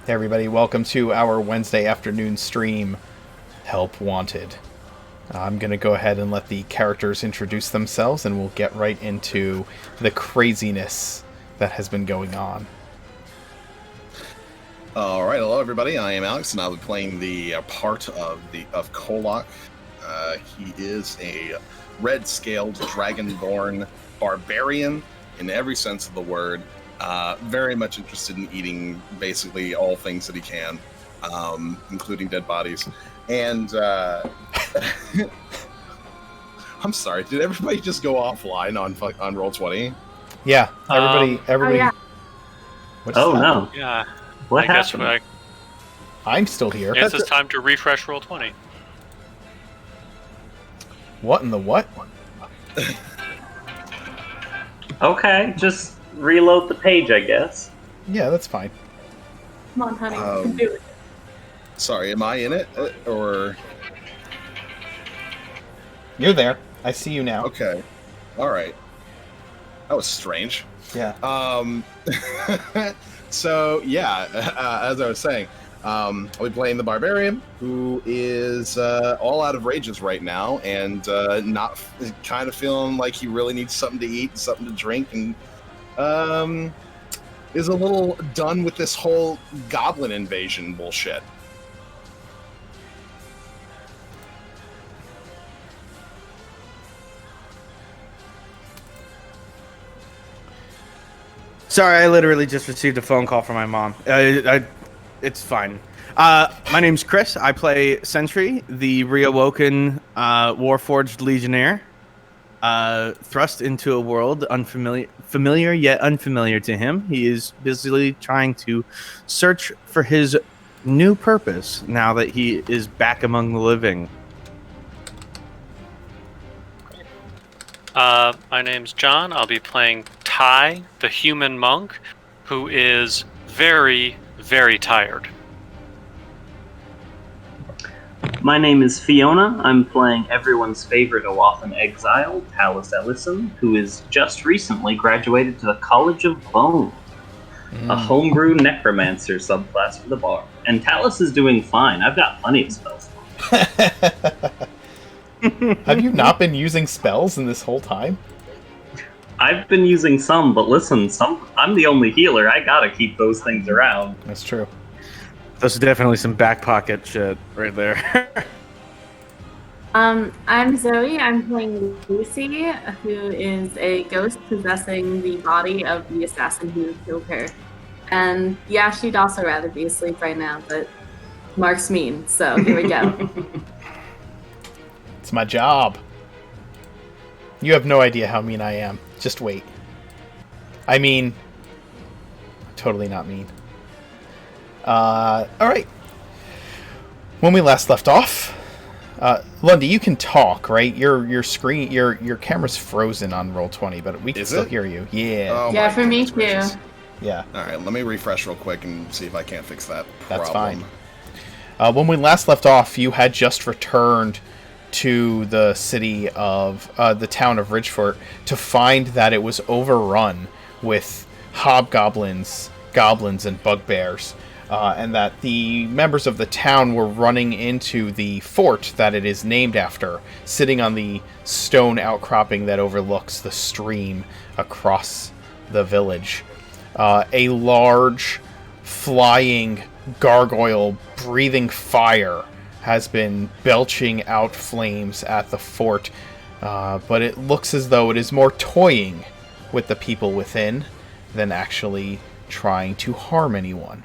Hey everybody, welcome to our Wednesday afternoon stream, Help Wanted. I'm going to go ahead and let the characters introduce themselves and we'll get right into the craziness that has been going on. Alright, hello everybody, I am Alex and I'll be playing the part of Kolok. He is a red-scaled, dragonborn barbarian in every sense of the word. Very much interested in eating basically all things that he can, including dead bodies. And I'm sorry, did everybody just go offline on Roll20? Yeah, everybody. Oh, yeah. Oh no. Yeah. What I guess happened? I'm still here. It's time to refresh Roll20. What in the what? Okay, just reload the page, I guess. Yeah, that's fine. Come on, honey. You can do it. Sorry, am I in it? Or... You're there. I see you now. Okay. Alright. That was strange. Yeah. So, yeah, as I was saying, I'll be playing the Barbarian, who is all out of rages right now, and not kind of feeling like he really needs something to eat, something to drink, and is a little done with this whole goblin invasion bullshit. Sorry, I literally just received a phone call from my mom. It's fine. My name's Chris. I play Sentry, the reawoken Warforged Legionnaire, thrust into a world familiar yet unfamiliar to him. He is busily trying to search for his new purpose now that he is back among the living. My name's John. I'll be playing Ty, the human monk, who is very, very tired. My name is Fiona. I'm playing everyone's favorite Oathan exile, Talus Ellison, who is just recently graduated to the College of Bone, a homebrew necromancer subclass for the bar. And Talus is doing fine. I've got plenty of spells. Have you not been using spells in this whole time? I've been using some, but listen, I'm the only healer. I gotta keep those things around. That's true. That's definitely some back pocket shit right there. I'm Zoe. I'm playing Lucy, who is a ghost possessing the body of the assassin who killed her. And yeah, she'd also rather be asleep right now, but Mark's mean, so here we go. It's my job. You have no idea how mean I am. Just wait. I mean, totally not mean. Alright. When we last left off, Lundy, you can talk, right? Your screen, your camera's frozen on Roll20, but we can still hear you. Yeah. Oh, Yeah, for me too. gracious. Yeah. Alright, let me refresh real quick and see if I can't fix that problem. That's fine. When we last left off, you had just returned to the city of the town of Ridgefort to find that it was overrun with hobgoblins, goblins, and bugbears, and that the members of the town were running into the fort that it is named after, sitting on the stone outcropping that overlooks the stream across the village. A large, flying gargoyle breathing fire has been belching out flames at the fort, but it looks as though it is more toying with the people within than actually trying to harm anyone.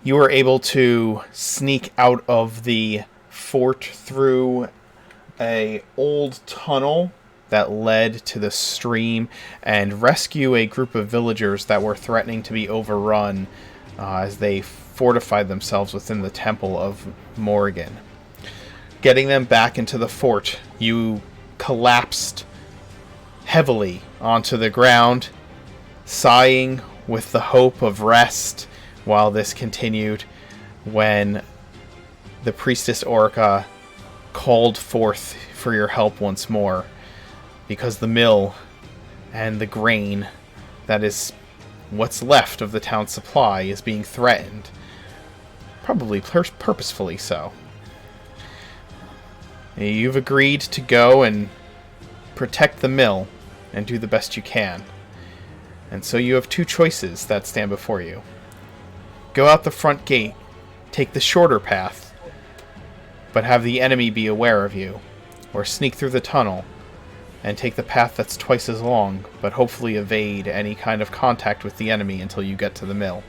You were able to sneak out of the fort through an old tunnel that led to the stream and rescue a group of villagers that were threatening to be overrun as they fortified themselves within the Temple of Morrigan. Getting them back into the fort, you collapsed heavily onto the ground, sighing with the hope of rest while this continued, when the Priestess Orica called forth for your help once more, because the mill and the grain that is what's left of the town's supply is being threatened. Probably purposefully so. You've agreed to go and protect the mill and do the best you can. And so you have two choices that stand before you. Go out the front gate, take the shorter path, but have the enemy be aware of you, or sneak through the tunnel and take the path that's twice as long, but hopefully evade any kind of contact with the enemy until you get to the mill.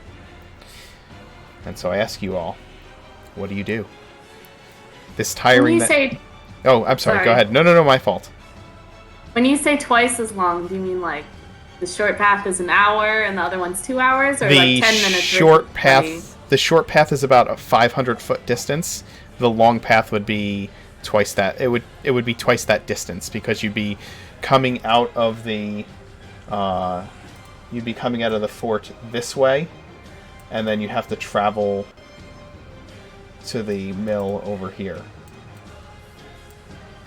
And so I ask you all, what do you do? This tiring... Oh, I'm sorry, go ahead. No, my fault. When you say twice as long, do you mean like the short path is an hour and the other one's 2 hours, or like 10 minutes? The short path is about a 500-foot distance. The long path would be twice that. It would be twice that distance, because you'd be coming out of the fort this way, and then you have to travel to the mill over here.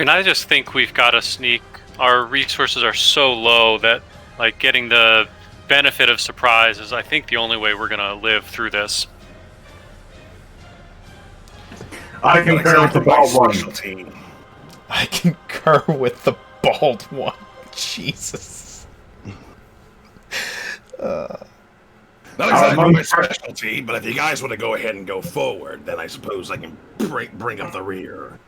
And I just think we've got to sneak. Our resources are so low that, like, getting the benefit of surprise is, I think, the only way we're gonna live through this. I concur with the bald one. I concur with the bald one. Jesus. Not exactly my specialty, but if you guys want to go ahead and go forward, then I suppose I can bring up the rear.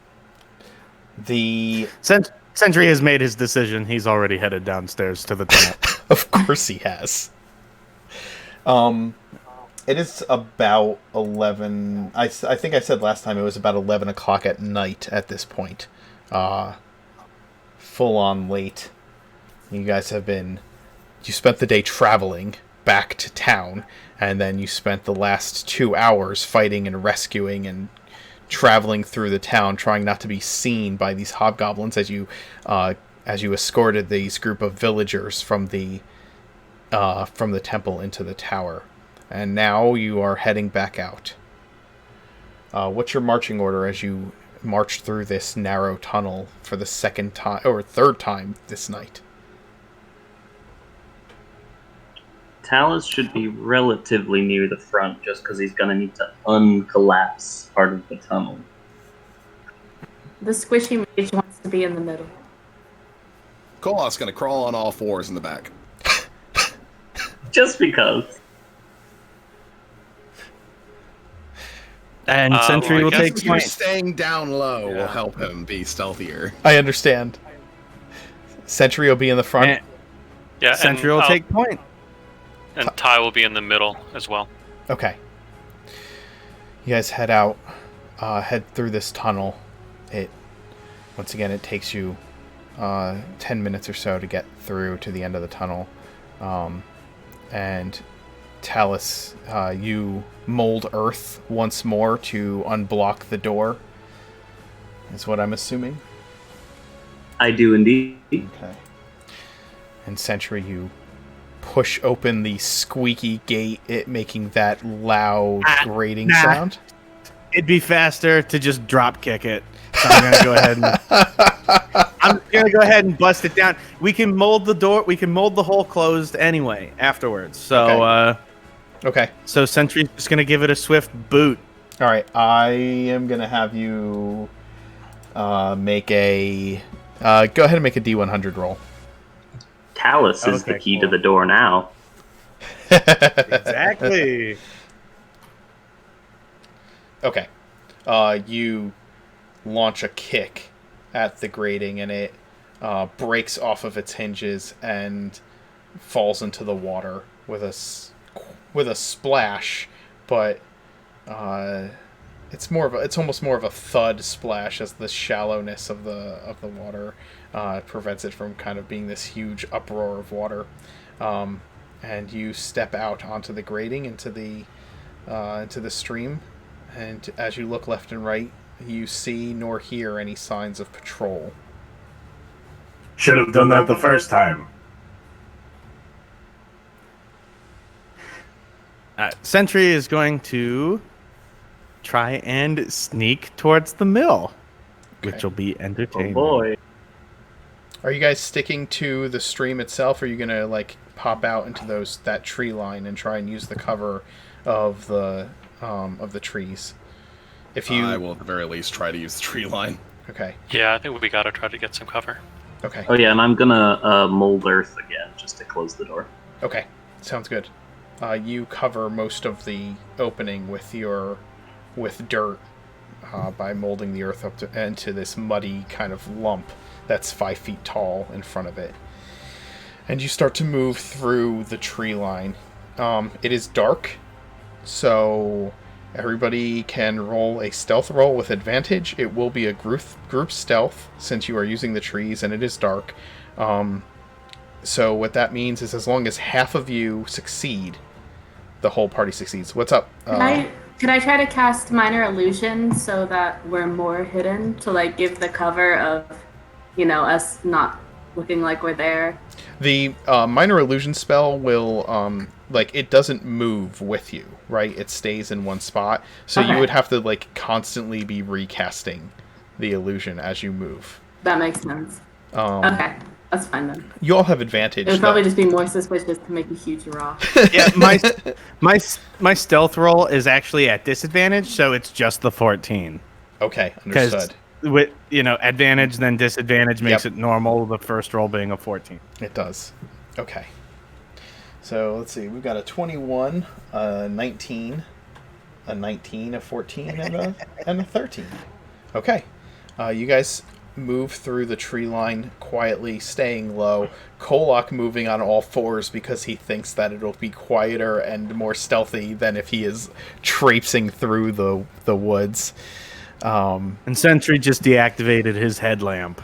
The Sentry has made his decision. He's already headed downstairs to the tunnel. Of course he has. It is about 11... I think I said last time it was about 11 o'clock at night at this point. Full on late. You guys have been... You spent the day traveling back to town, and then you spent the last 2 hours fighting and rescuing and traveling through the town, trying not to be seen by these hobgoblins as you escorted these group of villagers from the temple into the tower. And now you are heading back out. What's your marching order as you march through this narrow tunnel for the second time or third time this night? Talus should be relatively near the front, just because he's going to need to uncollapse part of the tunnel. The squishy mage wants to be in the middle. Kolok's gonna crawl on all fours in the back. Just because. And Sentry will take point. Staying down low will help him be stealthier. I understand. Sentry will be in the front. Yeah, Sentry will take point. And Ty will be in the middle as well. Okay. You guys head out, head through this tunnel. Once again, it takes you 10 minutes or so to get through to the end of the tunnel. And Talus, you mold earth once more to unblock the door, is what I'm assuming. I do indeed. Okay. And Sentry, you push open the squeaky gate, it making that loud grating sound. It'd be faster to just drop kick it. So I'm gonna go ahead and bust it down. We can mold the door. We can mold the hole closed anyway afterwards. So okay. So Sentry's just gonna give it a swift boot. All right. I am gonna have you make a go ahead and make a D100 roll. Talus is the key to the door now. Exactly. Okay. You launch a kick at the grating, and it breaks off of its hinges and falls into the water with a splash, but it's almost more of a thud splash, as the shallowness of the water prevents it from kind of being this huge uproar of water. And you step out onto the grating into the stream, and as you look left and right, you see nor hear any signs of patrol. Should have done that the first time. Sentry is going to try and sneak towards the mill, which will be entertaining. Oh boy. Are you guys sticking to the stream itself, or are you going to, like, pop out into that tree line and try and use the cover of the trees? If you... I will at the very least try to use the tree line. Okay. Yeah, I think we gotta try to get some cover. Okay. Oh yeah, and I'm gonna mold earth again just to close the door. Okay. Sounds good. You cover most of the opening with dirt by molding the earth up into this muddy kind of lump that's 5 feet tall in front of it. And you start to move through the tree line. It is dark, so everybody can roll a stealth roll with advantage. It will be a group stealth since you are using the trees and it is dark. So what that means is as long as half of you succeed, the whole party succeeds. What's up? Can I try to cast minor illusion so that we're more hidden to like give the cover of, us not looking like we're there? The minor illusion spell will it doesn't move with you, right? It stays in one spot. So Okay. You would have to like constantly be recasting the illusion as you move. That makes sense. Okay, that's fine then. You all have advantage. It would probably just be more suspicious to make a huge rock. Yeah, my stealth roll is actually at disadvantage, so it's just the 14. Okay, Because understood. with advantage then disadvantage makes Yep. it normal. The first roll being a 14. It does. Okay. So let's see. We've got a 21, a 19, a 19, a 14, and a 13. Okay. You guys move through the tree line quietly, staying low. Kolok moving on all fours because he thinks that it'll be quieter and more stealthy than if he is traipsing through the woods. And Sentry just deactivated his headlamp.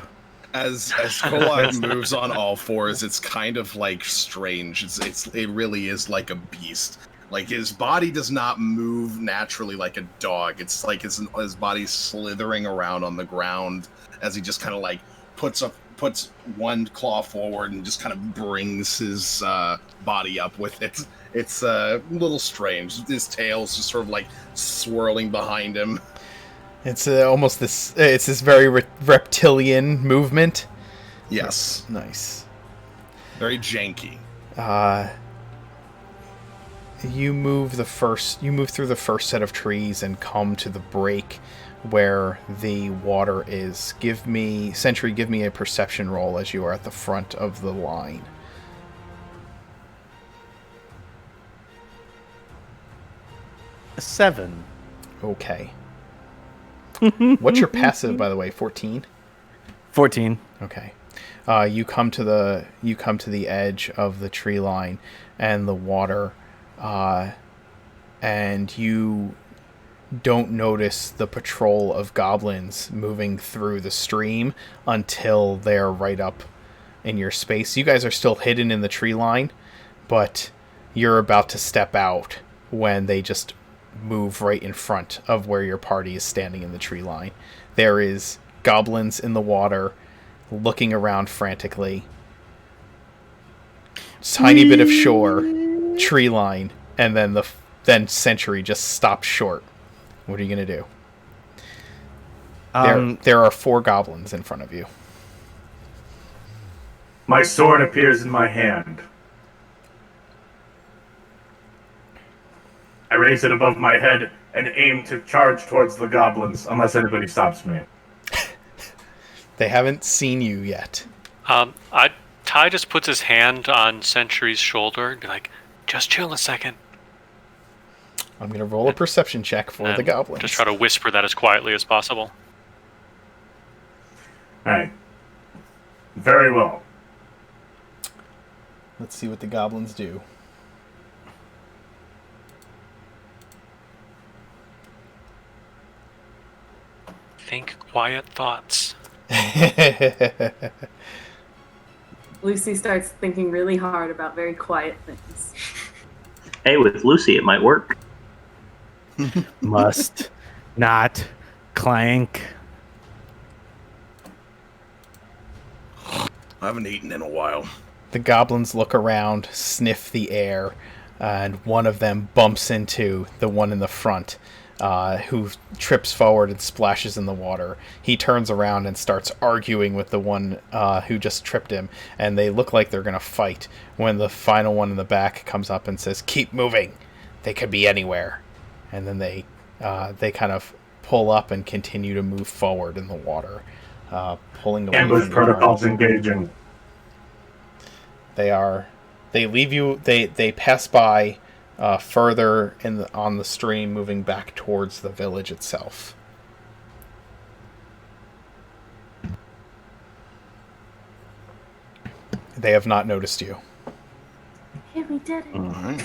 As Kolak moves on all fours, it's kind of like strange. It really is like a beast. Like his body does not move naturally like a dog. It's like his body's slithering around on the ground as he just kind of like puts one claw forward and just kind of brings his body up with it. It's a little strange. His tail's just sort of like swirling behind him. It's almost this. It's this very reptilian movement. Yes, Nice. very janky. You move through the first set of trees and come to the break where the water is. Give me a perception roll as you are at the front of the line. A 7. Okay. What's your passive, by the way? 14? 14. Okay. You come to the edge of the tree line and the water, and you don't notice the patrol of goblins moving through the stream until they're right up in your space. You guys are still hidden in the tree line, but you're about to step out when they just move right in front of where your party is standing in the tree line. There is goblins in the water looking around frantically. Tiny bit of shore, tree line, and then Sentry just stops short. What are you going to do? There are 4 goblins in front of you. My sword appears in my hand. I raise it above my head and aim to charge towards the goblins, unless anybody stops me. They haven't seen you yet. Ty just puts his hand on Sentry's shoulder and be like, just chill a second. I'm going to roll a perception check for the goblins. Just try to whisper that as quietly as possible. Alright. Very well. Let's see what the goblins do. Think quiet thoughts. Lucy starts thinking really hard about very quiet things. Hey, with Lucy, it might work. Must not clank. I haven't eaten in a while. The goblins look around, sniff the air, and one of them bumps into the one in the front. who trips forward and splashes in the water. He turns around and starts arguing with the one who just tripped him, and they look like they're going to fight when the final one in the back comes up and says, "Keep moving. They could be anywhere." And then they kind of pull up and continue to move forward in the water, pulling away Ambush from the protocols ground. engaging. They leave you. They pass by further on the stream, moving back towards the village itself. They have not noticed you. Hey, we did it. All right.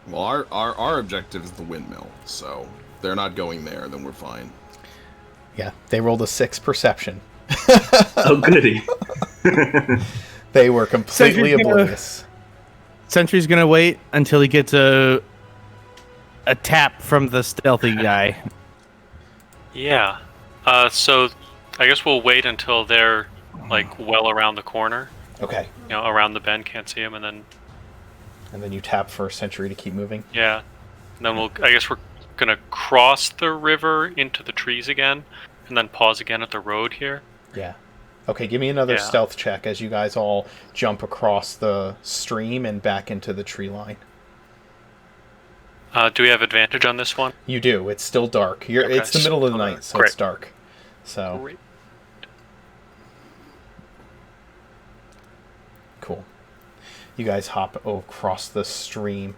Well, our objective is the windmill, so if they're not going there, then we're fine. Yeah, they rolled a 6 perception. Oh, goody. They were completely oblivious. Sentry's gonna wait until he gets a tap from the stealthy guy. Yeah. So I guess we'll wait until they're like well around the corner. Okay. You know, around the bend, can't see them, and then you tap for Sentry to keep moving. yeah. And then I guess we're gonna cross the river into the trees again, and then pause again at the road here. Yeah. Okay, give me another stealth check as you guys all jump across the stream and back into the tree line. Do we have advantage on this one? You do. It's still dark. Okay, It's the middle of the night, so great. it's dark. So Great. cool. You guys hop across the stream,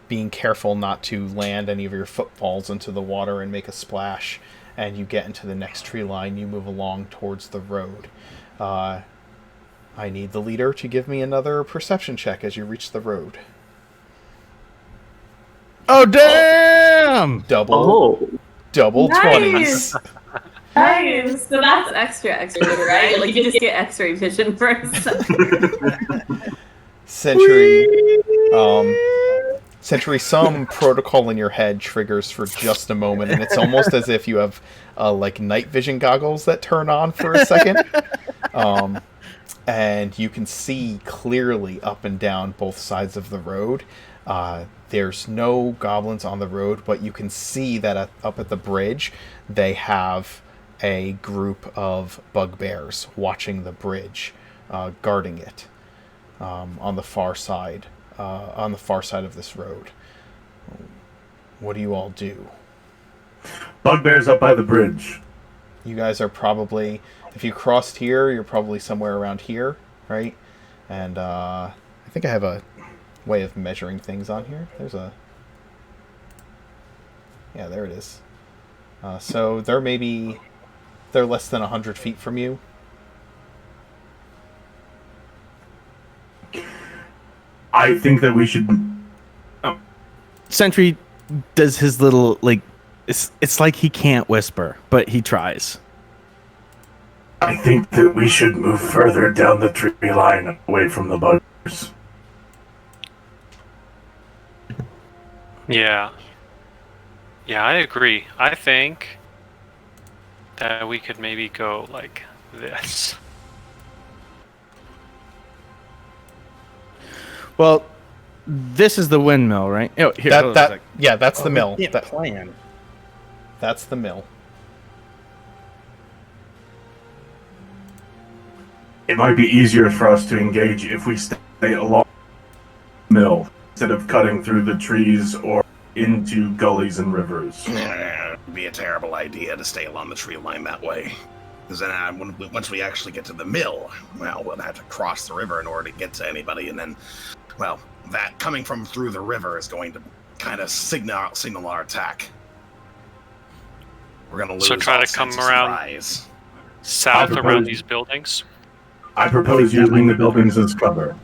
being careful not to land any of your footballs into the water and make a splash. And you get into the next tree line. You move along towards the road. I need the leader to give me another perception check as you reach the road. Oh, damn! Double Nice! 20s. Nice. So that's extra, right? Like you just get X-ray vision for a second. Sentry, some protocol in your head triggers for just a moment, and it's almost as if you have like night vision goggles that turn on for a second. And you can see clearly up and down both sides of the road. There's no goblins on the road, but you can see that up at the bridge, they have a group of bugbears watching the bridge, guarding it on the far side of this road. What do you all do? Bugbear's up by the bridge. You guys are probably, if you crossed here, you're probably somewhere around here, right? And I think I have a way of measuring things on here. Yeah, there it is. So they're less than 100 feet from you. I think that we should. Sentry does his little, like, it's like he can't whisper, but he tries. I think that we should move further down the tree line away from the buggers. Yeah. Yeah, I agree. I think that we could maybe go like this. Well, this is the windmill, right? Oh, here, hold on a sec. That's the mill. We can't plan. That's the mill. It might be easier for us to engage if we stay along the mill instead of cutting through the trees or into gullies and rivers. It'd be a terrible idea to stay along the tree line that way. Because then once we actually get to the mill, well, we'll have to cross the river in order to get to anybody, and then, well, that coming from through the river is going to kind of signal our attack. We're going to lose. So try all to come sense of around surprise. south around these buildings. I propose using the buildings as cover.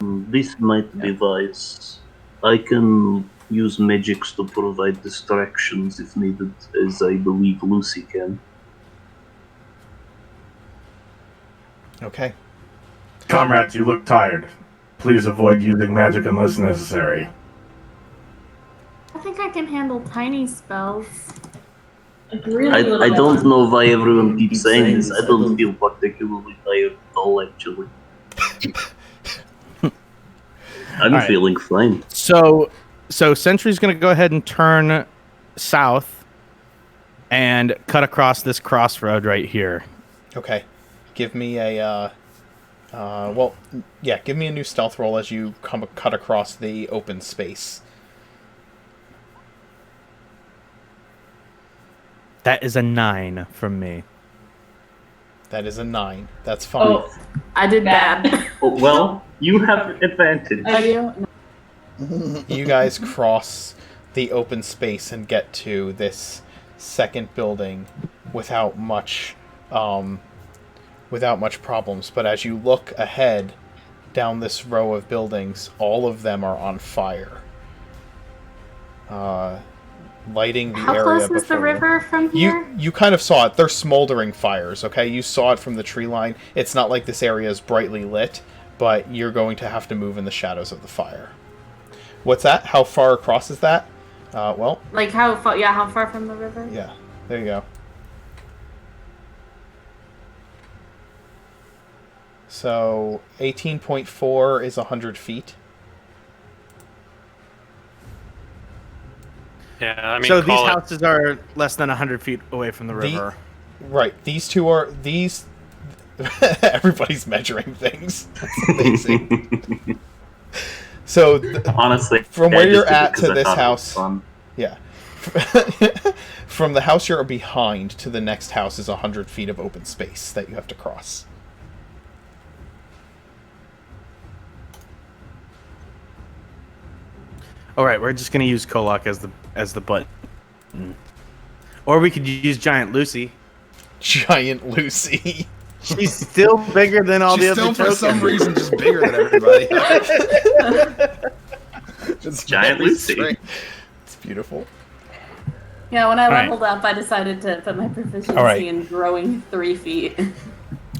This might be wise. I can use magics to provide distractions if needed, as I believe Lucy can. Okay. Comrades, you look tired. Please avoid using magic unless necessary. I think I can handle tiny spells. I don't know why everyone keeps saying this. I don't feel particularly tired at all, actually. I'm All right. feeling fine. So, So Sentry's going to go ahead and turn south and cut across this crossroad right here. Okay. Give me a give me a new stealth roll as you cut across the open space. That is a 9 from me. That is a 9. That's fine. Oh, I did bad. Well, you have advantage. I do. You guys cross the open space and get to this second building without much problems. But as you look ahead down this row of buildings, all of them are on fire. Lighting the How area close is the before you. river from here? You kind of saw it. They're smoldering fires, okay? You saw it from the tree line. It's not like this area is brightly lit, but you're going to have to move in the shadows of the fire. What's that? How far across is that? Like how far? Yeah, how far from the river? Yeah. There you go. So 18.4 is 100 feet. Yeah, I mean, So these call it. houses are less than 100 feet away from the river. Right. These two are these. Everybody's measuring things. That's amazing. So Honestly, from I where just you're did it at 'cause to I this thought it was house, fun. yeah. From the house you're behind to the next house is 100 feet of open space that you have to cross. All right, we're just gonna use Kolak as the button, or we could use Giant Lucy. Giant Lucy. She's still bigger than all She's the still, other for tokens. some reason, just bigger than everybody. It's Giant very Lucy. strange. It's beautiful. Yeah, when I Alright. leveled up, I decided to put my proficiency Alright. in growing 3 feet.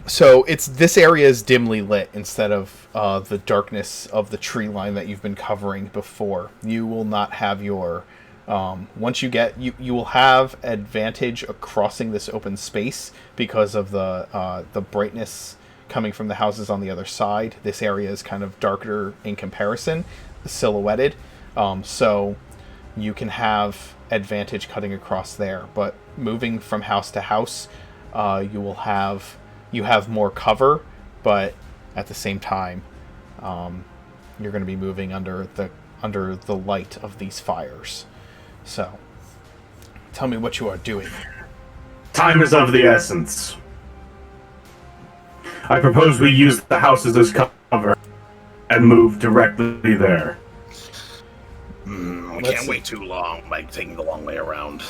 So this area is dimly lit instead of the darkness of the tree line that you've been covering before. You will not have your once you get you will have advantage of crossing this open space because of the brightness coming from the houses on the other side. This area is kind of darker in comparison, silhouetted, so you can have advantage cutting across there. But moving from house to house, you have more cover, but at the same time, you're going to be moving under the light of these fires. So, tell me what you are doing. Time is of the essence. I propose we use the houses as cover and move directly there. We Let's can't see. wait too long by taking the long way around.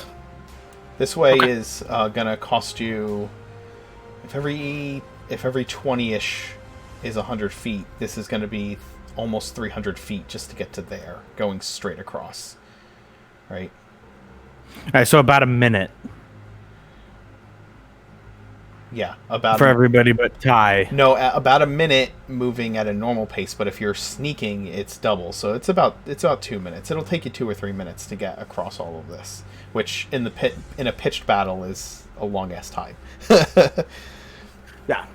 This way is going to cost you, if every 20-ish is 100 feet, this is going to be almost 300 feet just to get to there, going straight across. Right? All right, so about a minute Yeah, about for everybody but Ty. No, about a minute moving at a normal pace, but if you're sneaking, it's double. So it's about 2 minutes. It'll take you 2 or 3 minutes to get across all of this, which in a pitched battle is a long ass time. Yeah.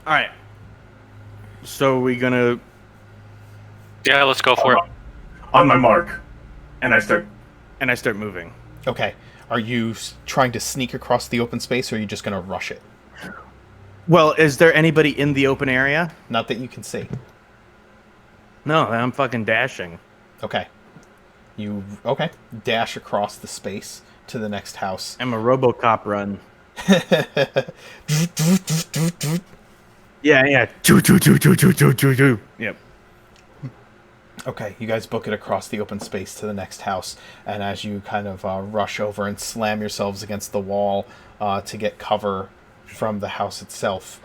All right. So we gonna Yeah, let's go for it. On my mark. And I start. moving. Okay. Are you trying to sneak across the open space, or are you just going to rush it? Well, is there anybody in the open area? Not that you can see. No, I'm fucking dashing. Okay. Dash across the space to the next house. I'm a RoboCop run. Yeah. Choo. Yep. Okay, you guys book it across the open space to the next house, and as you kind of rush over and slam yourselves against the wall to get cover from the house itself,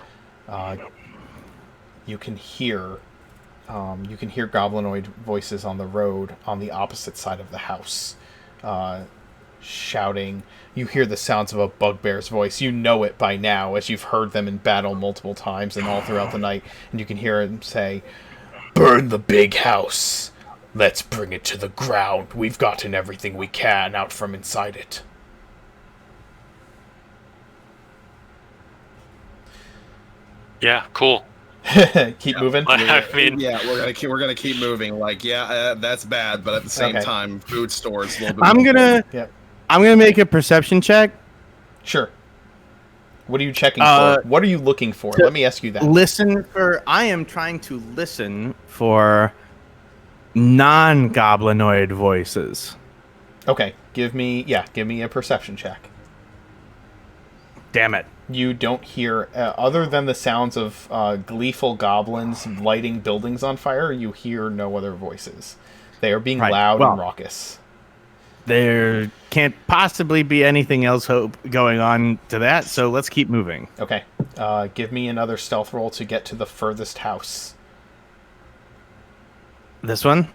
you can hear goblinoid voices on the road on the opposite side of the house, shouting. You hear the sounds of a bugbear's voice. You know it by now, as you've heard them in battle multiple times and all throughout the night, and you can hear him say, "Burn the big house. Let's bring it to the ground. We've gotten everything we can out from inside it." Yeah, cool. Keep moving. I mean, Yeah, we're gonna keep moving. Like, that's bad, but at the same Okay. time, food stores a little bit. I'm more gonna Yep. make a perception check. Sure. What are you checking for? What are you looking for? Let me ask you that. I am trying to listen for non-goblinoid voices. Okay. Give me a perception check. Damn it. You don't hear, other than the sounds of gleeful goblins lighting buildings on fire, you hear no other voices. They are being Right. loud Well, and raucous. There can't possibly be anything else going on to that, so let's keep moving. Okay. Give me another stealth roll to get to the furthest house. This one?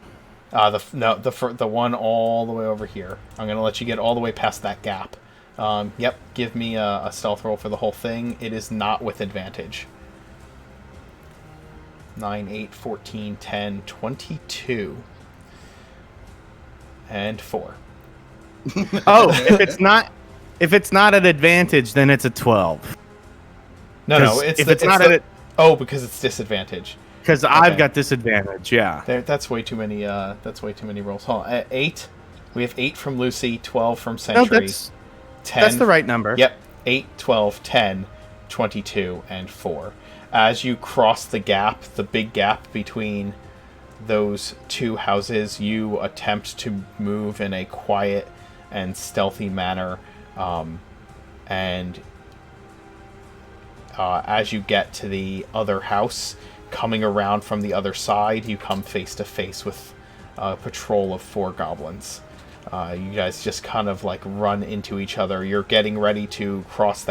The one all the way over here. I'm going to let you get all the way past that gap. Yep, give me a stealth roll for the whole thing. It is not with advantage. 9, 8, 14, 10, 22. And 4. Oh, if it's not at advantage, then it's a 12. No, Oh, because it's disadvantage. Because I've got disadvantage, yeah. That's way too many. That's way too many rolls. Hold on. 8. We have 8 from Lucy, 12 from Sentry. 10. That's the right number. Yep. 8, 12, 10, 22, and 4. As you cross the gap, the big gap between those two houses, you attempt to move in a quiet and stealthy manner. And as you get to the other house, coming around from the other side, you come face to face with a patrol of 4 goblins. You guys just kind of like run into each other. You're getting ready to cross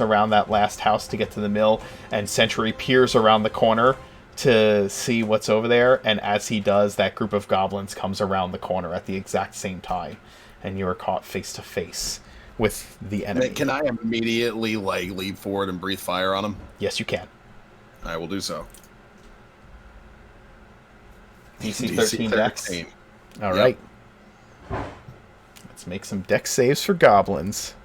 around that last house to get to the mill, and Sentry peers around the corner to see what's over there, and as he does, that group of goblins comes around the corner at the exact same time, and you are caught face to face with the enemy. Can I immediately leap forward and breathe fire on him? Yes, you can. I will do so. DC 13 dex. All right. Let's make some dex saves for goblins.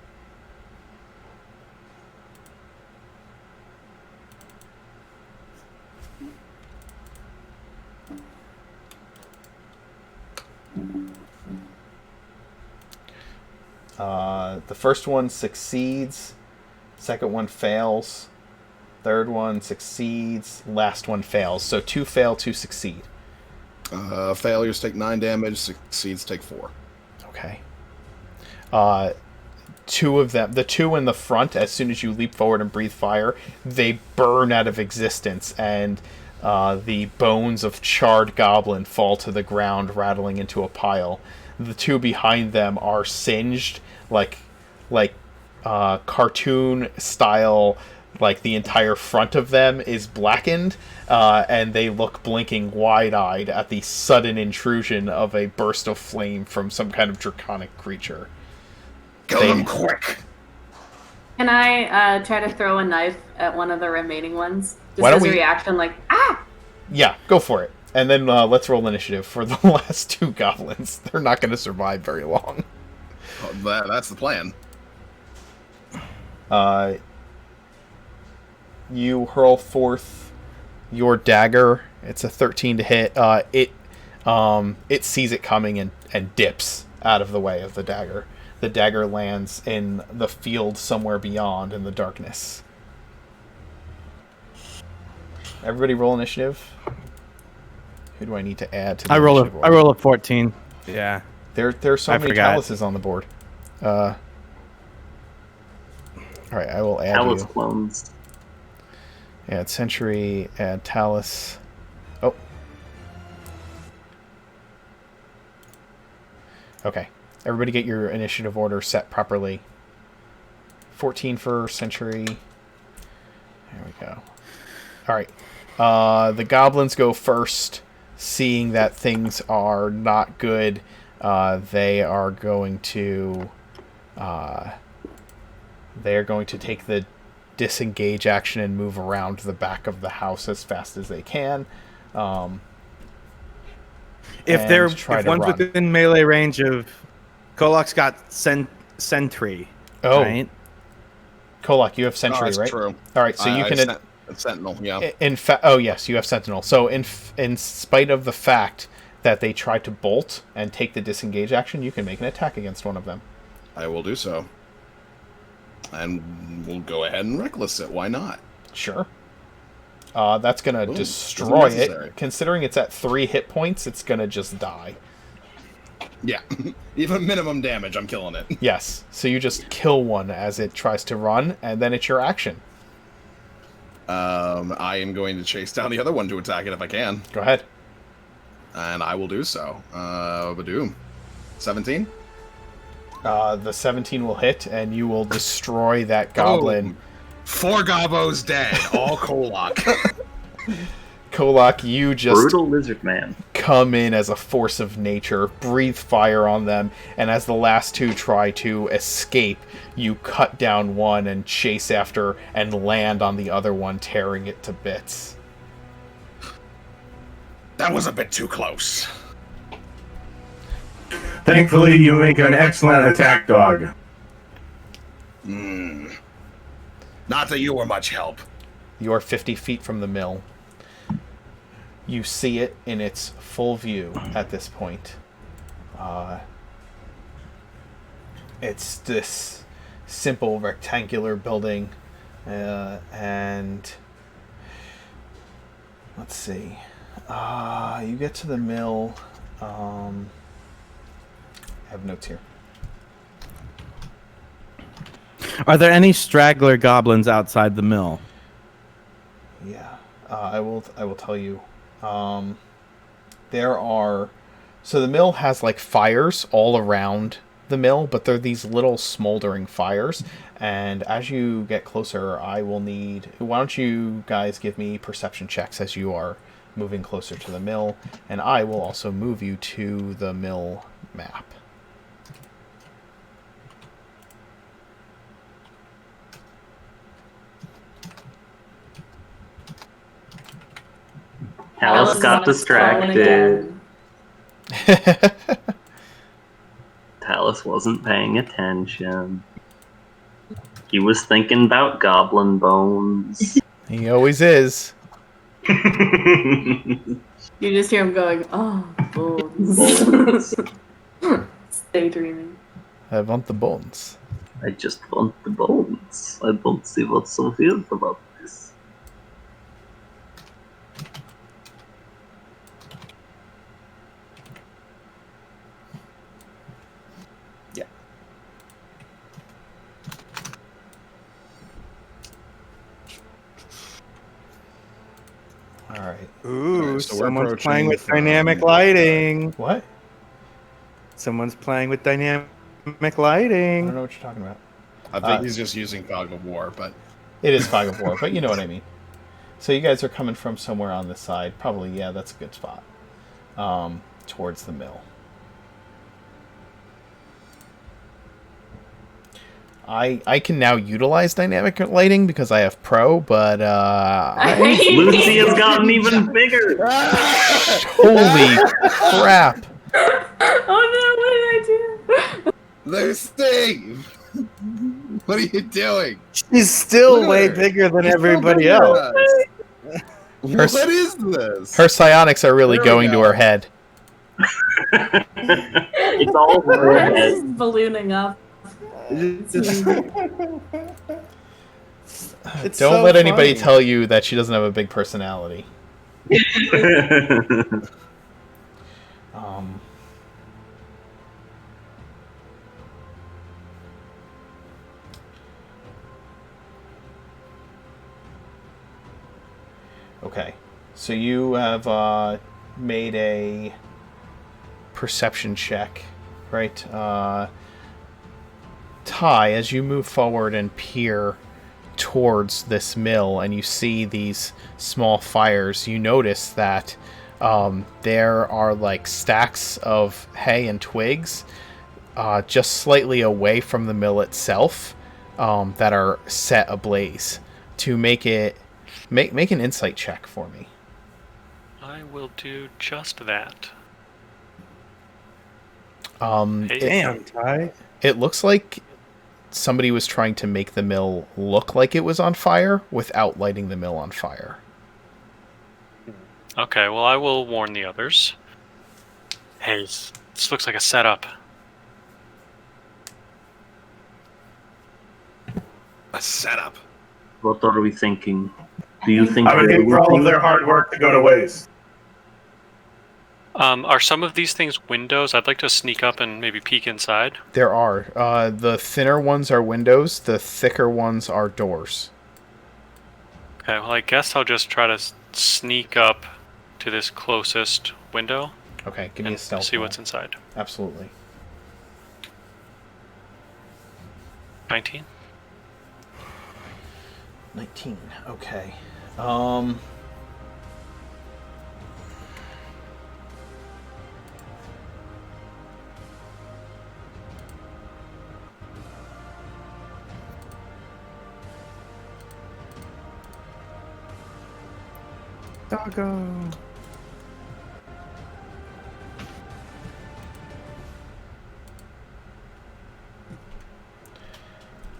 The first one succeeds, second one fails, third one succeeds, last one fails. So 2 fail, 2 succeed. Failures take 9 damage, succeeds take 4. Okay. 2 of them, the 2 in the front, as soon as you leap forward and breathe fire, they burn out of existence, and the bones of charred goblin fall to the ground, rattling into a pile. The 2 behind them are singed, like cartoon style. Like the entire front of them is blackened, and they look blinking wide-eyed at the sudden intrusion of a burst of flame from some kind of draconic creature. Kill them quick! Can I try to throw a knife at one of the remaining ones? Why Just don't as a we- reaction, like, ah! Yeah, go for it. And then let's roll initiative for the last 2 goblins. They're not going to survive very long. Oh, that's the plan. You hurl forth your dagger. It's a 13 to hit. It sees it coming and dips out of the way of the dagger. The dagger lands in the field somewhere beyond in the darkness. Everybody roll initiative. Who do I need to add to the initiative order? I roll a 14. Yeah. There are so many forgot. Taluses on the board. All right, I will add Talus you. clones. Add Sentry, add Talus. Oh. Okay. Everybody get your initiative order set properly. 14 for Sentry. There we go. Alright. The goblins go first. Seeing that things are not good, they are going to take the disengage action and move around the back of the house as fast as they can. If one's run. within melee range of Kolok's got Sentry. Oh, Right? Kolok, you have Sentry, that's right? true. All right, so you can Sentinel, yeah. In fact, oh yes, you have Sentinel. So in spite of the fact that they tried to bolt and take the disengage action, you can make an attack against one of them. I will do so. And we'll go ahead and reckless it. Why not? Sure. That's gonna Boom. destroy Isn't necessary. it. Considering it's at 3 hit points, it's gonna just die. Yeah. Even minimum damage, I'm killing it. Yes. So you just kill one as it tries to run, and then it's your action. I am going to chase down the other one to attack it if I can. Go ahead. And I will do so. Badoom. 17? The 17 will hit, and you will destroy that goblin. 4 gobos dead. All Kolak. Kolak, you just Brutal lizard man. come in as a force of nature, breathe fire on them, and as the last two try to escape, you cut down one and chase after and land on the other one, tearing it to bits. That was a bit too close. Thankfully, you make an excellent attack dog. Not that you were much help. You are 50 feet from the mill. You see it in its full view at this point. It's this simple rectangular building, and let's see. You get to the mill. I have notes here. Are there any straggler goblins outside the mill? Yeah, I will tell you. There are, so the mill has like fires all around the mill, but they're these little smoldering fires. And as you get closer, I will need. Why don't you guys give me perception checks as you are moving closer to the mill, and I will also move you to the mill map. Alice got distracted. Talus wasn't paying attention. He was thinking about goblin bones. He always is. You just hear him going, oh, bones. Daydreaming. I want the bones. I just want the bones. I don't see what's so weird about this. All right. Ooh, Alright, so we're someone's approaching playing with from- dynamic lighting. What? Someone's playing with dynamic I lighting. don't know what you're talking about. I think he's just using Fog of War, but It is Fog of War, but you know what I mean. So you guys are coming from somewhere on this side. Probably, yeah, that's a good spot. Towards the mill. I can now utilize dynamic lighting because I have pro, but Lucy has gotten even bigger. holy crap! Oh no, what did I do? Lucy! What are you doing? She's still Look at way her. bigger than She's so everybody big else. at us. What is this? Her psionics are really There we going to go. her head. It's all over her Her head. is ballooning up. It's Don't so let anybody funny. tell you that she doesn't have a big personality. Um, okay, so you have made a perception check, right? Ty, as you move forward and peer towards this mill and you see these small fires, you notice that there are like stacks of hay and twigs just slightly away from the mill itself that are set ablaze. To make it make an insight check for me. I will do just that. It, Damn, Ty. it looks like somebody was trying to make the mill look like it was on fire without lighting the mill on fire. Okay, well, I will warn the others. Hey, this looks like a setup. A setup. What are we thinking? Do you think I would hate for all of their hard work to go to waste. Are some of these things windows? I'd like to sneak up and maybe peek inside. There are. The thinner ones are windows. The thicker ones are doors. Okay, well, I guess I'll just try to sneak up to this closest window Okay, give me a and stealth see roll. what's inside. Absolutely. 19. 19. Okay. Doggo.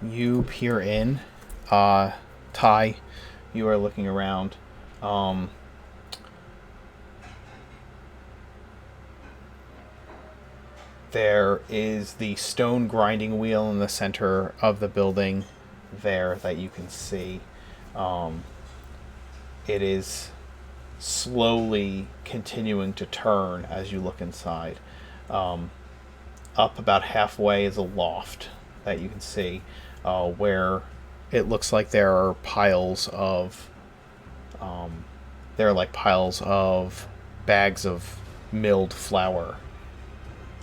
You peer in. Ty, you are looking around. There is the stone grinding wheel in the center of the building there that you can see. It is slowly continuing to turn as you look inside. Up about halfway is a loft that you can see where it looks like there are piles of bags of milled flour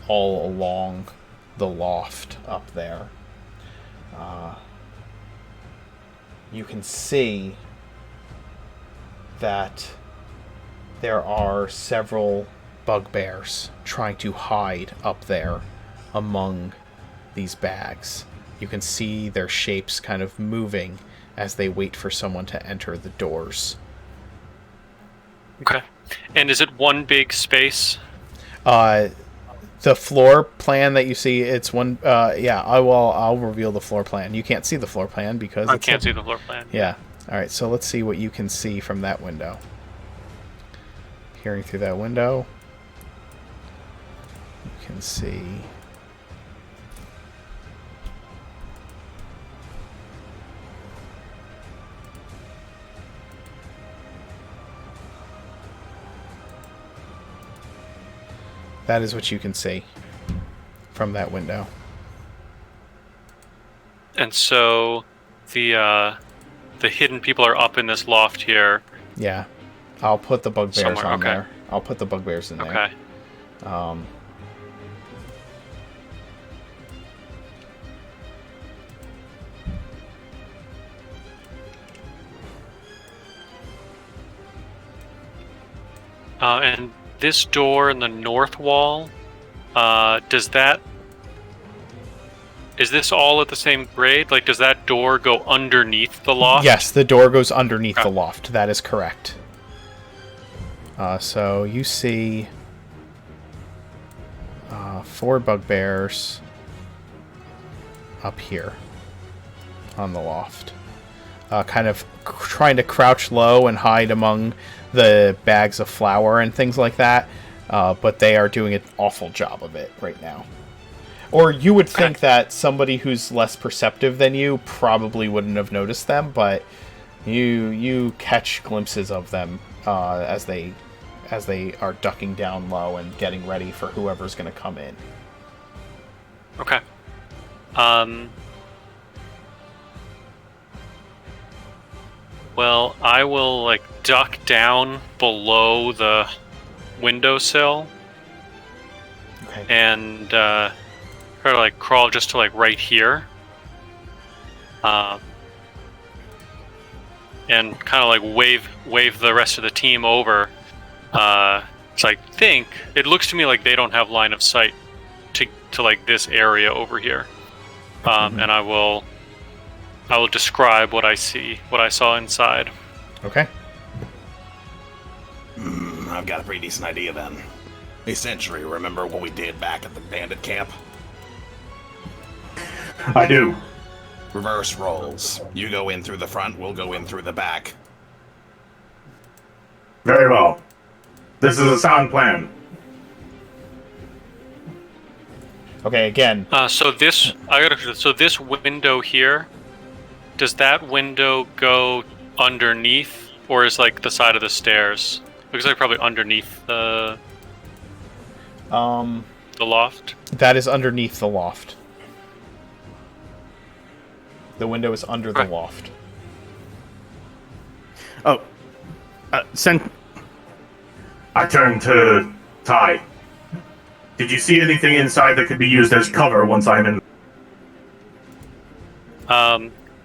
all along the loft up there. You can see that there are several bugbears trying to hide up there among these bags. You can see their shapes kind of moving as they wait for someone to enter the doors. Okay. And is it one big space? The floor plan that you see, it's one. I'll reveal the floor plan. You can't see the floor plan because I can't see the floor plan. Yeah. All right. So let's see what you can see from that window. Peering through that window, you can see. That is what you can see from that window. And so the hidden people are up in this loft here. Yeah. I'll put the bugbears Somewhere, on okay. there. I'll put the bugbears in there. Okay. And this door in the north wall, is this all at the same grade? Like, does that door go underneath the loft? Yes, the door goes underneath Okay. the loft. That is correct. So you see 4 bugbears up here on the loft. Kind of trying to crouch low and hide among the bags of flour and things like that. But they are doing an awful job of it right now. Or you would think that somebody who's less perceptive than you probably wouldn't have noticed them, but you catch glimpses of them as they are ducking down low and getting ready for whoever's going to come in. Okay. Well, I will duck down below the windowsill Okay. and try to crawl just to right here. And kind of wave the rest of the team over. So I think it looks to me like they don't have line of sight to this area over here. And I will describe what I see, what I saw inside. Okay. I've got a pretty decent idea then. Hey, Century, remember what we did back at the bandit camp? I do. reverse roles. You go in through the front, we'll go in through the back. Very well. This is a sound plan. Okay, again. So this window here, does that window go underneath, or is like the side of the stairs? Looks like probably underneath the loft. That is underneath the loft. The window is under the loft. Oh, I turn to Ty. Did you see anything inside that could be used as cover once I'm in?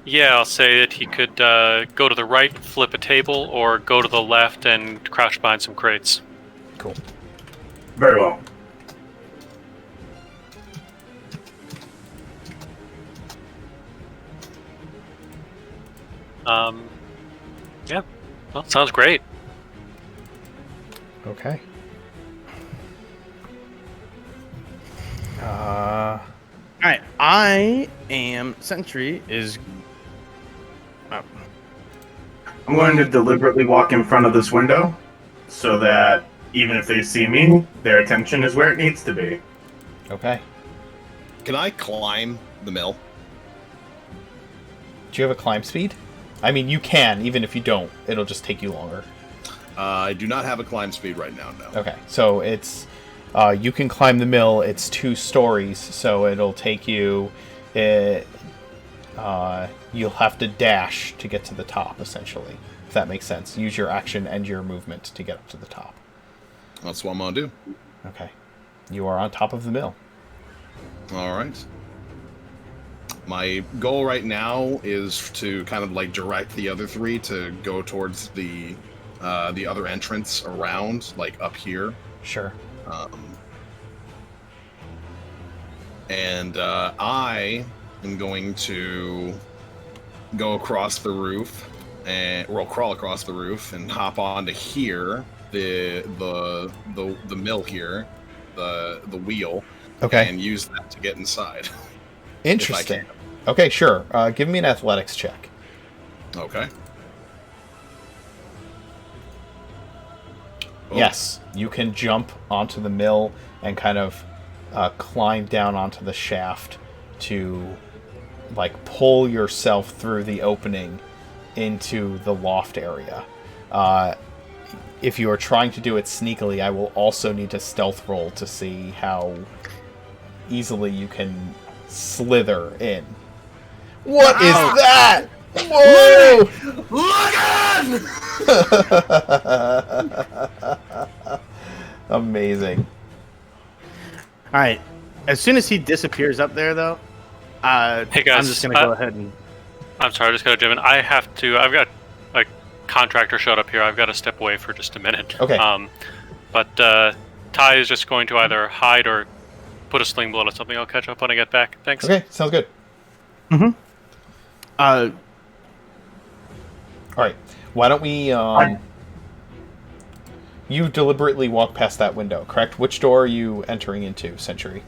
Yeah, I'll say that he could go to the right, flip a table, or go to the left and crouch behind some crates. Cool. Very well. Yeah. Well, sounds great. Okay. All right, I am Sentry is. I'm going to deliberately walk in front of this window so that even if they see me, their attention is where it needs to be. Okay. Can I climb the mill? Do you have a climb speed? I mean, you can, even if you don't. It'll just take you longer. I do not have a climb speed right now, no. Okay, so it's... you can climb the mill. It's 2 stories, so it'll take you... you'll have to dash to get to the top, essentially. If that makes sense. Use your action and your movement to get up to the top. That's what I'm going to do. Okay. You are on top of the mill. All right. My goal right now is to kind of like direct the other 3 to go towards the other entrance around, like up here. Sure. And I am going to go across the roof crawl across the roof and hop onto here, the mill here, the wheel. Okay. And use that to get inside. Interesting. Okay, sure. Give me an athletics check. Okay. Oh. Yes, you can jump onto the mill and kind of climb down onto the shaft to like pull yourself through the opening into the loft area. If you are trying to do it sneakily, I will also need to stealth roll to see how easily you can slither in. What is that? Whoa! Look! Amazing. All right. As soon as he disappears up there, though, Hey guys, I'm just gonna go ahead and. I'm sorry, I just got to jump in. I've got a contractor showed up here. I've got to step away for just a minute. Okay. But Ty is just going to either hide or put a sling bullet or something. I'll catch up when I get back. Thanks. Okay, sounds good. Mm-hmm. All right. Why don't we? You deliberately walk past that window, correct? Which door are you entering into, Century?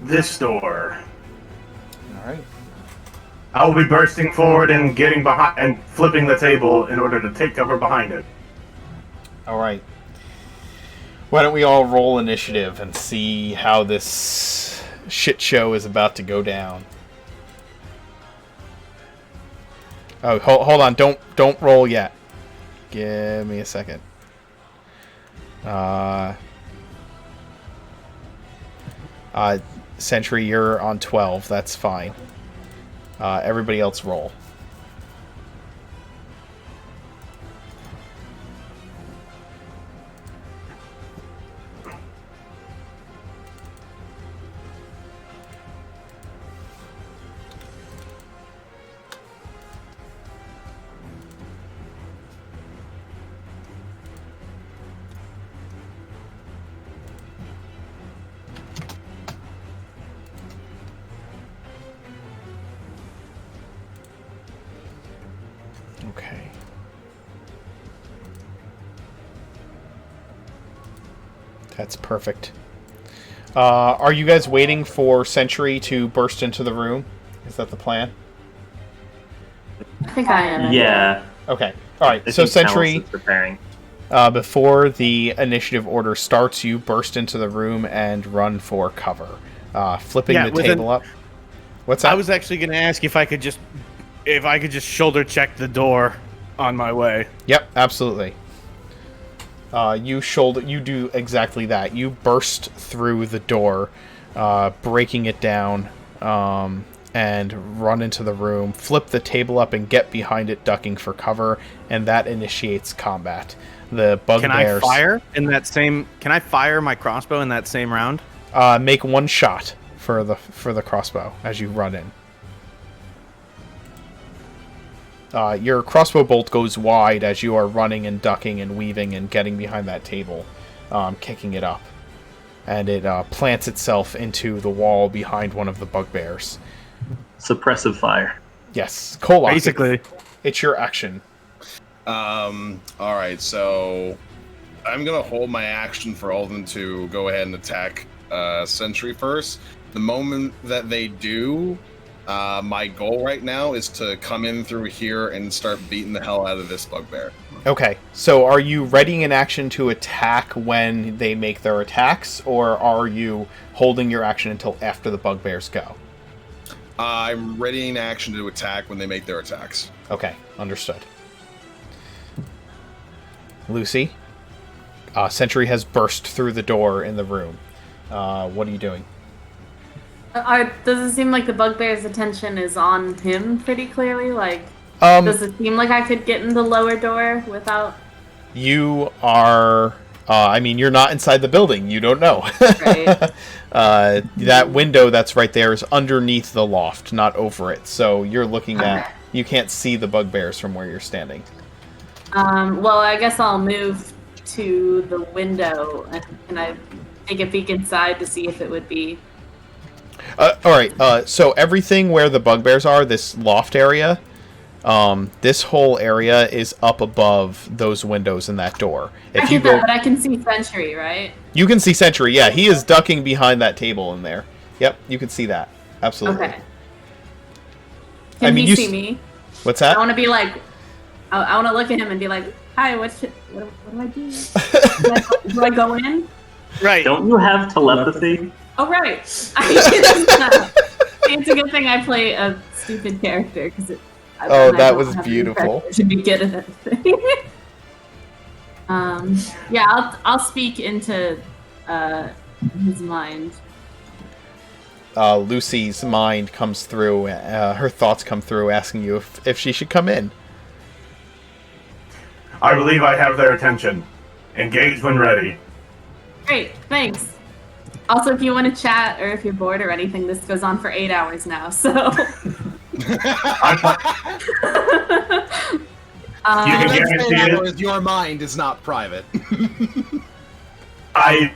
This door. All right. I will be bursting forward and getting behind and flipping the table in order to take cover behind it. All right. Why don't we all roll initiative and see how this shit show is about to go down? Oh, hold on! Don't roll yet. Give me a second. Sentry, you're on 12. That's fine. Everybody else roll. Okay. That's perfect. Are you guys waiting for Sentry to burst into the room? Is that the plan? think I am. Yeah. Okay. All right. I So think Talus Sentry, is preparing. before the initiative order starts, you burst into the room and run for cover, flipping Yeah, the table up. What's that? I was actually going to ask if I could just shoulder check the door on my way. Yep, absolutely. You do exactly that. You burst through the door, breaking it down, and run into the room, flip the table up and get behind it, ducking for cover, and that initiates combat. The bugbears. Can I fire my crossbow in that same round? Make one shot for the crossbow as you run in. Your crossbow bolt goes wide as you are running and ducking and weaving and getting behind that table, kicking it up. And it plants itself into the wall behind one of the bugbears. Suppressive fire. Yes. Kolak, Basically. it's your action. Alright, so I'm gonna hold my action for all of them to go ahead and attack Sentry first. The moment that they do, my goal right now is to come in through here and start beating the hell out of this bugbear. Okay, so are you readying an action to attack when they make their attacks, or are you holding your action until after the bugbears go? I'm readying action to attack when they make their attacks. Okay, understood. Lucy, Sentry has burst through the door in the room. What are you doing? Does it seem like the bugbear's attention is on him pretty clearly? Like, does it seem like I could get in the lower door without... You are... you're not inside the building. You don't know. Right. That window that's right there is underneath the loft, not over it. So you're looking at... You can't see the bugbears from where you're standing. Well, I guess I'll move to the window and I take a peek inside to see if it would be... Alright, so everything where the bugbears are, this loft area, this whole area is up above those windows in that door. I get that, but I can see Sentry, right? You can see Sentry, yeah. He is ducking behind that table in there. Yep, you can see that. Absolutely. Okay. Can he see me? What's that? I want to be like... I want to look at him and be like, hi, what do I do? Do I go in? Right. Don't you have telepathy? Oh, right. It's a good thing I play a stupid character, because that was beautiful. To be good at everything. Yeah, I'll speak into his mind. Lucy's mind comes through, her thoughts come through asking you if she should come in. I believe I have their attention. Engage when ready. Great, thanks. Also, if you want to chat or if you're bored or anything, this goes on for 8 hours now, so... You can guarantee it. Your mind is not private. I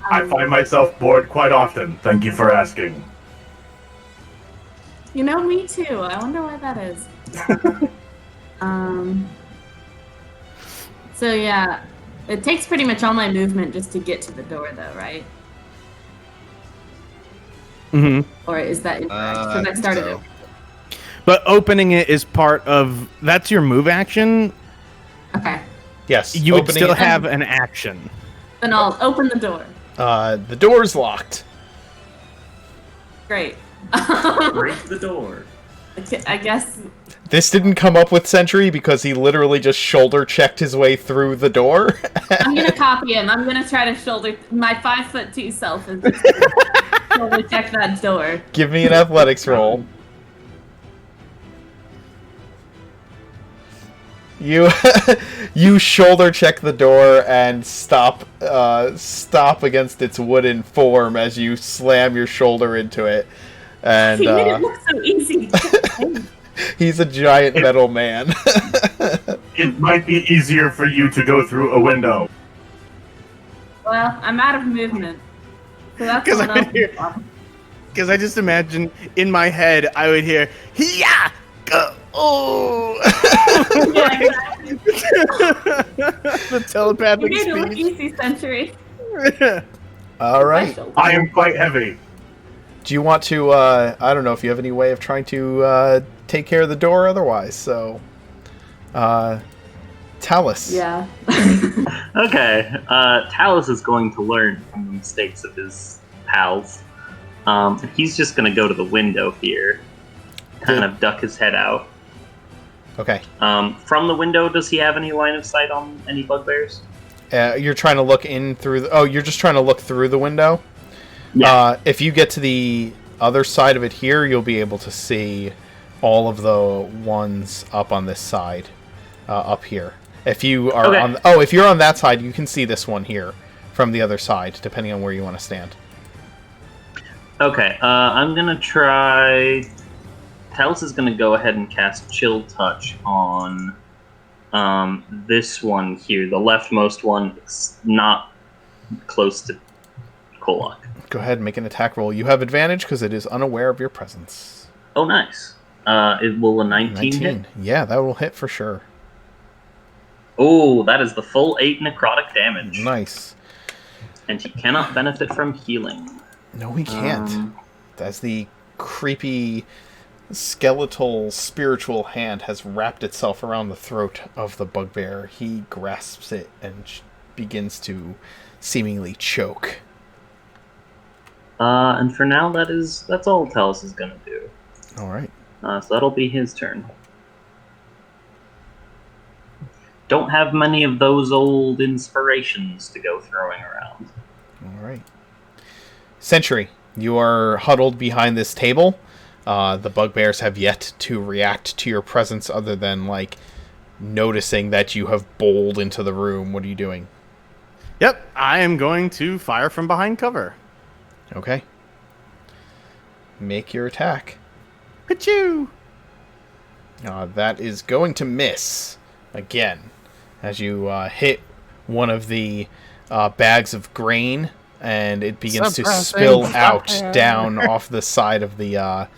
find myself bored quite often. Thank you for asking. You know, me too. I wonder why that is. So yeah, it takes pretty much all my movement just to get to the door, though, right? Mm-hmm. Or is that incorrect? Because I started it. But opening it is part of... That's your move action? Okay. Yes. You would still have an action. Then I'll open the door. The door's locked. Great. Break the door. I guess... This didn't come up with Sentry because he literally just shoulder-checked his way through the door. I'm gonna copy him. I'm gonna try to shoulder... My 5'2" self is shoulder check that door. Give me an athletics roll. You shoulder check the door and stop against its wooden form as you slam your shoulder into it. And He made it look so easy. he's a giant metal man. It might be easier for you to go through a window. Well, I'm out of movement. So that's Because I just imagine in my head I would hear "Hiya! Go! Oh!" Yeah, exactly. The telepathic You made it look speech. easy, Sentry. All right. I am quite heavy. Do you want to? I don't know if you have any way of trying to take care of the door otherwise. So, Talus. Yeah. Okay, Talus is going to learn from the mistakes of his pals. He's just going to go to the window here, kind of duck his head out. Okay. From the window, does he have any line of sight on any bugbears? You're trying to look in through the... Oh, you're just trying to look through the window? Yeah. If you get to the other side of it here, you'll be able to see all of the ones up on this side, up here. If you are on... if you're on that side, you can see this one here from the other side, depending on where you want to stand. Okay, I'm going to try... Talus is going to go ahead and cast Chill Touch on this one here. The leftmost one is not close to Kolak. Go ahead and make an attack roll. You have advantage because it is unaware of your presence. Oh, nice. It will a 19 hit? Yeah, that will hit for sure. Oh, that is the full 8 necrotic damage. Nice. And he cannot benefit from healing. No, he can't. As the creepy skeletal spiritual hand has wrapped itself around the throat of the bugbear, he grasps it and begins to seemingly choke. And for now, that's all Talus is going to do. All right. So that'll be his turn. Don't have many of those old inspirations to go throwing around. All right. Sentry, you are huddled behind this table. The bugbears have yet to react to your presence other than, like, noticing that you have bowled into the room. What are you doing? Yep, I am going to fire from behind cover. Okay. Make your attack. Achoo! That is going to miss again as you hit one of the bags of grain, and it begins to spill out down off the side of the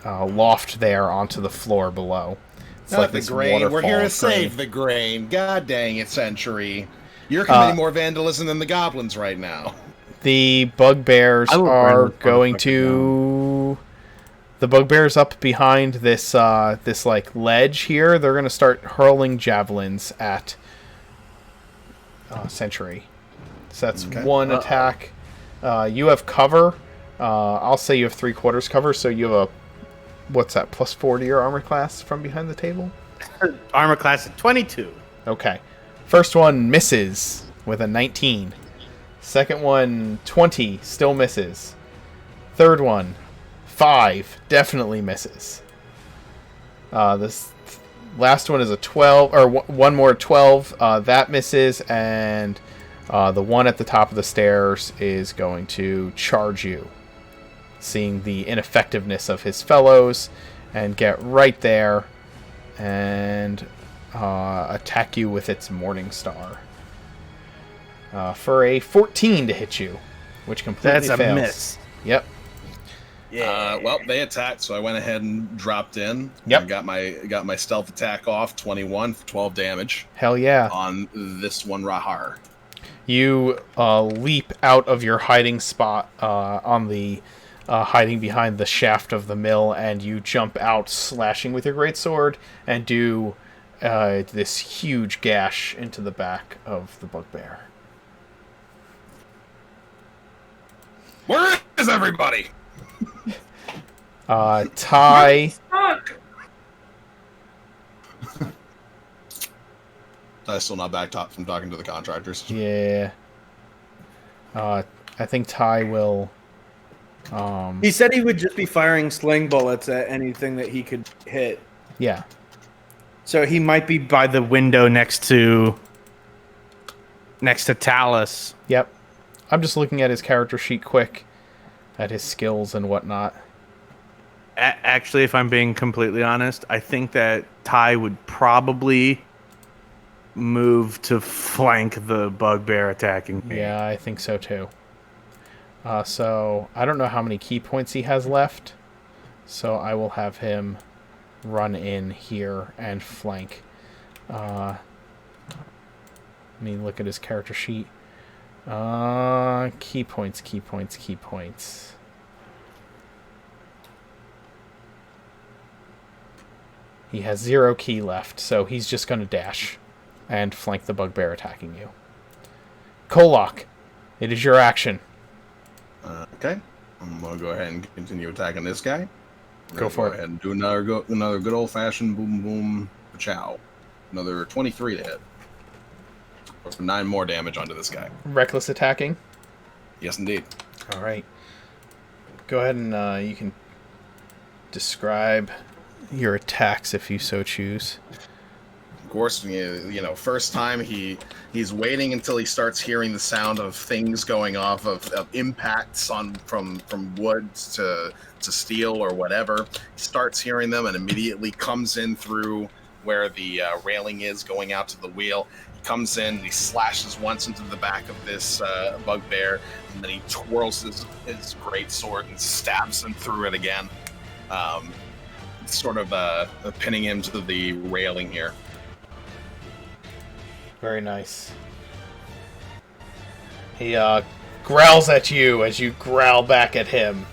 loft there onto the floor below. It's Not the grain. We're here to save the grain. God dang it, Century. You're committing more vandalism than the goblins right now. The bugbears are going to... The bugbears up behind this like ledge here, they're going to start hurling javelins at Sentry. So that's one attack. You have cover. I'll say you have 3/4 cover, so you have a... What's that, +4 to your armor class from behind the table? Armor class at 22. Okay. First one misses with a 19. Second one, 20, still misses. Third one, 5, definitely misses. This last one is a 12, or one more 12, that misses, and the one at the top of the stairs is going to charge you, seeing the ineffectiveness of his fellows, and get right there and attack you with its Morning Star. For a 14 to hit you, which completely fails. That's a miss. Yep. Yeah. Well, they attacked, so I went ahead and dropped in. Yep. And got my stealth attack off, 21 for 12 damage. Hell yeah. On this one Rahar. You leap out of your hiding spot on the hiding behind the shaft of the mill, and you jump out, slashing with your greatsword, and do this huge gash into the back of the bugbear. Where is everybody? Ty. I still not back top from talking to the contractors. Yeah. I think Ty will. He said he would just be firing sling bullets at anything that he could hit. Yeah. So he might be by the window next to Talus. Yep. I'm just looking at his character sheet quick, at his skills and whatnot. Actually, if I'm being completely honest, I think that Ty would probably move to flank the bugbear attacking me. Yeah, I think so too. So I don't know how many key points he has left, so I will have him run in here and flank. Let me look at his character sheet. Key points, key points, key points. He has 0 key left, so he's just going to dash and flank the bugbear attacking you. Kolok, it is your action. Okay. I'm going to go ahead and continue attacking this guy. Go for it. Go ahead and do another good old-fashioned boom, boom, chow. Another 23 to hit. For 9 more damage onto this guy. Reckless attacking? Yes, indeed. All right. Go ahead and you can describe your attacks if you so choose. Of course, first time he's waiting until he starts hearing the sound of things going off of impacts from wood to steel or whatever. He starts hearing them and immediately comes in through where the railing is going out to the wheel. He comes in and he slashes once into the back of this bugbear, and then he twirls his great sword and stabs him through it again, sort of pinning him to the railing here. Very nice. He growls at you as you growl back at him.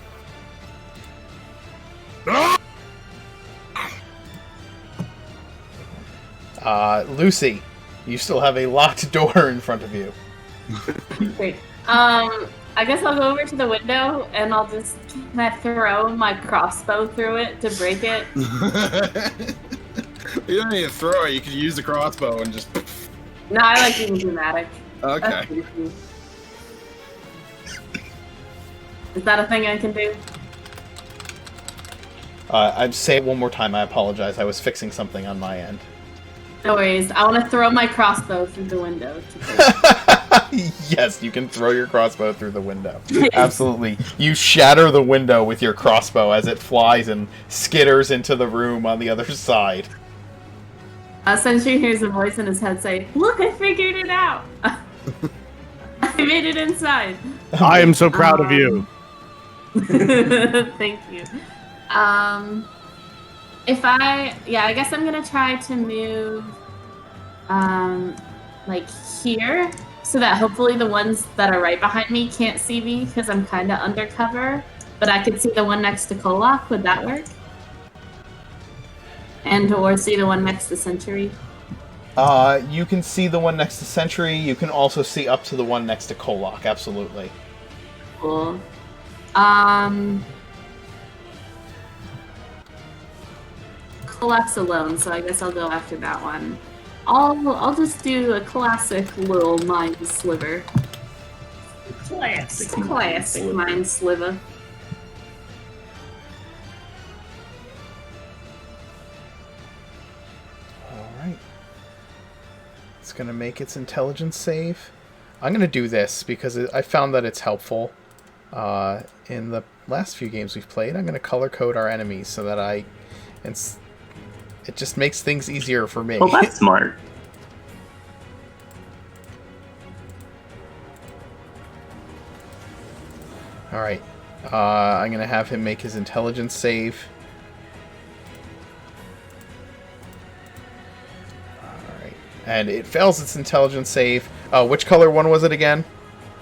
Lucy, you still have a locked door in front of you. Great. I guess I'll go over to the window and I'll just kind of throw my crossbow through it to break it. You don't need to throw it. You can use the crossbow and just... No, I like being dramatic. Okay. Is that a thing I can do? I'd say it one more time. I apologize. I was fixing something on my end. No worries. I want to throw my crossbow through the window. Yes, you can throw your crossbow through the window. Absolutely. You shatter the window with your crossbow as it flies and skitters into the room on the other side. Sentry hears a voice in his head say, "Look, I figured it out! I made it inside." I am so proud of you. Thank you. I guess I'm gonna try to move, like here, so that hopefully the ones that are right behind me can't see me because I'm kind of undercover, but I could see the one next to Kolok. Would that work? Or see the one next to Century? You can see the one next to Century. You can also see up to the one next to Kolok. Absolutely. Cool. Kolok's alone, so I guess I'll go after that one. I'll just do a classic little mind sliver. Classic mind sliver. It's going to make its intelligence save. I'm going to do this because I found that it's helpful. In the last few games we've played, I'm going to color code our enemies so that it just makes things easier for me. Oh, that's smart. Alright. I'm going to have him make his intelligence save. And it fails its intelligence save. Which color one was it again?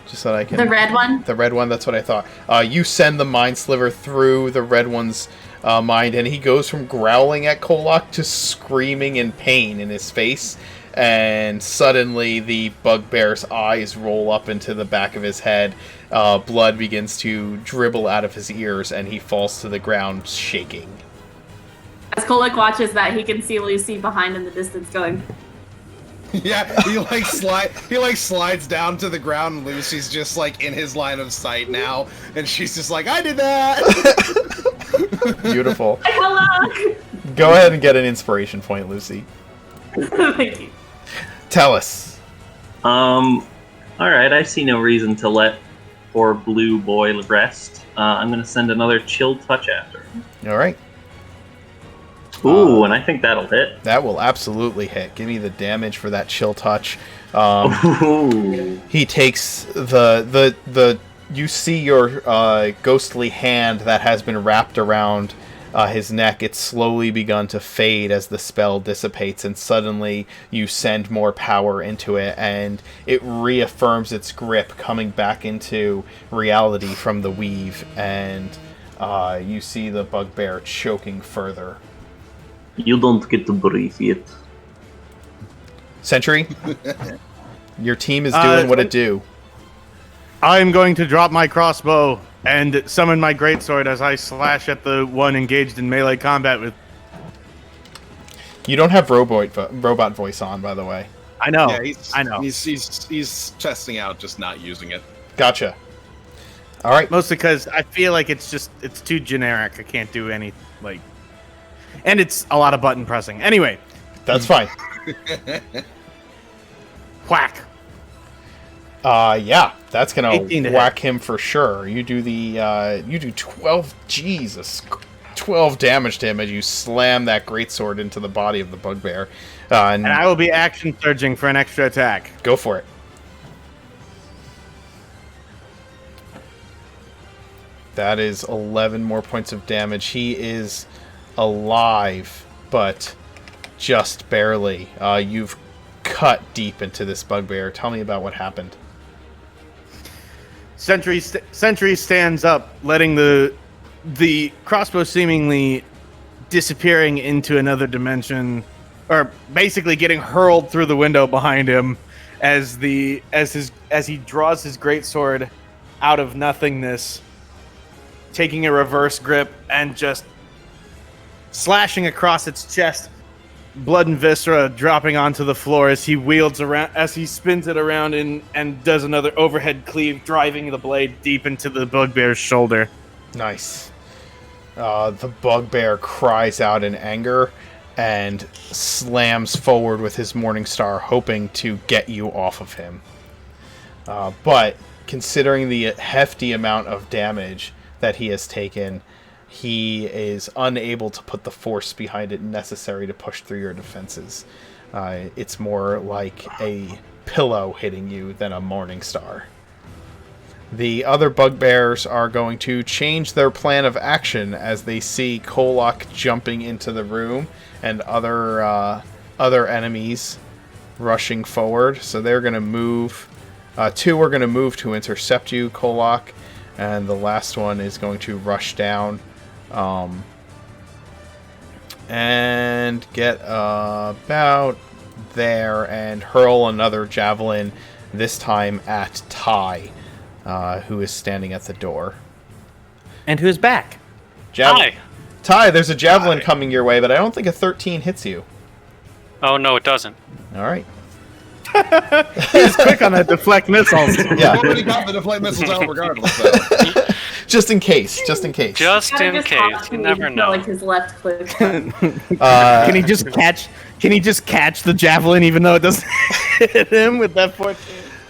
Just so that I can... The red one? The red one, that's what I thought. You send the mind sliver through the red one's mind, and he goes from growling at Kolok to screaming in pain in his face. And suddenly the bugbear's eyes roll up into the back of his head. Blood begins to dribble out of his ears, and he falls to the ground shaking. As Kolok watches that, he can see Lucy behind in the distance going... Yeah, he slides down to the ground, and Lucy's just like in his line of sight now, and she's just like, "I did that." Beautiful. Hello. Go ahead and get an inspiration point, Lucy. Thank you. Tell us. All right. I see no reason to let poor blue boy rest. I'm gonna send another chill touch after him. All right. Ooh, and I think that'll hit. That will absolutely hit. Give me the damage for that chill touch. He takes the you see your ghostly hand that has been wrapped around his neck, it's slowly begun to fade as the spell dissipates, and suddenly you send more power into it, and it reaffirms its grip, coming back into reality from the weave, and you see the bugbear choking further. You don't get to breathe yet. Sentry, your team is doing what it do. I'm going to drop my crossbow and summon my greatsword as I slash at the one engaged in melee combat with... You don't have robot voice on, by the way. I know. Yeah, I know. He's testing out, just not using it. Gotcha. All right. Mostly because I feel like it's too generic. I can't do any, like... And it's a lot of button pressing. Anyway. That's fine. Whack. Yeah, that's gonna 18 to whack him for sure. You do you do 12, Jesus, 12 damage to him as you slam that greatsword into the body of the bugbear. And And I will be action surging for an extra attack. go for it. That is 11 more points of damage. He is alive, but just barely. You've cut deep into this bugbear. Tell me about what happened. Sentry stands up, letting the crossbow seemingly disappearing into another dimension, or basically getting hurled through the window behind him as he draws his greatsword out of nothingness, taking a reverse grip and just slashing across its chest. Blood and viscera dropping onto the floor as he wields around, as he spins it around and does another overhead cleave, driving the blade deep into the bugbear's shoulder. Nice. The bugbear cries out in anger and slams forward with his Morningstar, hoping to get you off of him. But considering the hefty amount of damage that he has taken, he is unable to put the force behind it necessary to push through your defenses. It's more like a pillow hitting you than a Morningstar. The other bugbears are going to change their plan of action as they see Kolok jumping into the room and other enemies rushing forward. So they're going to move. Two are going to move to intercept you, Kolok, and the last one is going to rush down and get about there and hurl another javelin, this time at Ty, who is standing at the door. And who's back? Hi. Ty, there's a javelin coming your way, but I don't think a 13 hits you. Oh, no, it doesn't. All right. He's quick on that deflect missiles. Yeah. I've already got the deflate missiles out regardless, though. Just in case. Just in case. Just in case. You never know. Like his left click. Can he just catch the javelin even though it doesn't hit him with that 14?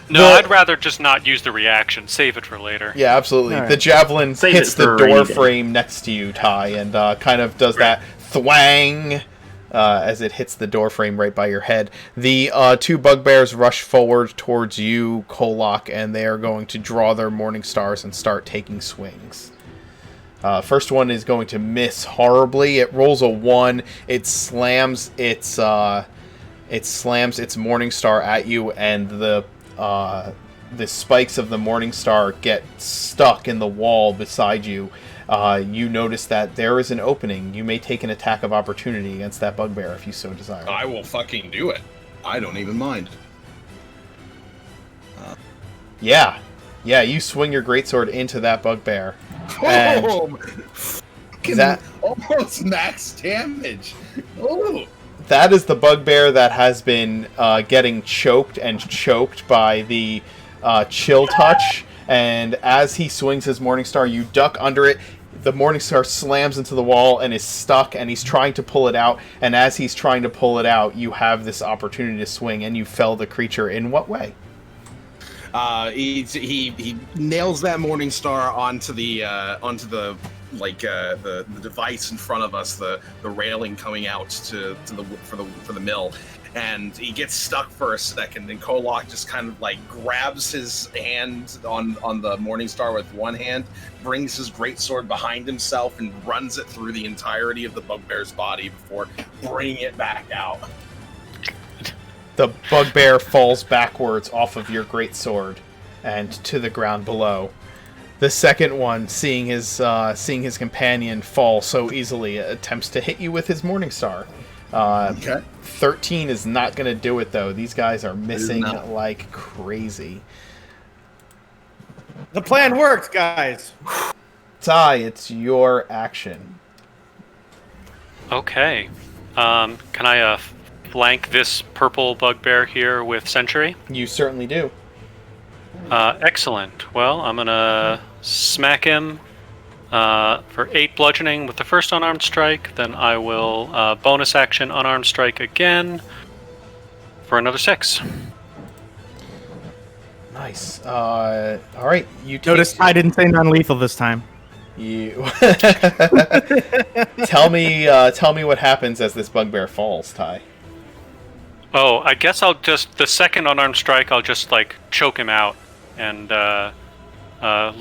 No, I'd rather just not use the reaction. Save it for later. Yeah, absolutely. All right. The javelin Save hits it for the a rainy door day. frame next to you, Ty, and kind of does that thwang as it hits the door frame right by your head. The two bugbears rush forward towards you, Kolok, and they are going to draw their Morningstars and start taking swings. First one is going to miss horribly. It rolls a 1. It slams its Morningstar at you, and the spikes of the Morningstar get stuck in the wall beside you. You notice that there is an opening. You may take an attack of opportunity against that bugbear if you so desire. I will fucking do it. I don't even mind. Yeah, you swing your greatsword into that bugbear. And Oh, that almost max damage. Oh, that is the bugbear that has been getting choked by the chill touch. And as he swings his Morningstar, you duck under it. The Morningstar slams into the wall and is stuck, and he's trying to pull it out. And as he's trying to pull it out, you have this opportunity to swing, and you fell the creature. In what way? he nails that Morningstar onto the the device in front of us, the railing coming out for the mill, and he gets stuck for a second. And Kolok just kind of like grabs his hand on the Morningstar with one hand, brings his greatsword behind himself, and runs it through the entirety of the bugbear's body before bringing it back out. The bugbear falls backwards off of your greatsword and to the ground below. The second one, seeing his companion fall so easily, attempts to hit you with his Morningstar. Okay. 13 is not going to do it, though. These guys are missing like crazy. The plan worked, guys. Ty, it's your action. Okay. Can I flank this purple bugbear here with Sentry? You certainly do. Excellent. Well, I'm gonna smack him for 8 bludgeoning with the first unarmed strike. Then I will bonus action unarmed strike again for another 6. Nice. All right. You Notice I didn't say non-lethal this time. You tell me what happens as this bugbear falls, Ty. Oh, I guess I'll just the second unarmed strike. I'll just like choke him out and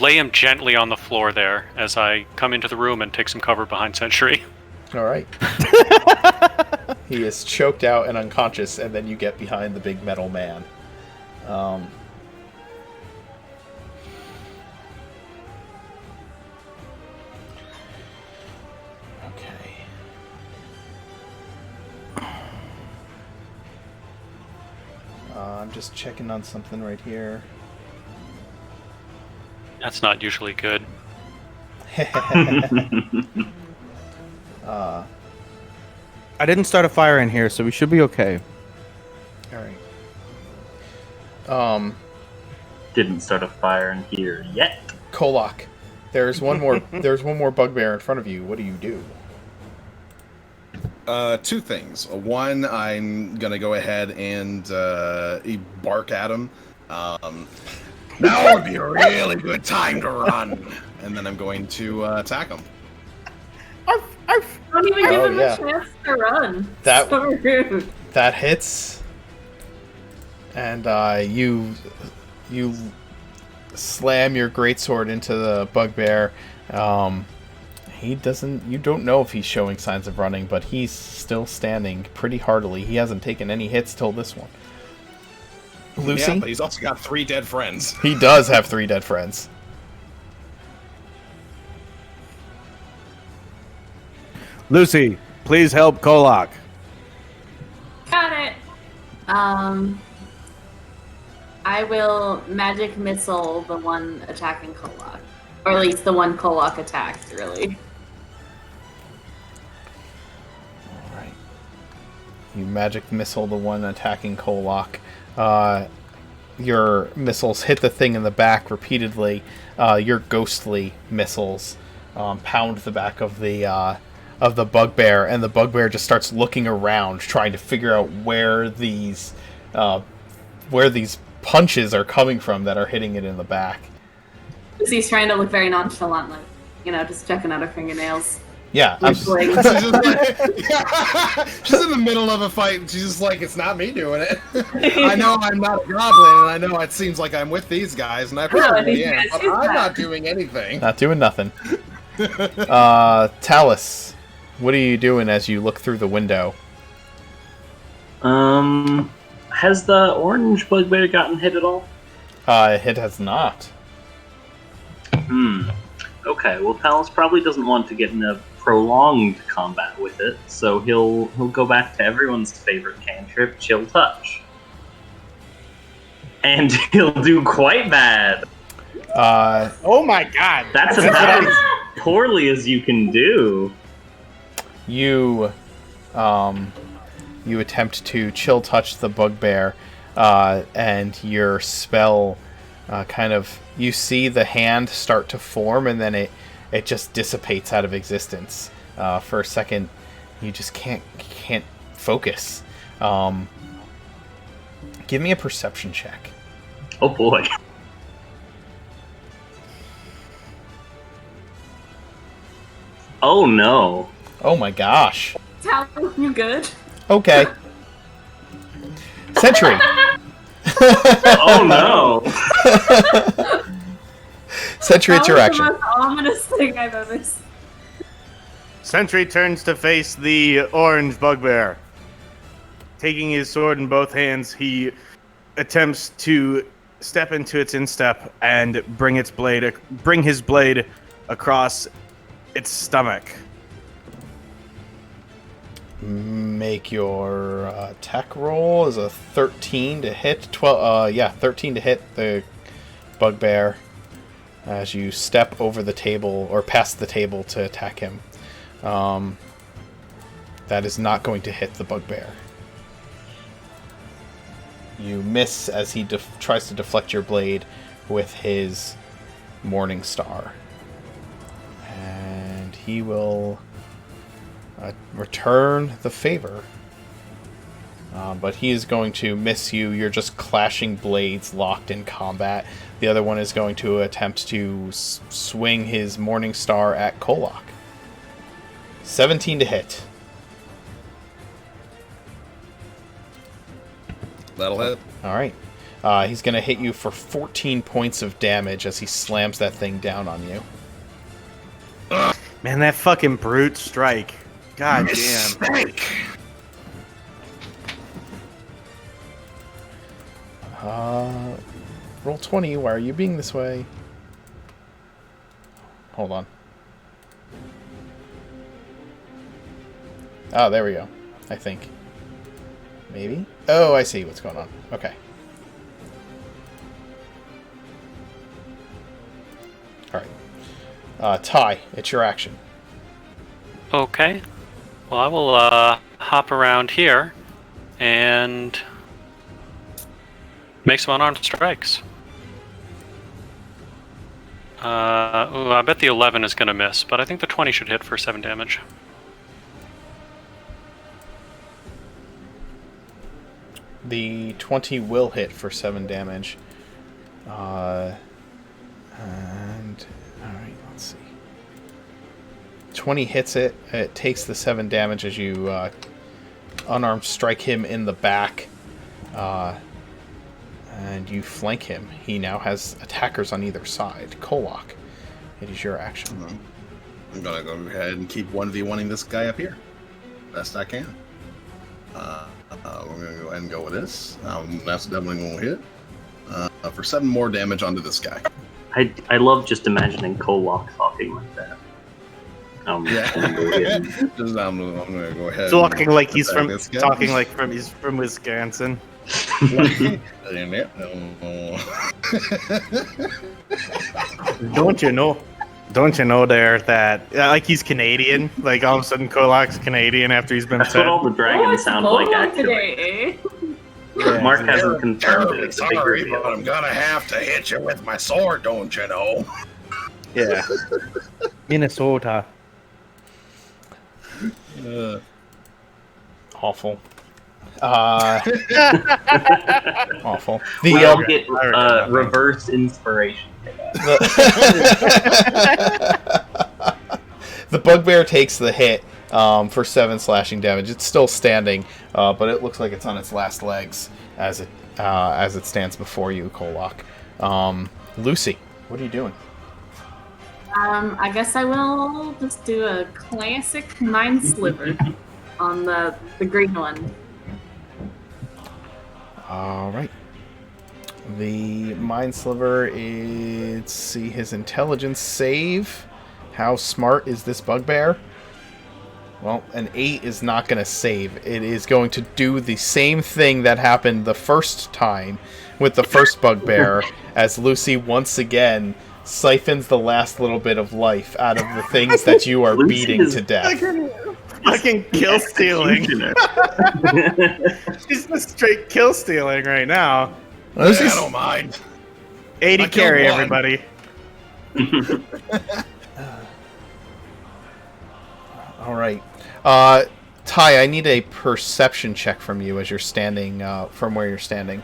lay him gently on the floor there as I come into the room and take some cover behind Sentry. All right. He is choked out and unconscious, and then you get behind the big metal man. Okay. I'm just checking on something right here. That's not usually good. I didn't start a fire in here, so we should be okay. All right. Didn't start a fire in here yet. Kolok, there's one more. There's one more bugbear in front of you. What do you do? 2 things. One, I'm gonna go ahead and bark at him. Now would be a really good time to run, and then I'm going to attack him. Don't even give him yeah. a chance to run. That- So rude. That hits, and you slam your greatsword into the bugbear. He doesn't. You don't know if he's showing signs of running, but he's still standing pretty heartily. He hasn't taken any hits till this one. Lucy? Yeah, but he's also got 3 dead friends. He does have 3 dead friends. Lucy, please help Kolok. Got it. I will magic missile the one attacking Kolok. Or at least the one Kolok attacked, really. Alright. You magic missile the one attacking Kolok. Your missiles hit the thing in the back repeatedly. Your ghostly missiles pound the back of the bugbear, and the bugbear just starts looking around, trying to figure out where these punches are coming from that are hitting it in the back. He's trying to look very nonchalant, like, just checking out her fingernails. Yeah, Whistling. She's just like, she's in the middle of a fight, and she's just like, it's not me doing it. I know I'm not a goblin, and I know it seems like I'm with these guys, and I probably am, but I'm not doing anything. not doing nothing. Talus, what are you doing as you look through the window? Has the orange bugbear gotten hit at all? It has not. Okay, well, Talus probably doesn't want to get in a prolonged combat with it, so he'll go back to everyone's favorite cantrip, Chill Touch. And he'll do quite bad. Oh my god. That's about as poorly as you can do. You attempt to chill touch the bugbear, and your spell you see the hand start to form, and then it just dissipates out of existence. For a second, you just can't focus. Give me a perception check. Oh boy. Oh no. Oh my gosh. Tal, you good? Okay. Sentry. Oh no. Sentry, it's your action. That was the most ominous thing I've ever seen. Sentry turns to face the orange bugbear. Taking his sword in both hands, he attempts to step into its instep and bring his blade across its stomach. Make your attack roll is a 13 to hit. 13 to hit the bugbear as you step over the table or past the table to attack him. That is not going to hit the bugbear. You miss as he tries to deflect your blade with his Morning Star. And he will return the favor. But he is going to miss you. You're just clashing blades locked in combat. The other one is going to attempt to swing his Morning Star at Kolok. 17 to hit. That'll hit. Alright. He's going to hit you for 14 points of damage as he slams that thing down on you. Man, that fucking brute strike. God damn. Mistake. Roll 20. Why are you being this way? Hold on. Oh, there we go. I think. Maybe? Oh, I see what's going on. Okay. Alright. Ty, it's your action. Okay. Well, I will hop around here and make some unarmed strikes. I bet the 11 is going to miss, but I think the 20 should hit for 7 damage. The 20 will hit for 7 damage. And... Alright, let's see. 20 hits it. It takes the 7 damage as you unarmed strike him in the back. And you flank him. He now has attackers on either side. Kolok, it is your action. I'm gonna go ahead and keep 1v1ing this guy up here. Best I can. We're gonna go ahead and go with this. That's definitely gonna hit. For 7 more damage onto this guy. I love just imagining Kolok talking like that. Yeah. I'm gonna go ahead. Talking like he's attack from this guy. talking like he's from Wisconsin. Don't you know? Don't you know there that like he's Canadian? Like all of a sudden Kolok's Canadian after he's been That's said. what all the dragons sound like, actually. Today, Yeah, Mark yeah. hasn't confirmed it. Terribly It's a big sorry, reveal. but I'm gonna have to hit you with my sword, don't you know? Yeah. Minnesota. Awful. Awful. We The, all get reverse inspiration. the bugbear takes the hit for 7 slashing damage. It's still standing, but it looks like it's on its last legs as it stands before you, Kolok. Lucy, what are you doing? I guess I will just do a classic Mind Sliver on the green one. All right. The Mind Sliver is, let's see, his intelligence save. How smart is this bugbear? Well, an 8 is not going to save. It is going to do the same thing that happened the first time with the first bugbear, as Lucy once again siphons the last little bit of life out of the things that you are Lucy beating is to death. Fucking kill stealing. She's just straight kill stealing right now. Well, this Yeah, I is- don't mind. 80 I killed carry, one. everybody. all right. Ty, I need a perception check from you as you're standing from where you're standing.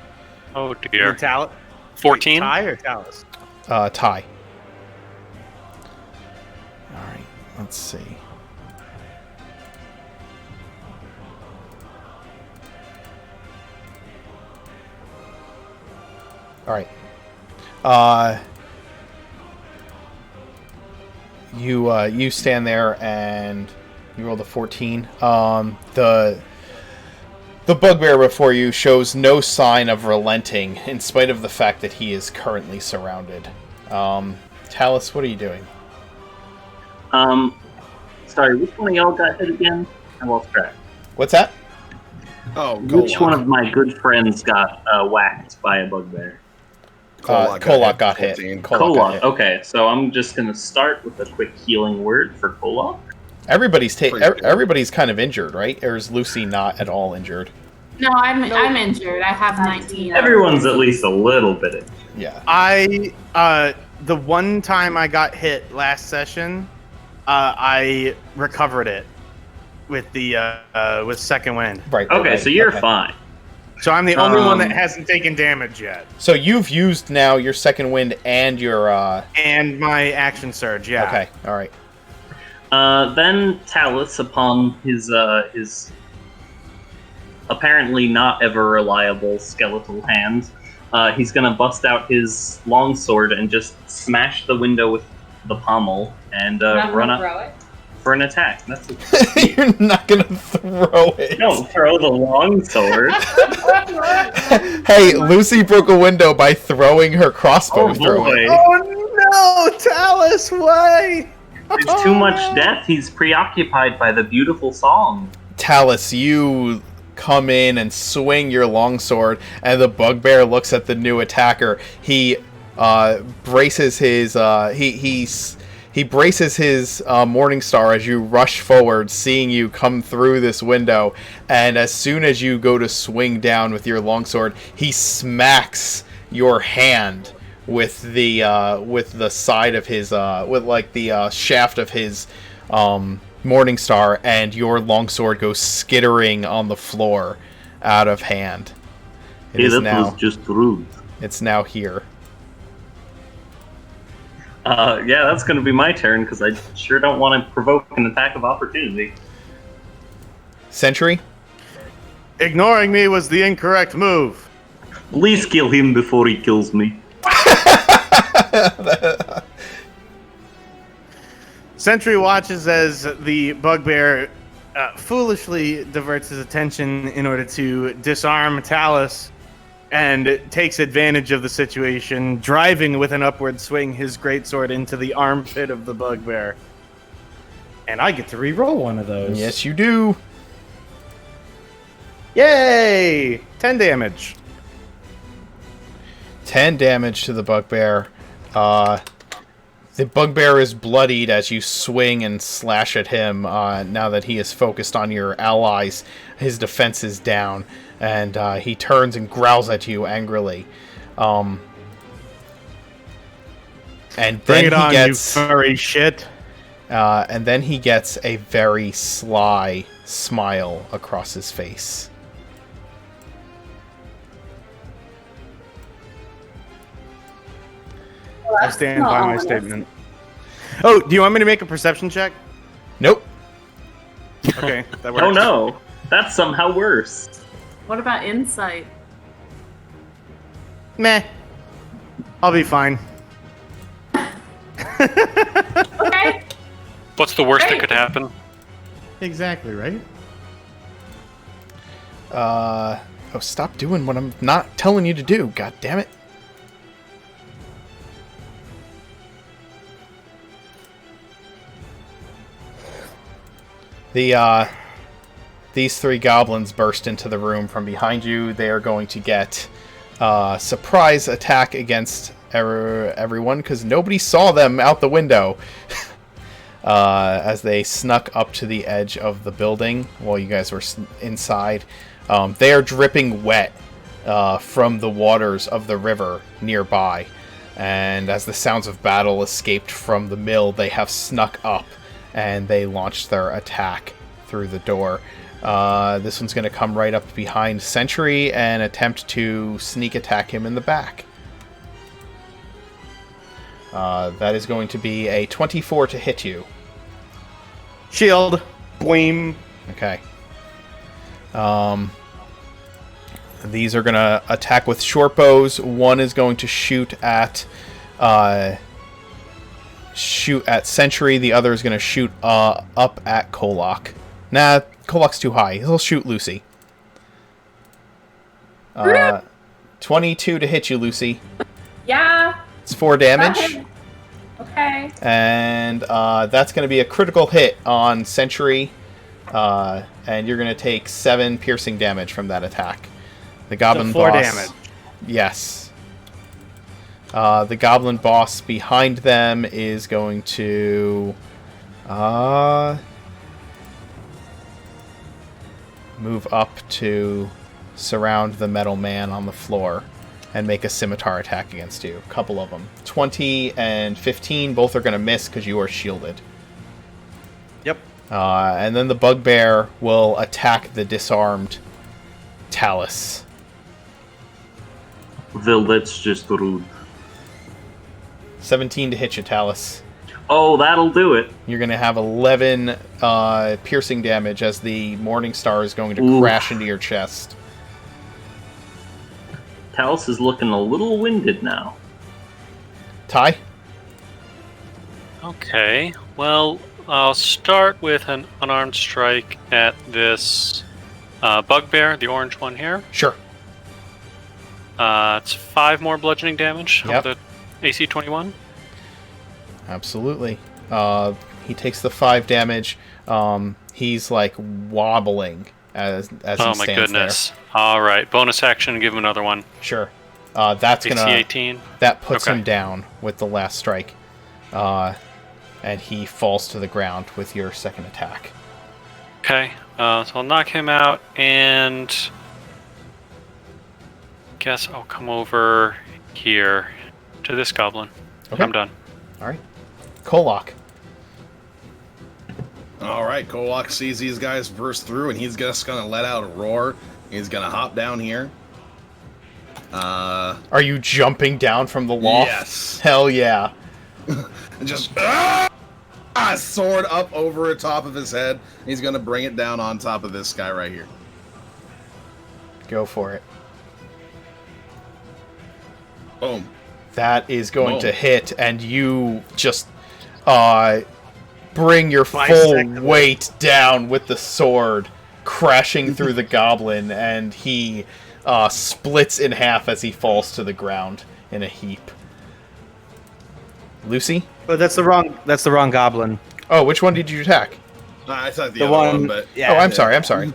Oh dear. 14? Ty or Talus? Ty. All right. let's see. All right. You stand there and you rolled a 14. The bugbear before you shows no sign of relenting, in spite of the fact that he is currently surrounded. Talus, what are you doing? Sorry, which one of y'all got hit again? I lost track. What's that? Oh, Which one of my good friends got whacked by a bugbear? Kolok got hit. 14. Kolok got hit. Okay, so I'm just gonna start with a quick healing word for Kolok. Everybody's Pretty good. everybody's kind of injured, right? Or is Lucy not at all injured? No, I'm injured. I have 19. Everyone's at least a little bit injured. Yeah. The one time I got hit last session, I recovered it with the with second wind. Right. Okay, right, so you're okay. fine. So I'm the only one that hasn't taken damage yet. So you've used now your second wind and your And my action surge, yeah. Okay. All right. Then Talus, upon his apparently not ever reliable skeletal hand, he's gonna bust out his longsword and just smash the window with the pommel and run up Throw it. for an attack. That's it. You're not gonna throw it. Don't throw the longsword. Hey, Lucy broke a window by throwing her crossbow Oh through boy. it. Oh no, Talus, why? There's too much death. He's preoccupied by the beautiful song. Talus, you come in and swing your longsword, and the bugbear looks at the new attacker. He braces his he braces his Morning Star as you rush forward, seeing you come through this window. And as soon as you go to swing down with your longsword, he smacks your hand with the side of his with like the shaft of his Morning Star, and your longsword goes skittering on the floor out of hand. Hey, that was just rude. It's now here. Yeah, that's going to be my turn, because I sure don't want to provoke an attack of opportunity. Sentry? Ignoring me was the incorrect move. Please kill him before he kills me. Sentry watches as the bugbear foolishly diverts his attention in order to disarm Talus, and takes advantage of the situation, driving with an upward swing his greatsword into the armpit of the bugbear. And I get to re-roll one of those. Yes, you do. Yay! 10 damage. 10 damage to the bugbear. The bugbear is bloodied as you swing and slash at him. Now that he is focused on your allies, his defense is down, and he turns and growls at you angrily. And Bring then it he on, gets, you furry shit. and then he gets a very sly smile across his face. I stand by my statement. Oh, do you want me to make a perception check? Nope. Okay, that works. Oh no, that's somehow worse. What about insight? Meh. I'll be fine. Okay. What's the worst that Great. could happen? Exactly, right? Oh, stop doing what I'm not telling you to do. God damn it. These three goblins burst into the room from behind you. They are going to get surprise attack against everyone because nobody saw them out the window as they snuck up to the edge of the building while you guys were inside. They are dripping wet from the waters of the river nearby, and as the sounds of battle escaped from the mill, they have snuck up and they launched their attack through the door. This one's going to come right up behind Sentry and attempt to sneak attack him in the back. That is going to be a 24 to hit you. Shield. Boing. Okay. These are gonna attack with short bows. One is going to shoot at Sentry. The other is gonna shoot up at Kolok. Nah, Kolok's too high. He'll shoot Lucy. 22 to hit you, Lucy. Yeah. It's 4 damage. Okay. And that's going to be a critical hit on Sentry. And you're going to take 7 piercing damage from that attack. The Goblin 4 boss. damage. Yes. The Goblin boss behind them is going to move up to surround the metal man on the floor and make a scimitar attack against you. A couple of them. 20 and 15, both are going to miss because you are shielded. Yep. And then the bugbear will attack the disarmed Talus. Well, that's just rude. 17 to hit you, Talus. Oh, that'll do it. You're going to have 11 piercing damage as the Morning Star is going to Oof. crash into your chest. Talus is looking a little winded now. Ty? Okay, well, I'll start with an unarmed strike at this bugbear, the orange one here. Sure. It's 5 more bludgeoning damage Yep. with the AC 21. Absolutely. He takes the 5 damage. He's like wobbling as he Oh stands my goodness. Alright, bonus action, give him another one. there. Sure. That's AC gonna 18. that puts Okay. him down with the last strike. And he falls to the ground with your second attack. Okay, so I'll knock him out, and guess I'll come over here to this goblin. Okay. I'm done. Alright. Kolok. All right, Kolok sees these guys burst through, and he's just gonna let out a roar. He's gonna hop down here. Are you jumping down from the loft? Yes. Hell yeah. And just sword up over the top of his head. He's gonna bring it down on top of this guy right here. Go for it. Boom. That is going Boom. to hit, and you just bring your full Bisect him. weight down with the sword, crashing through the goblin, and he splits in half as he falls to the ground in a heap. Lucy? But that's the wrong goblin. Oh, which one did you attack? I thought the The other one. one, but Yeah. Oh, I'm sorry. I'm sorry.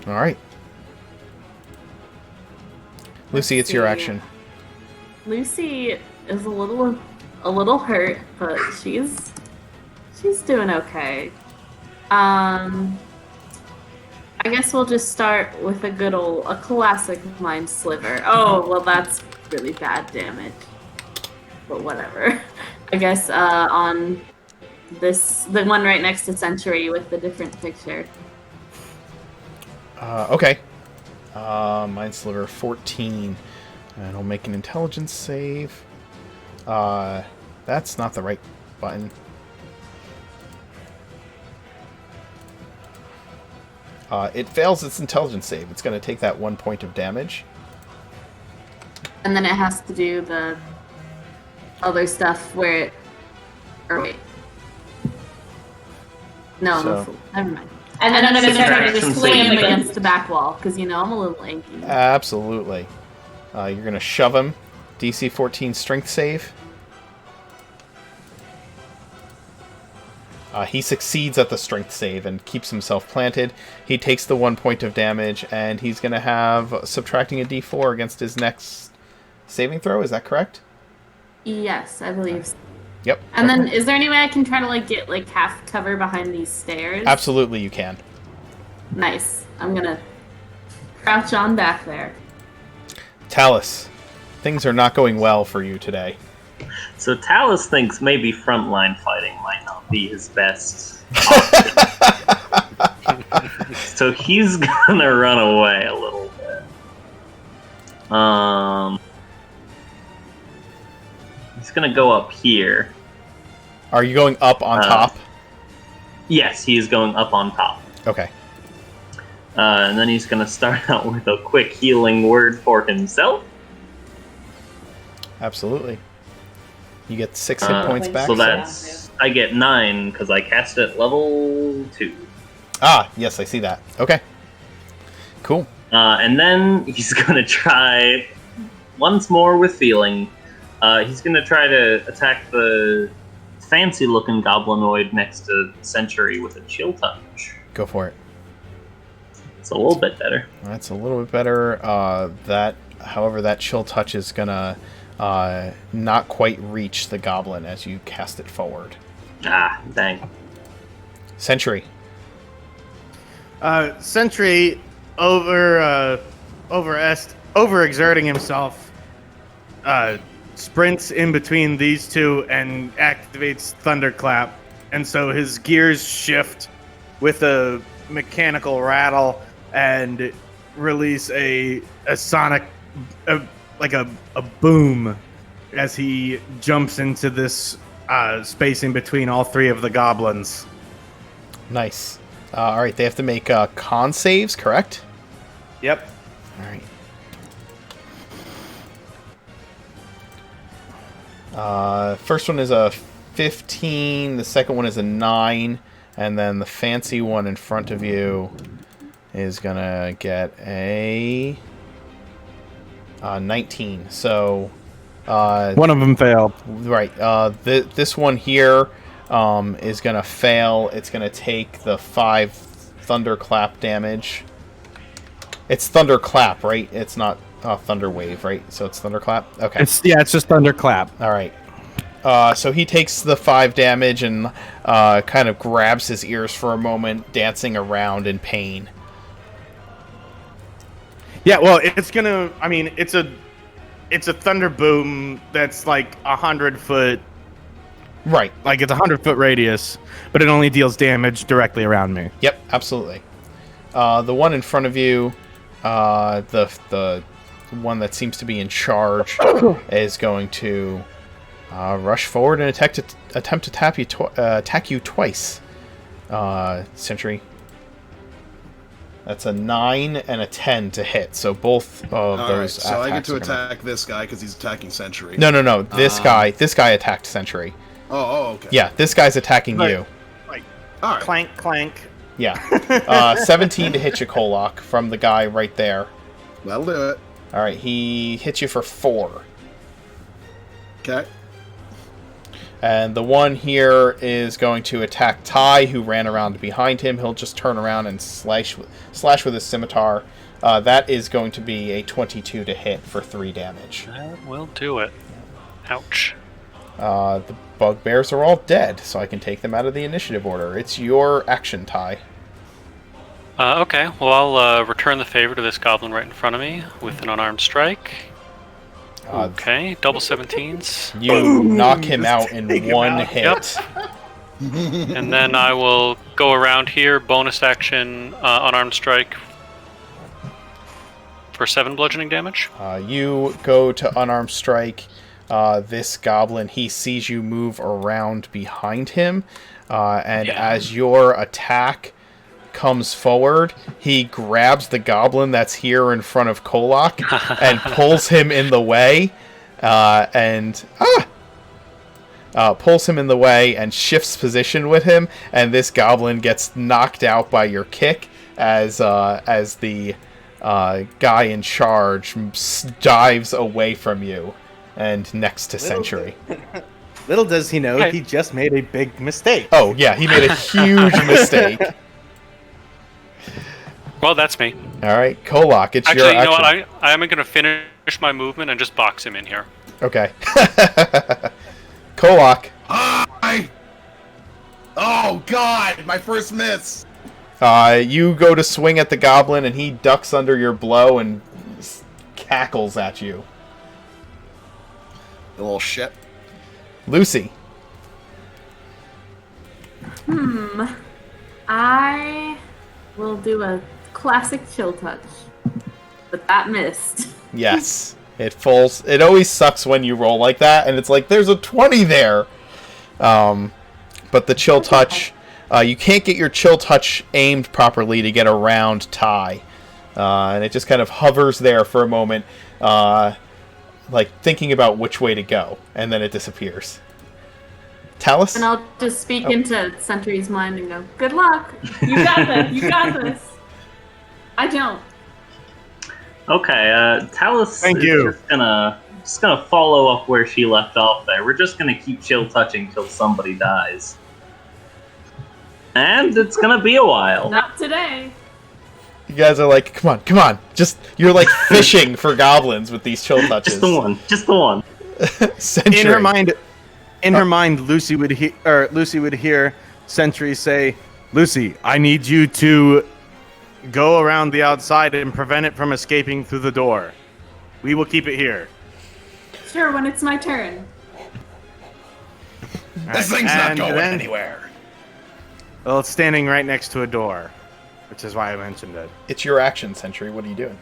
All right. Lucy, it's your action. Lucy is a little hurt, but she's doing okay. I guess we'll just start with a classic mind sliver. Oh, well, that's really bad damage. But whatever. I guess on the one right next to Century with the different picture. Okay. Mind Sliver 14. And I'll make an intelligence save. That's not the right button. It fails its intelligence save. It's going to take that 1 point of damage. And then it has to do the other stuff where it... Or wait. No, So- never mind. And then I'm going to try to Distraction just slam him save. against the back wall, because, I'm a little lanky. Absolutely. You're going to shove him. DC 14 strength save. He succeeds at the strength save and keeps himself planted. He takes the 1 point of damage, and he's going to have subtracting a d4 against his next saving throw. Is that correct? Yes, I believe so. Yep. And then, is there any way I can try to, get, half cover behind these stairs? Absolutely, you can. Nice. I'm going to crouch on back there. Talus, things are not going well for you today. So Talus thinks maybe frontline fighting might not be his best option. So he's gonna run away a little bit. He's gonna go up here. Are you going up on top? Yes, he is going up on top. Okay. And then he's gonna start out with a quick healing word for himself. Absolutely. You get 6 hit points back. So that's I get 9 because I cast it level 2. Ah, yes, I see that. Okay. Cool. And then he's gonna try once more with feeling. He's gonna try to attack the fancy-looking goblinoid next to Sentry with a chill touch. Go for it. It's a little bit better. That's a little bit better. However, that chill touch is gonna not quite reach the goblin as you cast it forward. Ah, dang. Sentry. Sentry overexerting himself, sprints in between these two and activates Thunderclap, and so his gears shift with a mechanical rattle and release a sonic, like a boom, as he jumps into this space in between all three of the goblins. Nice. All right, they have to make con saves, correct? Yep. All right. First one is a 15, the second one is a 9, and then the fancy one in front of you is gonna get a 19. So one of them failed. Right. This one here is gonna fail. It's gonna take the 5 thunderclap damage. It's thunderclap, right? It's not thunder wave, right? So it's thunderclap. Okay. It's just thunderclap. All right. So he takes the 5 damage and kind of grabs his ears for a moment, dancing around in pain. Yeah, well, it's gonna. I mean, it's a thunder boom that's like 100 foot. Right. Like it's 100-foot radius, but it only deals damage directly around me. Yep, absolutely. The one in front of you, the one that seems to be in charge, is going to rush forward and attempt to attack you twice. Sentry. That's a 9 and a 10 to hit, so both of those. Right, so I get to attack this guy because he's attacking Sentry. No. This guy attacked Sentry. Oh, okay. Yeah, this guy's attacking you. Like, all right. Clank, clank. Yeah. 17 to hit you, Kolok, from the guy right there. That'll do it. All right, he hits you for 4. Okay. And the one here is going to attack Ty, who ran around behind him. He'll just turn around and slash with his scimitar. That is going to be a 22 to hit for 3 damage. That will do it. Ouch. The bugbears are all dead, so I can take them out of the initiative order. It's your action, Ty. Okay, well, I'll return the favor to this goblin right in front of me with an unarmed strike. Okay, double 17s. You knock him out in one hit. Yep. And then I will go around here, bonus action, unarmed strike for 7 bludgeoning damage. You go to unarmed strike. This goblin, he sees you move around behind him, and as your attack comes forward, he grabs the goblin that's here in front of Kolok and pulls him in the way, pulls him in the way and shifts position with him, and this goblin gets knocked out by your kick as the guy in charge dives away from you and next to Sentry. Little does he know, he just made a big mistake. Oh yeah, he made a huge mistake. Well, that's me. All right, Kolok, it's your action. Actually, you know what? I am going to finish my movement and just box him in here. Okay. Kolok. Oh, God! My first miss! You go to swing at the goblin, and he ducks under your blow and cackles at you. The little shit. Lucy. I will do a classic chill touch, but that missed. Yes. It falls. It always sucks when you roll like that, and it's like there's a 20 there. But the chill touch, you can't get your chill touch aimed properly to get around Ty, and it just kind of hovers there for a moment, like thinking about which way to go, and then it disappears. Talus? And I'll just speak into Sentry's mind and go, "Good luck. You got this. You got this." I don't. Okay, Talus Thank is you. just gonna follow up where she left off there. We're just gonna keep chill touching till somebody dies. And it's gonna be a while. Not today. You guys are like, come on. Just, you're like fishing for goblins with these chill touches. Just the one. Sentry. In her mind, Lucy would hear Sentry say, "Lucy, I need you to go around the outside and prevent it from escaping through the door. We will keep it here." Sure, when it's my turn. This thing's not And going then- anywhere. Well, it's standing right next to a door, which is why I mentioned it. It's your action, Sentry. What are you doing?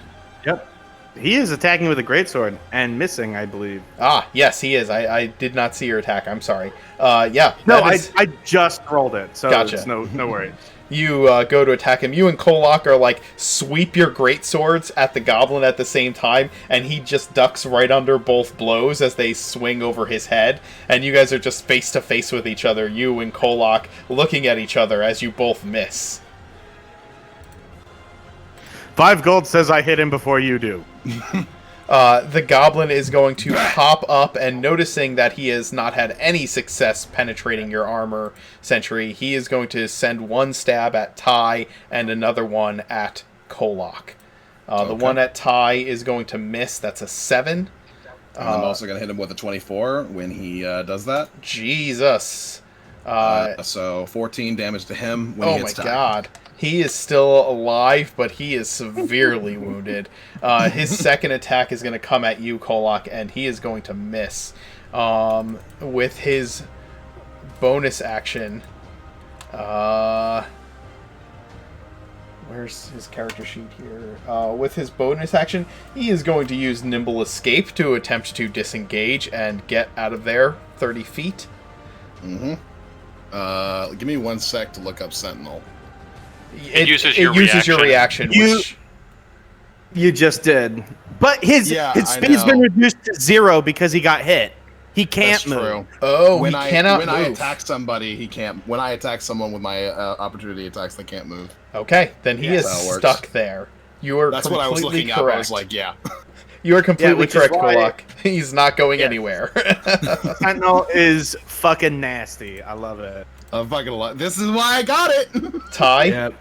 Yep. He is attacking with a greatsword and missing, I believe. Ah, yes, he is. I did not see your attack. I'm sorry. Yeah. No, that is- I just rolled it, so Gotcha. it's no worries. You go to attack him. You and Kolak are like sweep your great swords at the goblin at the same time, and he just ducks right under both blows as they swing over his head. And you guys are just face to face with each other. You and Kolak looking at each other as you both miss. 5 gold says I hit him before you do. The goblin is going to pop up, and noticing that he has not had any success penetrating your armor, Sentry, he is going to send one stab at Ty and another one at Kolak. The one at Ty is going to miss. That's a 7. And I'm also going to hit him with a 24 when he does that. Jesus. So 14 damage to him when he Oh hits my Ty. god. He is still alive, but he is severely wounded. His second attack is going to come at you, Kolak, and he is going to miss. With his bonus action... where's his character sheet here? With his bonus action, he is going to use Nimble Escape to attempt to disengage and get out of there 30 feet. Mm-hmm. Give me 1 sec to look up Sentinel. It uses your reaction. Which... You just did. But his speed's been reduced to 0 because he got hit. He can't That's move. true. Oh, when he cannot when move. I attack somebody, he can't. When I attack someone with my opportunity attacks, they can't move. Okay, then he is that works. stuck there. You are That's completely what I was looking correct. at. I was like, yeah. You are completely which is correct, why- Kolak. He's not going anywhere. Sentinel is fucking nasty. I love it. I'm fucking alive. This is why I got it. Ty,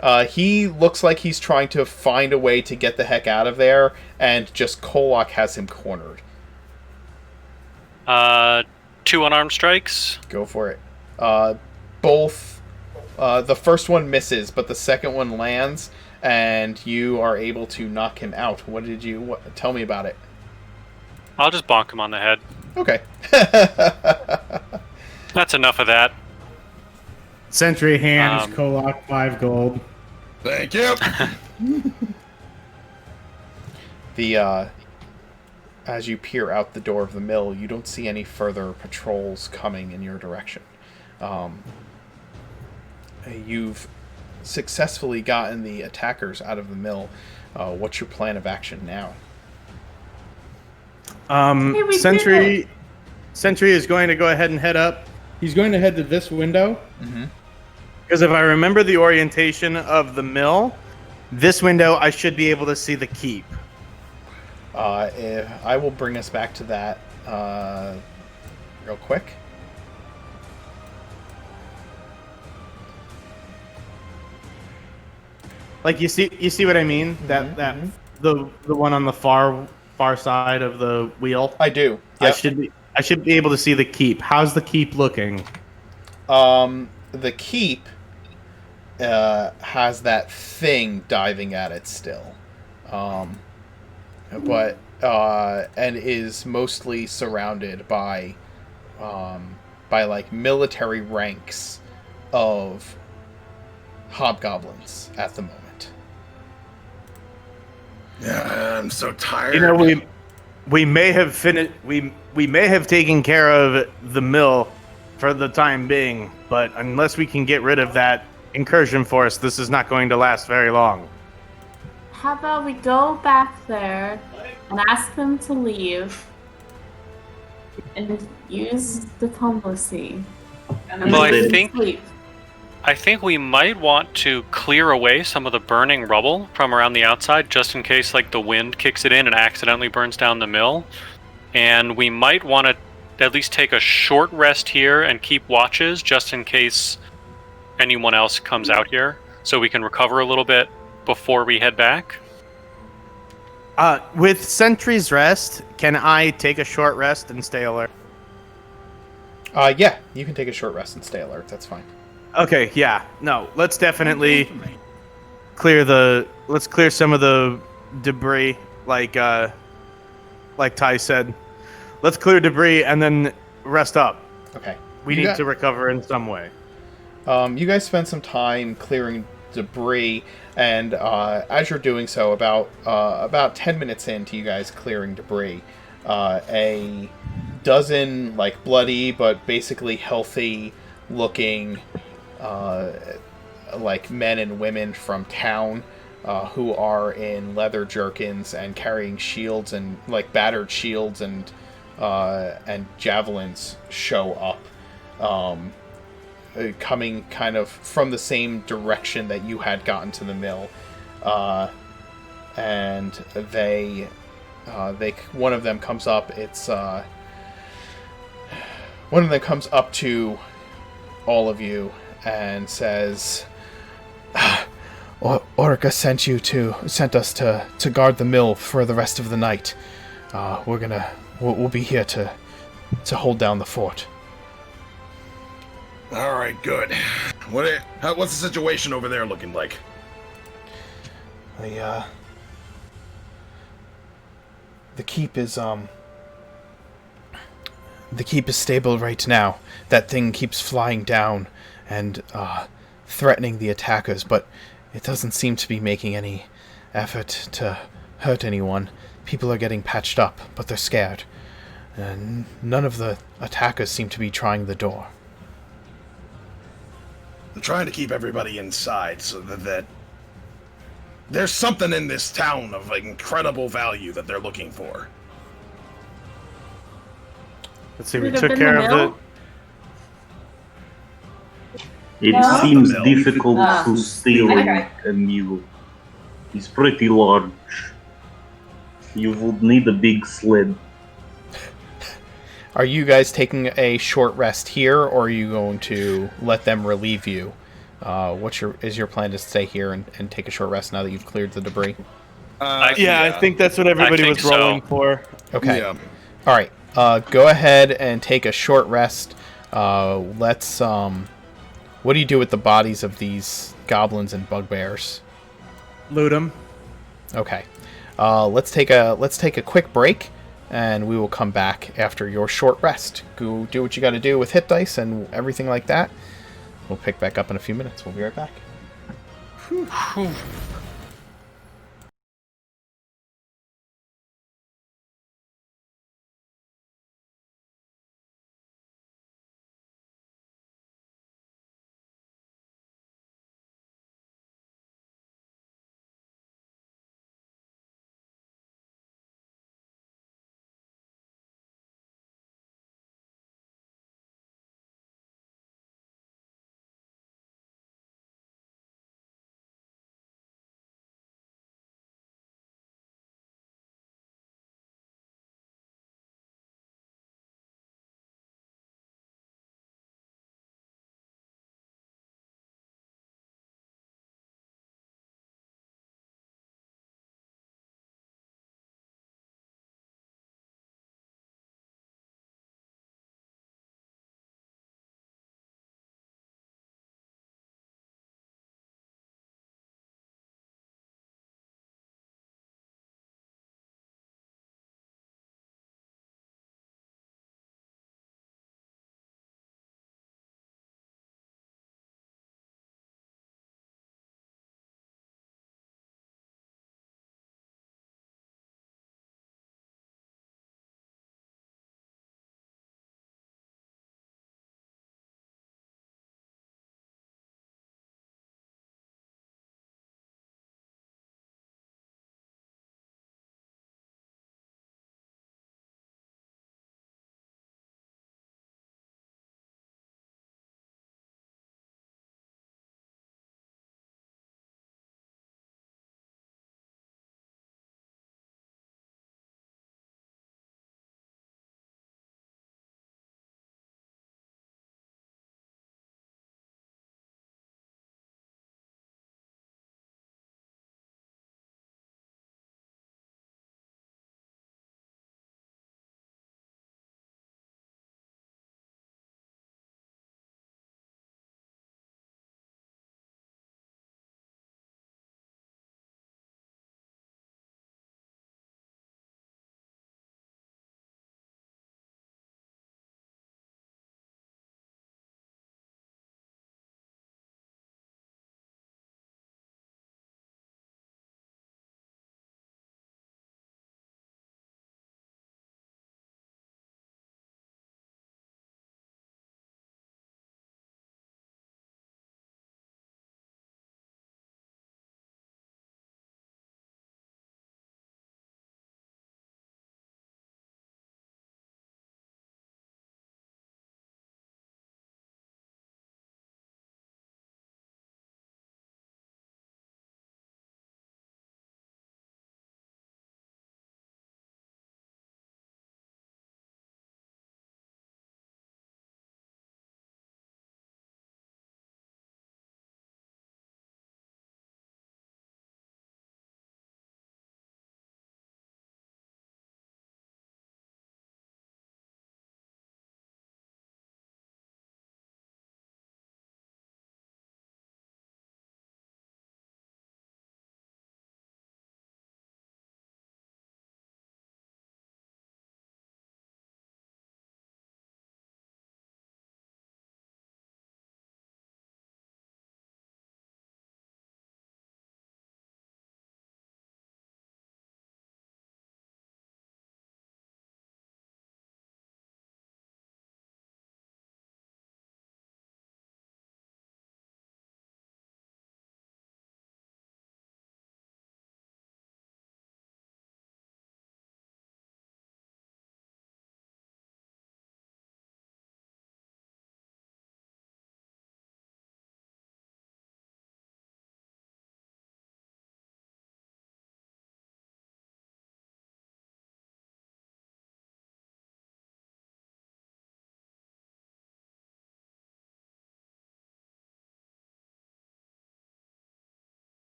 Yep. he looks like he's trying to find a way to get the heck out of there, and just Kolak has him cornered. 2 unarmed strikes. Go for it. Both. The first one misses, but the second one lands, and you are able to knock him out. Tell me about it. I'll just bonk him on the head. Okay. That's enough of that. Sentry hands Kolak 5 gold. Thank you. As you peer out the door of the mill, you don't see any further patrols coming in your direction. You've successfully gotten the attackers out of the mill. What's your plan of action now? Hey, we did it. Sentry is going to go ahead and head up. He's going to head to this window. Because if I remember the orientation of the mill, this window I should be able to see the keep. I will bring us back to that real quick. Like you see what I mean? The one on the far side of the wheel. I do. Yep. I should be able to see the keep. How's the keep looking? The keep has that thing diving at it still, but and is mostly surrounded by like military ranks of hobgoblins at the moment. Yeah, I'm so tired. You know, We may have finished. We may have taken care of the mill for the time being, but unless we can get rid of that incursion force, this is not going to last very long. How about we go back there and ask them to leave and use diplomacy. And Well, then I we sleep. I think we might want to clear away some of the burning rubble from around the outside, just in case like the wind kicks it in and accidentally burns down the mill. And we might want to at least take a short rest here and keep watches, just in case anyone else comes out here, so we can recover a little bit before we head back. With Sentry's rest, can I take a short rest and stay alert? Yeah, you can take a short rest and stay alert. That's fine. Okay, yeah. No, let's definitely let's clear some of the debris like Ty said. Let's clear debris and then rest up. Okay. We need to recover in some way. You guys spend some time clearing debris, and as you're doing so, about 10 minutes into you guys clearing debris, a dozen like bloody but basically healthy looking like men and women from town who are in leather jerkins and carrying shields and like battered shields and javelins show up, coming kind of from the same direction that you had gotten to the mill, and they one of them comes up. One of them comes up to all of you and says, "Orica sent us to guard the mill for the rest of the night. We'll be here to hold down the fort." All right, good. What's the situation over there looking like? The keep is stable right now. That thing keeps flying down and threatening the attackers, but it doesn't seem to be making any effort to hurt anyone. People are getting patched up, but they're scared. And none of the attackers seem to be trying the door. I'm trying to keep everybody inside so that there's something in this town of incredible value that they're looking for. Let's see, Could we it have took been care the of mill? It No. seems Not the mill. difficult to steal Okay. a mule. It's pretty large. You would need a big sled. Are you guys taking a short rest here, or are you going to let them relieve you? Is your plan to stay here and take a short rest now that you've cleared the debris? I think that's what everybody think was rolling so. for. Okay. Yeah. All right. Go ahead and take a short rest. Let's. What do you do with the bodies of these goblins and bugbears? Loot 'em. Okay. Let's take a quick break, and we will come back after your short rest. Go do what you got to do with hit dice and everything like that. We'll pick back up in a few minutes. We'll be right back.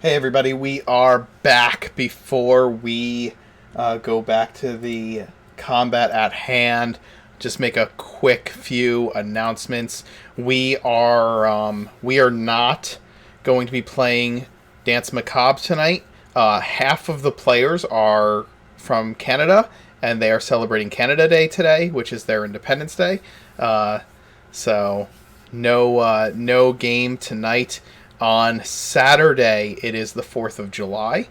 Hey everybody, we are back. Before we go back to the combat at hand, just make a quick few announcements. We are not going to be playing Dance Macabre tonight. Half of the players are from Canada, and they are celebrating Canada Day today, which is their Independence Day. So no game tonight. On Saturday, it is the 4th of July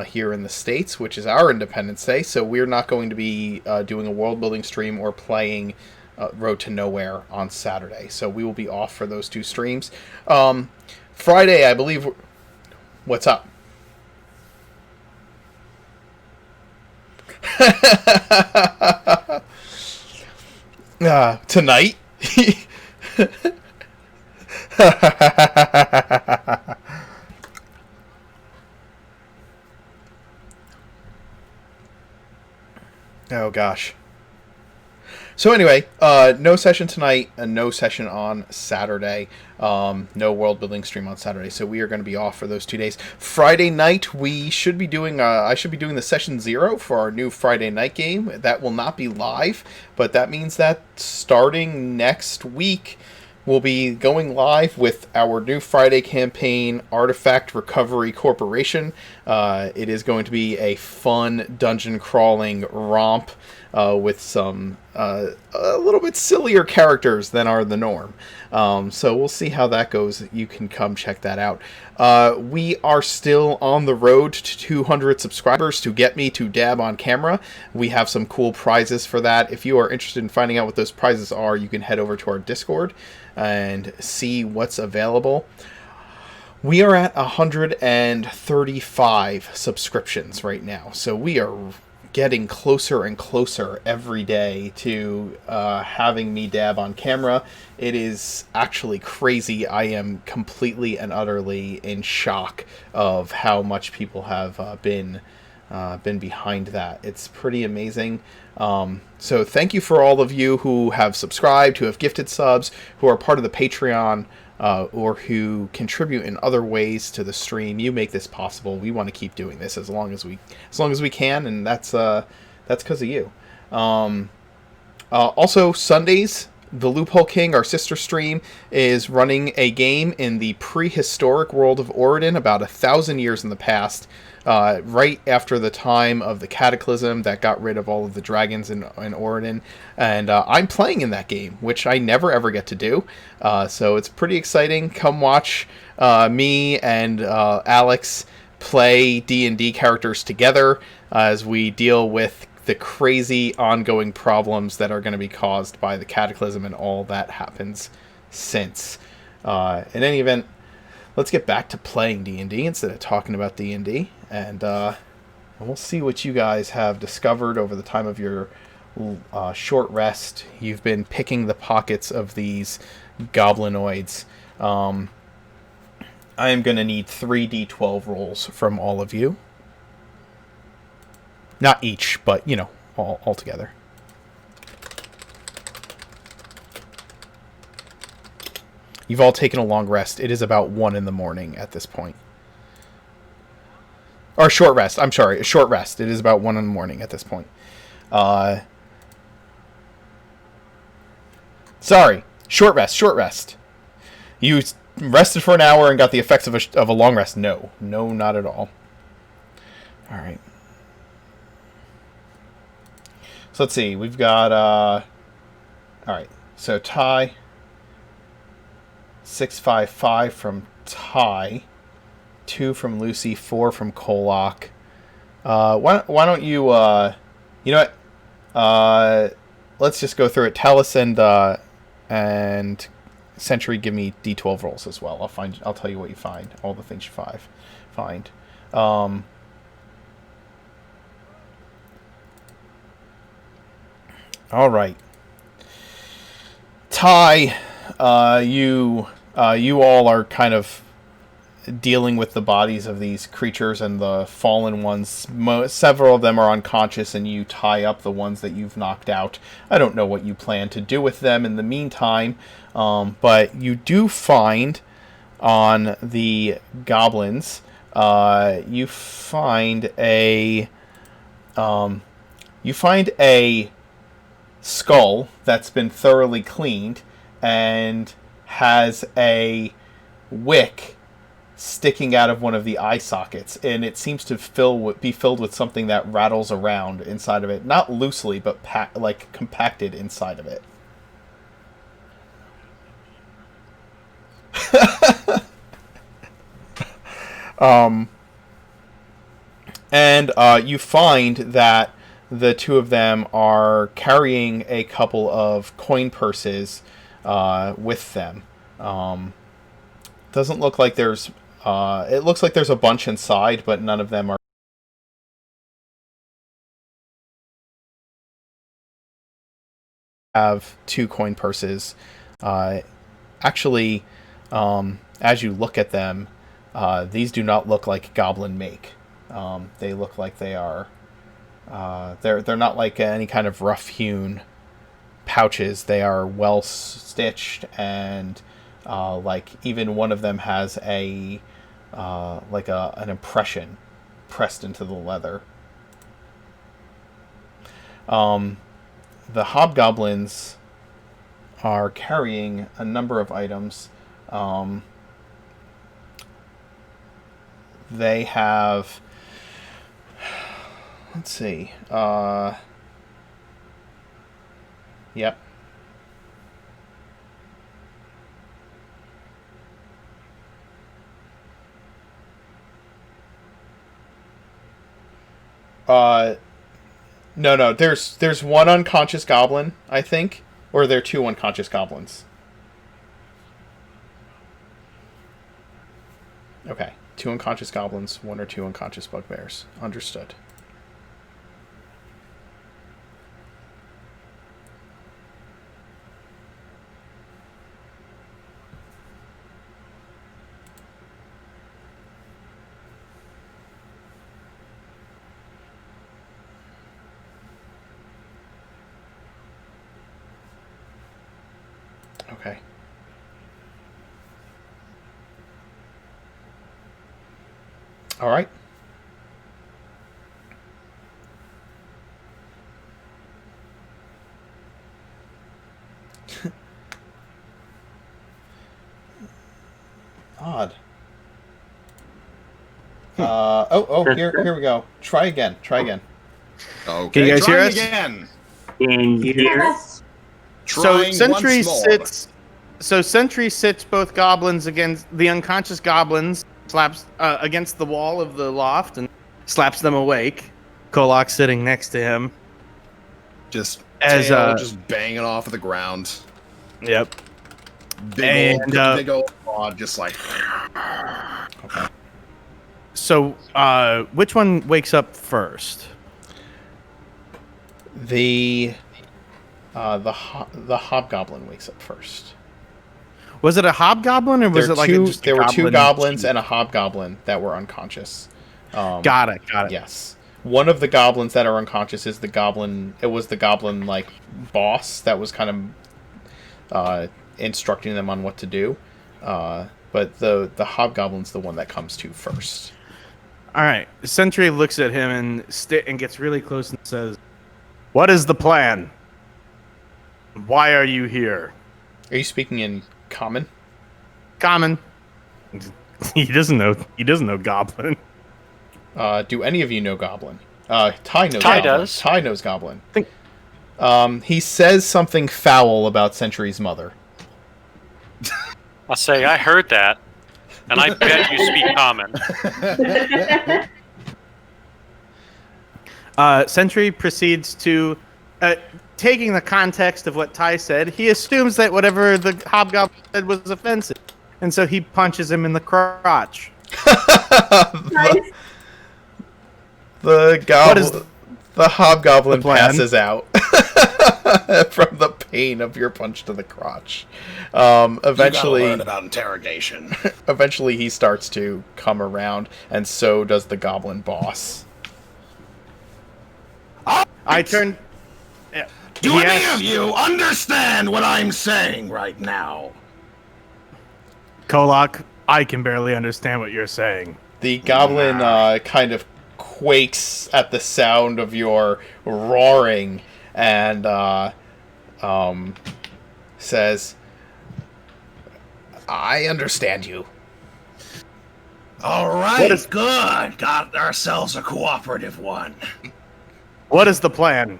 here in the States, which is our Independence Day. So we're not going to be doing a world-building stream or playing Road to Nowhere on Saturday. So we will be off for those two streams. Friday, I believe... What's up? Tonight? Oh gosh. So anyway, no session tonight and no session on Saturday. No world building stream on Saturday, so we are going to be off for those 2 days. Friday night we should be doing. I should be doing the session 0 for our new Friday night game. That will not be live, but that means that starting next week, we'll be going live with our new Friday campaign, Artifact Recovery Corporation. It is going to be a fun dungeon crawling romp with some a little bit sillier characters than are the norm. So we'll see how that goes. You can come check that out. We are still on the road to 200 subscribers to get me to dab on camera. We have some cool prizes for that. If you are interested in finding out what those prizes are, you can head over to our Discord and see what's available. We are at 135 subscriptions right now, so we are getting closer and closer every day to having me dab on camera. It is actually crazy. I am completely and utterly in shock of how much people have been behind that. It's pretty amazing. So thank you for all of you who have subscribed, who have gifted subs, who are part of the Patreon, or who contribute in other ways to the stream. You make this possible. We want to keep doing this as long as we can, and that's because of you. Also, Sundays, the Loophole King, our sister stream, is running a game in the prehistoric world of Oregon about 1,000 years in the past, right after the time of the Cataclysm that got rid of all of the dragons in Oregon. And I'm playing in that game, which I never ever get to do. So it's pretty exciting. Come watch me and Alex play D&D characters together as we deal with the crazy ongoing problems that are going to be caused by the Cataclysm and all that happens since. In any event, let's get back to playing D&D instead of talking about D&D, and we'll see what you guys have discovered over the time of your short rest. You've been picking the pockets of these goblinoids. I am going to need 3d12 rolls from all of you. Not each, but, you know, all together. You've all taken a long rest. It is about 1 in the morning at this point. Or short rest. I'm sorry, a short rest. It is about 1 in the morning at this point. Sorry, short rest. You rested for an hour and got the effects of a long rest. No, not at all. All right. So let's see. We've got, all right. So Ty, 655 from Ty, 2 from Lucy, 4 from Kolak. Why don't you, you know what? Let's just go through it. Talus and Sentry, give me D12 rolls as well. I'll tell you what you find. All the things you find. All right. Ty, you all are kind of dealing with the bodies of these creatures and the fallen ones. Several of them are unconscious, and you tie up the ones that you've knocked out. I don't know what you plan to do with them in the meantime, but you do find on the goblins you find a skull that's been thoroughly cleaned and has a wick sticking out of one of the eye sockets, and it seems to be filled with something that rattles around inside of it, not loosely, but compacted inside of it. And you find that the two of them are carrying a couple of coin purses with them. Doesn't look like there's... it looks like there's a bunch inside, but none of them are... have 2 coin purses. Actually, as you look at them, these do not look like goblin make. They look like they are... they're not like any kind of rough-hewn pouches. They are well stitched, and like even one of them has an impression pressed into the leather. The hobgoblins are carrying a number of items. They have... let's see. Yep. No. There's one unconscious goblin, I think, or there are 2 unconscious goblins. Okay, 2 unconscious goblins, 1 or 2 unconscious bugbears. Understood. Okay. All right. Odd. Here we go. Try again. Okay. Can you guys hear us? Again. So Trying Sentry once more. sits. So Sentry sits both goblins against the unconscious goblins, slaps against the wall of the loft, and slaps them awake. Kolak sitting next to him. Just As just banging off of the ground. Yep. Big old claw, just like. Okay. So, which one wakes up first? The hobgoblin wakes up first. Was it a hobgoblin, or was it like there were 2 goblins and a hobgoblin that were unconscious. Got it. Yes. One of the goblins that are unconscious is the goblin. It was the goblin boss that was kind of instructing them on what to do. But the hobgoblin's the one that comes to first. All right. Sentry looks at him and gets really close and says, "What is the plan? Why are you here?" Are you speaking in common? Common. He doesn't know goblin. Do any of you know goblin? Ty knows. Ty goblin. does. Ty knows goblin. He says something foul about Sentry's mother. I'll say, I heard that, and I bet you speak common. Sentry proceeds to, taking the context of what Ty said, he assumes that whatever the hobgoblin said was offensive, and so he punches him in the crotch. The hobgoblin passes out from the pain of your punch to the crotch. Eventually, you gotta learn about interrogation. Eventually, he starts to come around, and so does the goblin boss. I turn. Do any of you understand what I'm saying right now? Kolak, I can barely understand what you're saying. The goblin kind of quakes at the sound of your roaring and says, I understand you. All right, good. Got ourselves a cooperative one. What is the plan?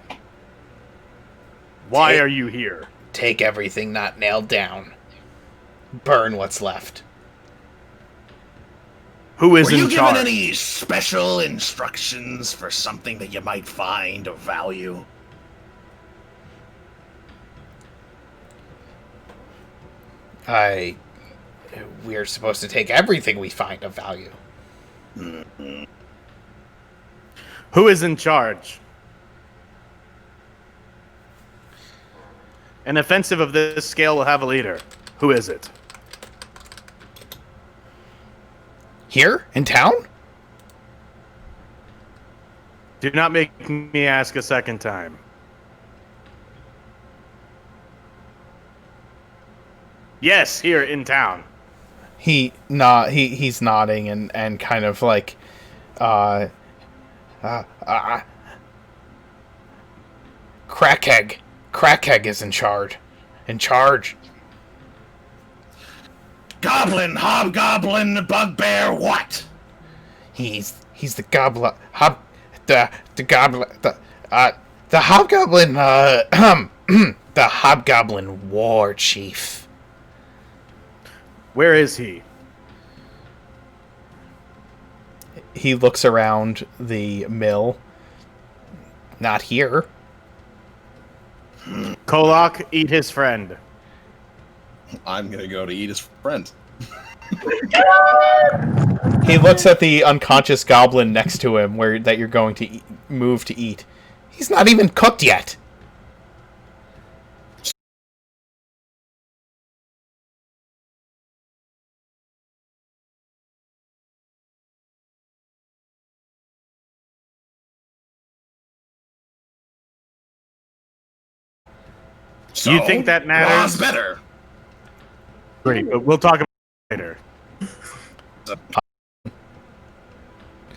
Why are you here? Take everything not nailed down. Burn what's left. Who is Were you in given charge? any special instructions for something that you might find of value? We're supposed to take everything we find of value. Mm-hmm. Who is in charge? An offensive of this scale will have a leader. Who is it? Here? In town? Do not make me ask a second time. Yes, here in town. He's nodding and kind of like Crackhead is in charge. Goblin, hobgoblin, bugbear, what? He's the goblin the goblin the hobgoblin the hobgoblin war chief. Where is he? He looks around the mill. Not here. Kolak, eat his friend. I'm gonna go to eat his friend. He looks at the unconscious goblin next to him that you're going to move to eat. He's not even cooked yet. So, You think that matters? raw's better. Great, but we'll talk about it later.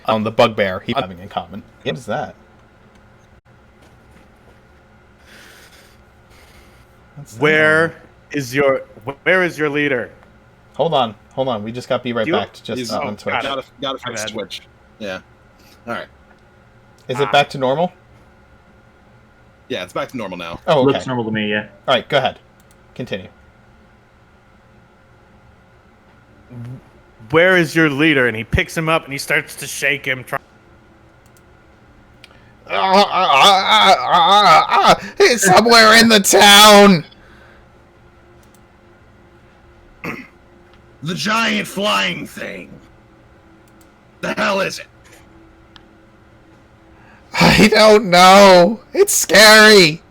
The bugbear he's having in common. What is that? Where is your leader? Hold on. We just got to be right back to just He's on Twitch. gotta fix bad. Twitch. Yeah. All right. Is it back to normal? Yeah, it's back to normal now. Oh, okay. Looks normal to me, yeah. All right, go ahead. Continue. Where is your leader? And he picks him up and he starts to shake him. It's somewhere in the town. The giant flying thing. The hell is it? I don't know. It's scary.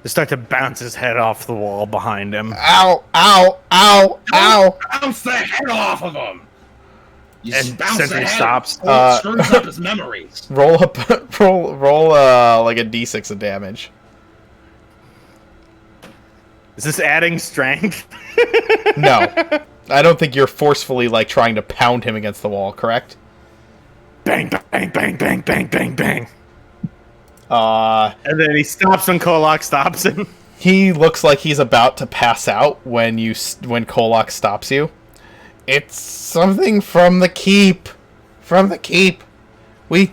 They start to bounce his head off the wall behind him. Ow, ow, ow, ow. Bounce the head off of him. You just And bounce the Sentry head. stops. It screws up his memories. Roll like a d6 of damage. Is this adding strength? No. I don't think you're forcefully like trying to pound him against the wall, correct? Bang, bang, bang, bang, bang, bang, bang. And then he stops when Kolak stops him. He looks like he's about to pass out when Kolak stops you. It's something from the keep. From the keep. We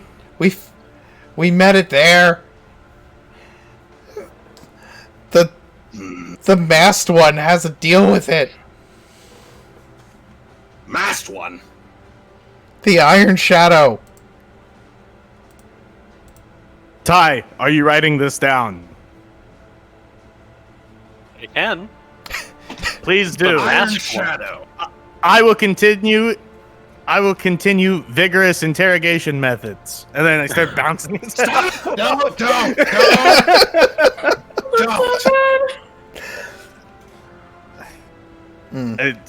met it there. The masked one has a deal with it. Masked one? The Iron Shadow. Ty, are you writing this down? I can. Please do. Iron Shadow. I will continue vigorous interrogation methods. And then I start bouncing his head. Stop! Don't! Don't!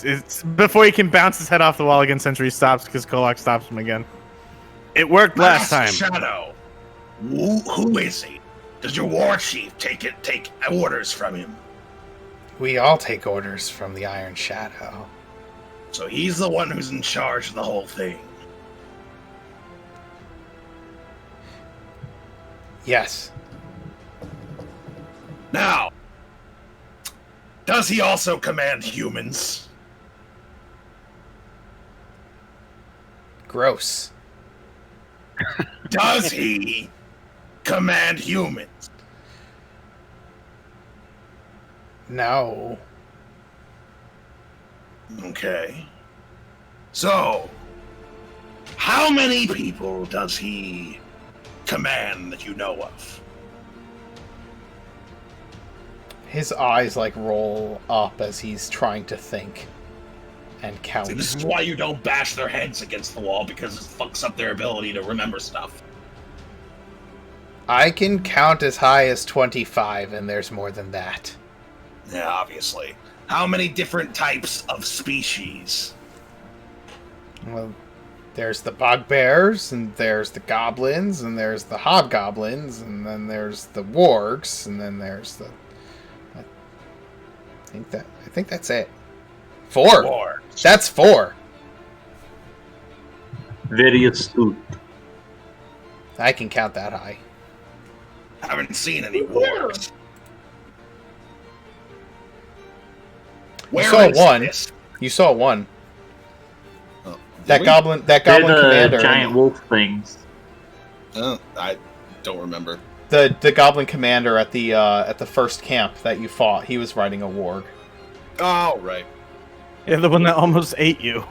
It's before he can bounce his head off the wall again. Sentry stops because Kolak stops him again. It worked last time. Shadow. Who is he? Does your war chief take orders from him? We all take orders from the Iron Shadow. So he's the one who's in charge of the whole thing. Yes. Now, does he also command humans? Gross. Does he command humans? No. Okay. So, how many people does he command that you know of? His eyes like roll up as he's trying to think and count. See, this is why you don't bash their heads against the wall, because it fucks up their ability to remember stuff. I can count as high as 25, and there's more than that. Yeah, obviously. How many different types of species? Well, there's the bugbears, and there's the goblins, and there's the hobgoblins, and then there's the wargs, and then there's the... I think that's it. 4. Wargs. That's 4. Very astute. I can count that high. Haven't seen any wargs. Where saw is one. this? You saw one. Oh, That we? goblin They're commander. the giant wolf things. Oh, I don't remember. The goblin commander at the first camp that you fought. He was riding a warg. Oh, right. Yeah, the one that almost ate you.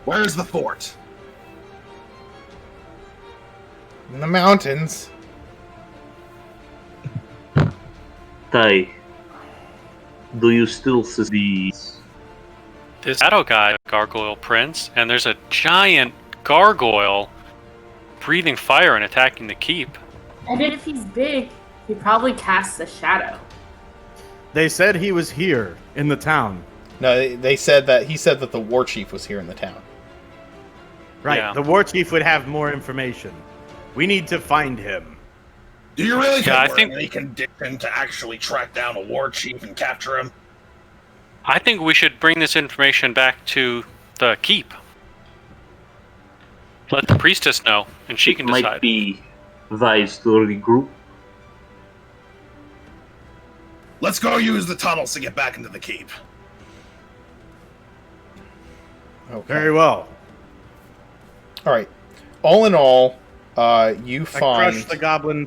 Where's the fort? In the mountains. Tai, do you still see This shadow guy, Gargoyle Prince, and there's a giant gargoyle breathing fire and attacking the keep. And if he's big, he probably casts a shadow. They said he was here in the town. No, he said that the war chief was here in the town. Right. Yeah. The war chief would have more information. We need to find him. Do you really think Yeah, I we're think- in any condition to actually track down a war chief and capture him? I think we should bring this information back to the keep. Let the priestess know, and she can might decide. be wise to regroup? Let's go use the tunnels to get back into the keep. Okay. Very well. All right. All in all, you I find crushed the goblin.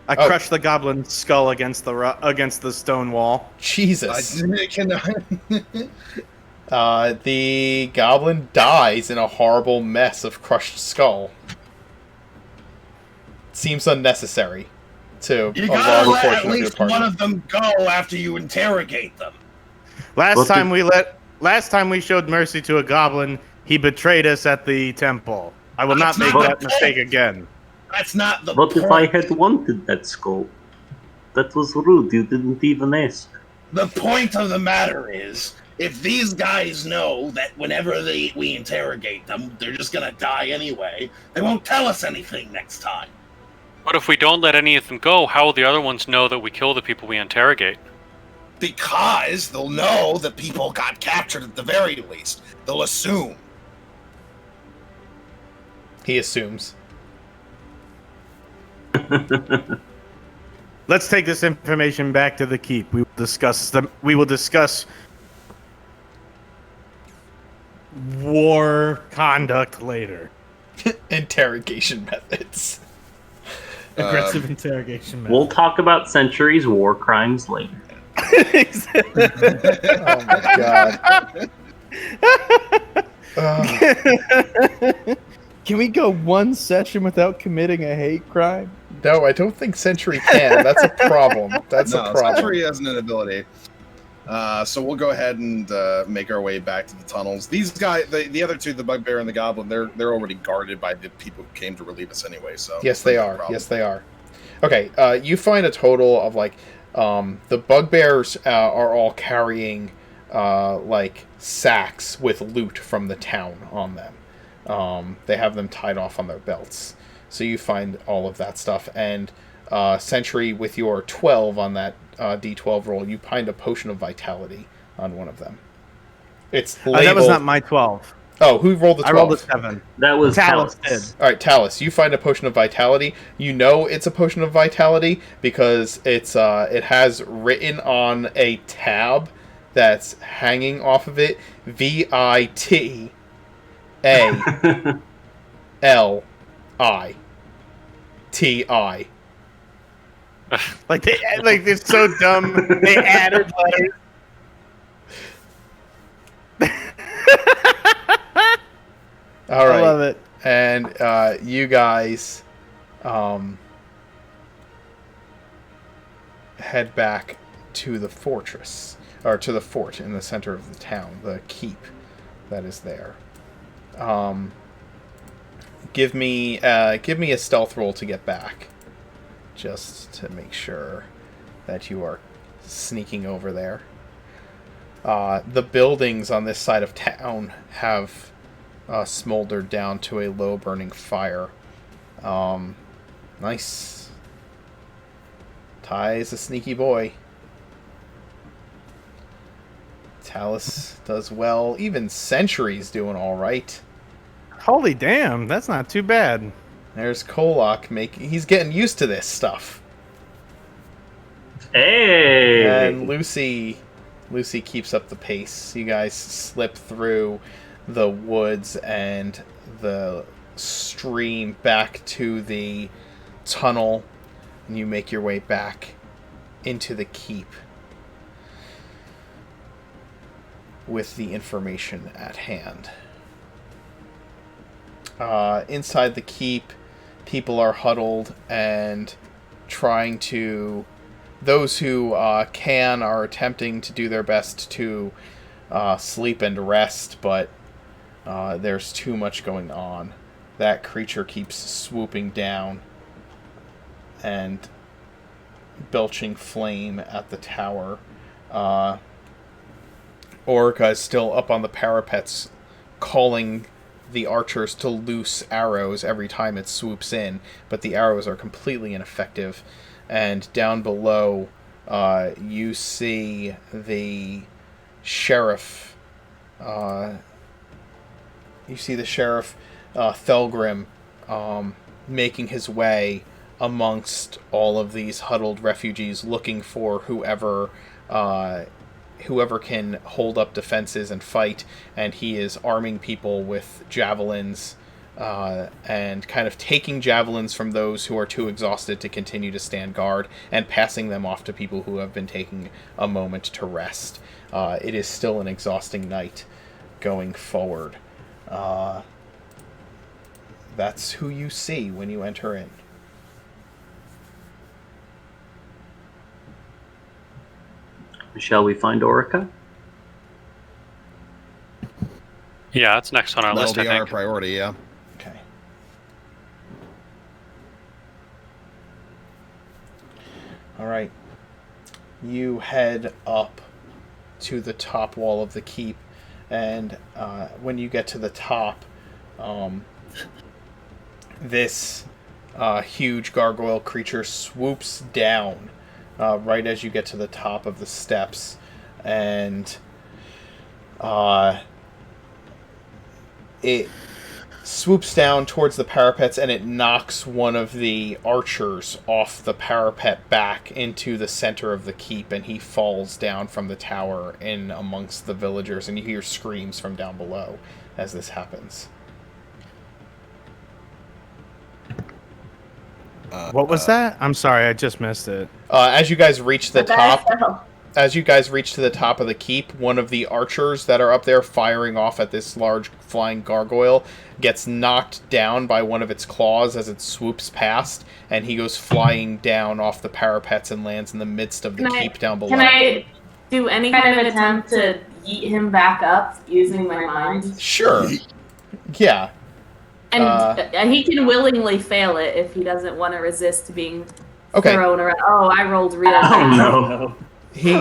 I Oh. crushed the goblin's skull against the stone wall. Jesus. Can The goblin dies in a horrible mess of crushed skull. Seems unnecessary to You a gotta large let at portion of your least party. one of them go after you interrogate them. Last time we showed mercy to a goblin, he betrayed us at the temple. I will not That's make not that the mistake point. again. That's not the What point. if I had wanted that skull? That was rude, you didn't even ask. The point of the matter is, if these guys know that whenever we interrogate them, they're just gonna die anyway, they won't tell us anything next time. But if we don't let any of them go, how will the other ones know that we kill the people we interrogate? Because they'll know that people got captured at the very least. They'll assume. He assumes. Let's take this information back to the keep. We will discuss war conduct later. Interrogation methods. Aggressive interrogation method. We'll talk about Century's war crimes later. Oh my god. Can we go one session without committing a hate crime? No, I don't think Century can. That's a problem. That's a No, problem. Century has an inability. So we'll go ahead and make our way back to the tunnels. These guys, the other two, the Bugbear and the Goblin, they're already guarded by the people who came to relieve us anyway. So Yes, they are. Yes, they are. Okay, you find a total of the Bugbears are all carrying sacks with loot from the town on them. They have them tied off on their belts. So you find all of that stuff, and Sentry, with your 12 on that D12 roll, you find a potion of vitality on one of them. It's labeled... that was not my 12. Oh, who rolled the 12? I rolled a 7. That was Talus Talus. did. All right, Talus, you find a potion of vitality. You know it's a potion of vitality because it's it has written on a tab that's hanging off of it VITALI. TI. Like they're so dumb. They added letters. All right. I love it. And you guys head back to the fortress, or to the fort in the center of the town, the keep that is there. Give me a stealth roll to get back, just to make sure that you are sneaking over there. The buildings on this side of town have smoldered down to a low burning fire. Nice. Ty's a sneaky boy. Talus does well. Even Sentry's doing alright. Holy damn, that's not too bad. There's Kolok he's getting used to this stuff. Hey! And Lucy keeps up the pace. You guys slip through the woods and the stream back to the tunnel, and you make your way back into the keep with the information at hand. Inside the keep, people are huddled and trying to... Those who can are attempting to do their best to sleep and rest, but there's too much going on. That creature keeps swooping down and belching flame at the tower. Orica is still up on the parapets, calling the archers to loose arrows every time it swoops in, but the arrows are completely ineffective. And down below, you see the sheriff. Thelgrim, making his way amongst all of these huddled refugees, looking for whoever can hold up defenses and fight. And he is arming people with javelins, and kind of taking javelins from those who are too exhausted to continue to stand guard, and passing them off to people who have been taking a moment to rest. It is still an exhausting night going forward. That's who you see when you enter in. Shall we find Orica? Yeah, that's next on our That'll list, I be our think. priority, yeah. Okay. All right. You head up to the top wall of the keep, and when you get to the top, this huge gargoyle creature swoops down right as you get to the top of the steps, and it swoops down towards the parapets, and it knocks one of the archers off the parapet back into the center of the keep, and he falls down from the tower in amongst the villagers, and you hear screams from down below as this happens. What was that? I'm sorry, I just missed it. As you guys reach the top... As you guys reach to the top of the keep, one of the archers that are up there firing off at this large flying gargoyle gets knocked down by one of its claws as it swoops past, and he goes flying down off the parapets and lands in the midst of the keep down below. Can I do any kind of attempt to yeet him back up using my mind? Sure. Yeah. And he can willingly fail it if he doesn't want to resist being Okay. thrown around. Oh, I rolled real Oh bad. no. He,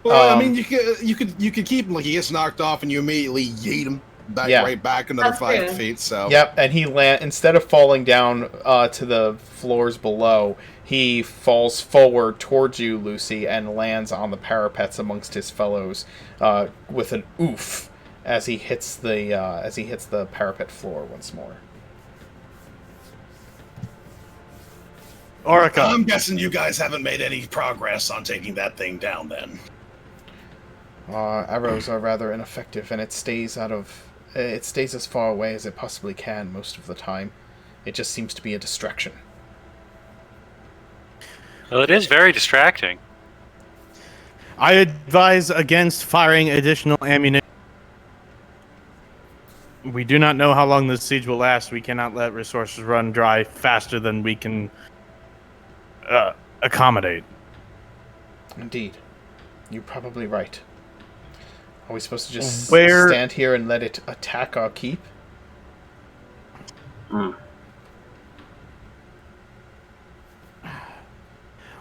Well, I mean, you could keep him like he gets knocked off and you immediately yeet him. right back another That's 5 good. feet. So Yep, and he instead of falling down to the floors below, he falls forward towards you, Lucy, and lands on the parapets amongst his fellows with an oof as he hits the parapet floor once more. Orica. I'm guessing you guys haven't made any progress on taking that thing down then. Arrows are rather ineffective, and it stays as far away as it possibly can most of the time. It just seems to be a distraction. Well, it is very distracting. I advise against firing additional ammunition. We do not know how long this siege will last. We cannot let resources run dry faster than we can accommodate. Indeed. You're probably right. Are we supposed to just Where- stand here and let it attack our keep?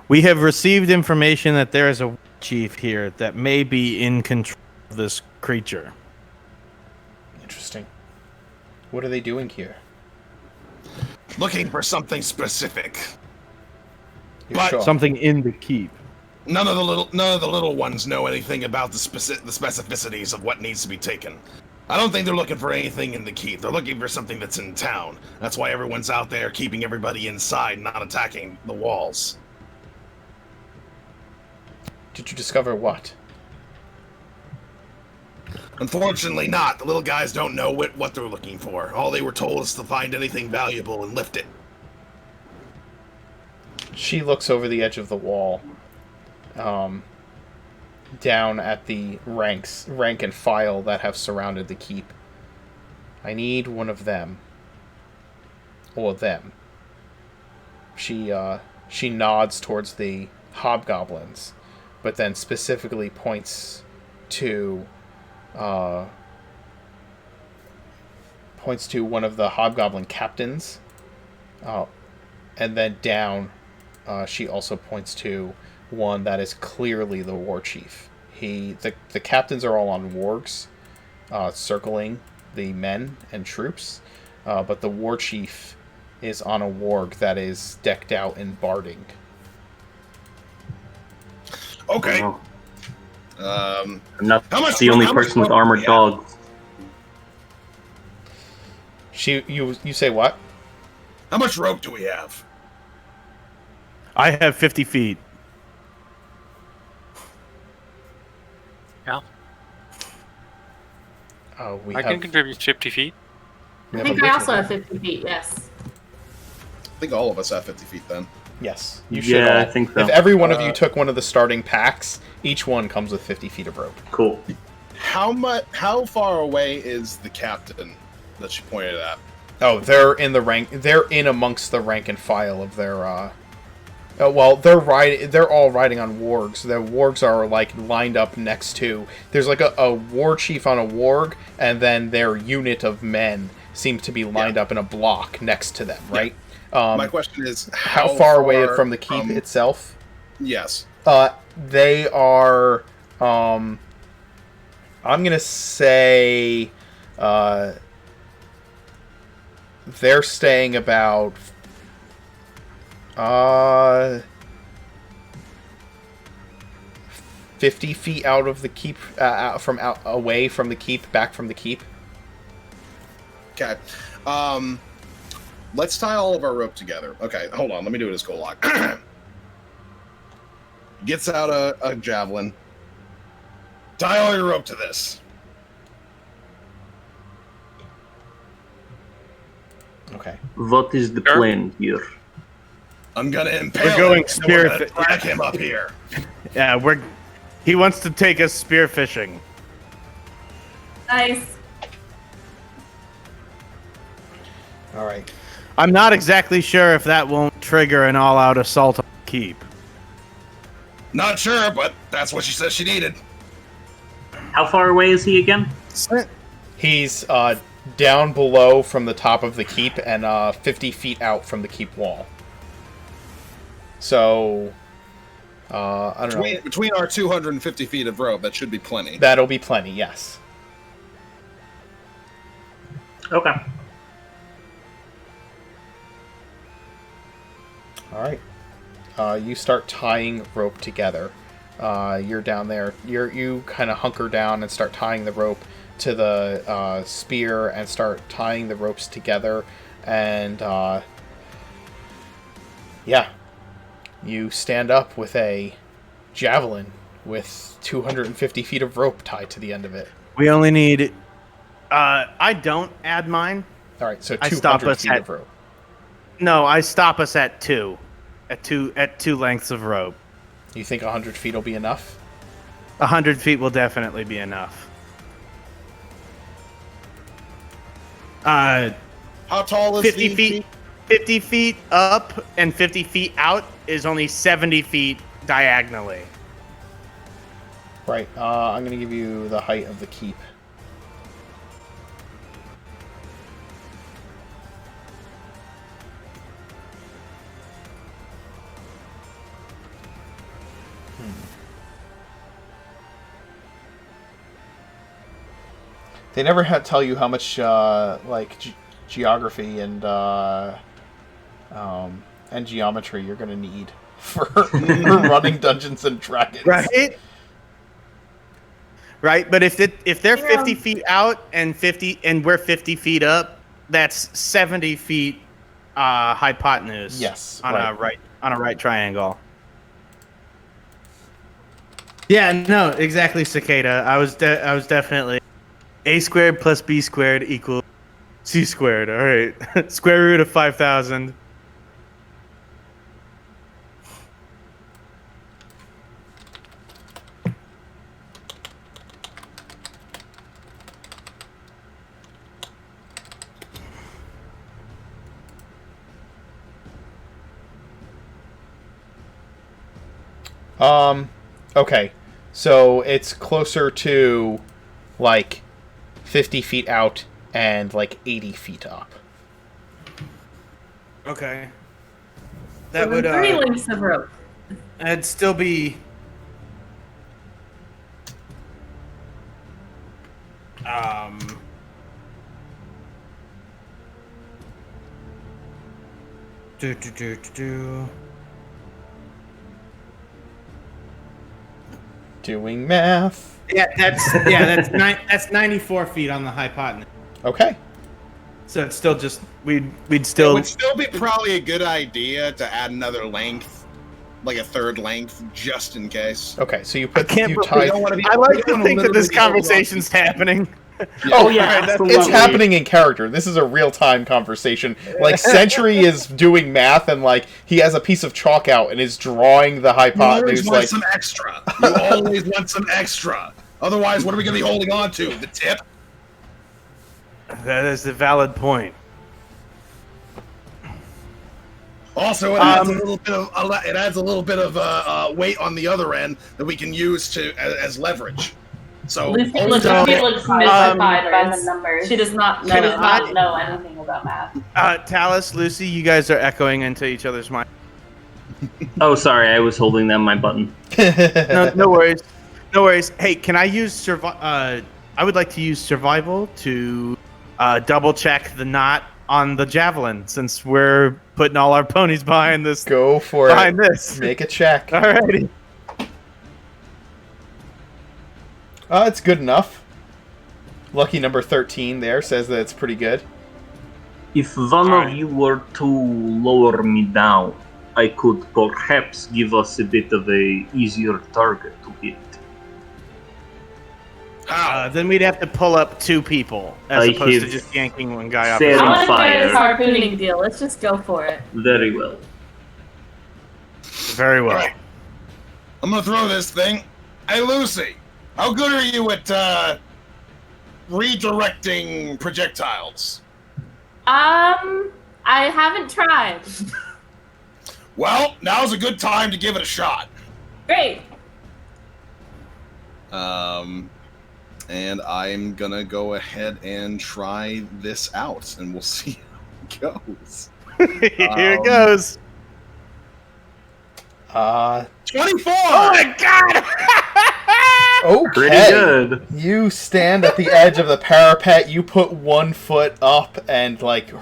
We have received information that there is a chief here that may be in control of this creature. Interesting. What are they doing here? Looking for something specific. You're But sure? Something in the keep. None of the little ones know anything about the specificities of what needs to be taken. I don't think they're looking for anything in the keep. They're looking for something that's in town. That's why everyone's out there keeping everybody inside, not attacking the walls. Did you discover what? Unfortunately not. The little guys don't know what they're looking for. All they were told is to find anything valuable and lift it. She looks over the edge of the wall, down at the rank and file that have surrounded the keep. I need one of them. Or them. She nods towards the hobgoblins, but then specifically points to one of the hobgoblin captains, and then down. She also points to one that is clearly the war chief. The captains are all on wargs, circling the men and troops, but the war chief is on a warg that is decked out in barding. Okay. Oh, Um, I'm not How much- the only how much person with rope do armored we have? dogs. You say what? how much rope do we have? I have 50 feet. Yeah, We I can contribute 50 feet. we I have a think I butcher also there. have 50 feet, yes. I think all of us have 50 feet then. Yes, you should. Yeah, all. I think so. If every one of you took one of the starting packs, each one comes with 50 feet of rope. Cool. How far away is the captain that she pointed at? Oh, they're in the rank. They're in amongst the rank and file of their. Well, they're all riding on wargs. The wargs are like lined up next to. There's like a war chief on a warg, and then their unit of men seem to be lined up in a block next to them. Right. My question is, How far away from the keep itself? Yes. They are. I'm gonna say. They're staying about 50 feet out of the keep, away from the keep, back from the keep. Okay. Let's tie all of our rope together. Okay, hold on. Let me do it as Golok. Gets out a javelin. Tie all your rope to this. Okay. What is the plan here? I'm gonna impale We're going him, and we're gonna spear- drag him up here. Yeah, he wants to take us spearfishing. Nice. All right. I'm not exactly sure if that won't trigger an all-out assault on the keep. Not sure, but that's what she said she needed. How far away is he again? He's down below from the top of the keep and 50 feet out from the keep wall. So, I don't know. Between our 250 feet of rope, that should be plenty. That'll be plenty, yes. Okay. All right. You start tying rope together. You're down there. You kind of hunker down and start tying the rope to the spear and start tying the ropes together. And yeah, you stand up with a javelin with 250 feet of rope tied to the end of it. We only need. I don't add mine. All right, so I stop 200 us feet at- of rope. No, I stop us at two. At two lengths of rope. You think 100 feet will be enough? 100 feet will definitely be enough. How tall is 50 the feet. 50 feet up and 50 feet out is only 70 feet diagonally. Right. I'm going to give you the height of the keep. They never had tell you how much geography and geometry you're going to need for running Dungeons and Dragons. Right? Right, but if they're 50 feet out and we're 50 feet up, that's 70 feet hypotenuse. Yes, on right. a right triangle. Yeah, no, exactly, Cicada. I was definitely a squared plus b squared equals c squared. All right, square root of 5,000. Okay, so it's closer to like 50 feet out and like 80 feet up. Okay. That would 3 lengths of rope. That'd still be Doing math. Yeah, that's 94 feet on the hypotenuse. Okay. So it's still just we'd It still would still be probably a good idea to add another length, like a third length, just in case. Okay, so you put can't you believe- tie. I like to think that this conversation's happening. Oh yeah, right, absolutely. it's happening in character. This is a real time conversation. Like Sentry is doing math and like he has a piece of chalk out and is drawing the You always hypotenuse. want Like some extra. You always want some extra. Otherwise, what are we going to be holding on to? The tip? That is a valid point. Also, it adds a little bit of weight on the other end that we can use as leverage. So Lucy looks mystified by the numbers. She does not know anything about math. Talus, Lucy, you guys are echoing into each other's mind. Oh, sorry, I was holding down my button. No worries. No worries. Hey, can I use I would like to use survival to double check the knot on the javelin since we're putting all our ponies behind this. Go for behind it. this. Make a check. Alrighty. It's good enough. Lucky number 13 there says that it's pretty good. If one of you were to lower me down, I could perhaps give us a bit of a easier target to hit. Then we'd have to pull up 2 people as I opposed to have just yanking one guy off. said- I want to try this Fire. harpooning deal. Let's just go for it. Very well. Very well. Alright. I'm going to throw this thing. Hey, Lucy, how good are you at redirecting projectiles? I haven't tried. Well, now's a good time to give it a shot. Great. And I'm gonna go ahead and try this out, and we'll see how it goes. Here it goes. 24! Oh my god! Okay. Pretty good. You stand at the edge of the parapet. You put one foot up and like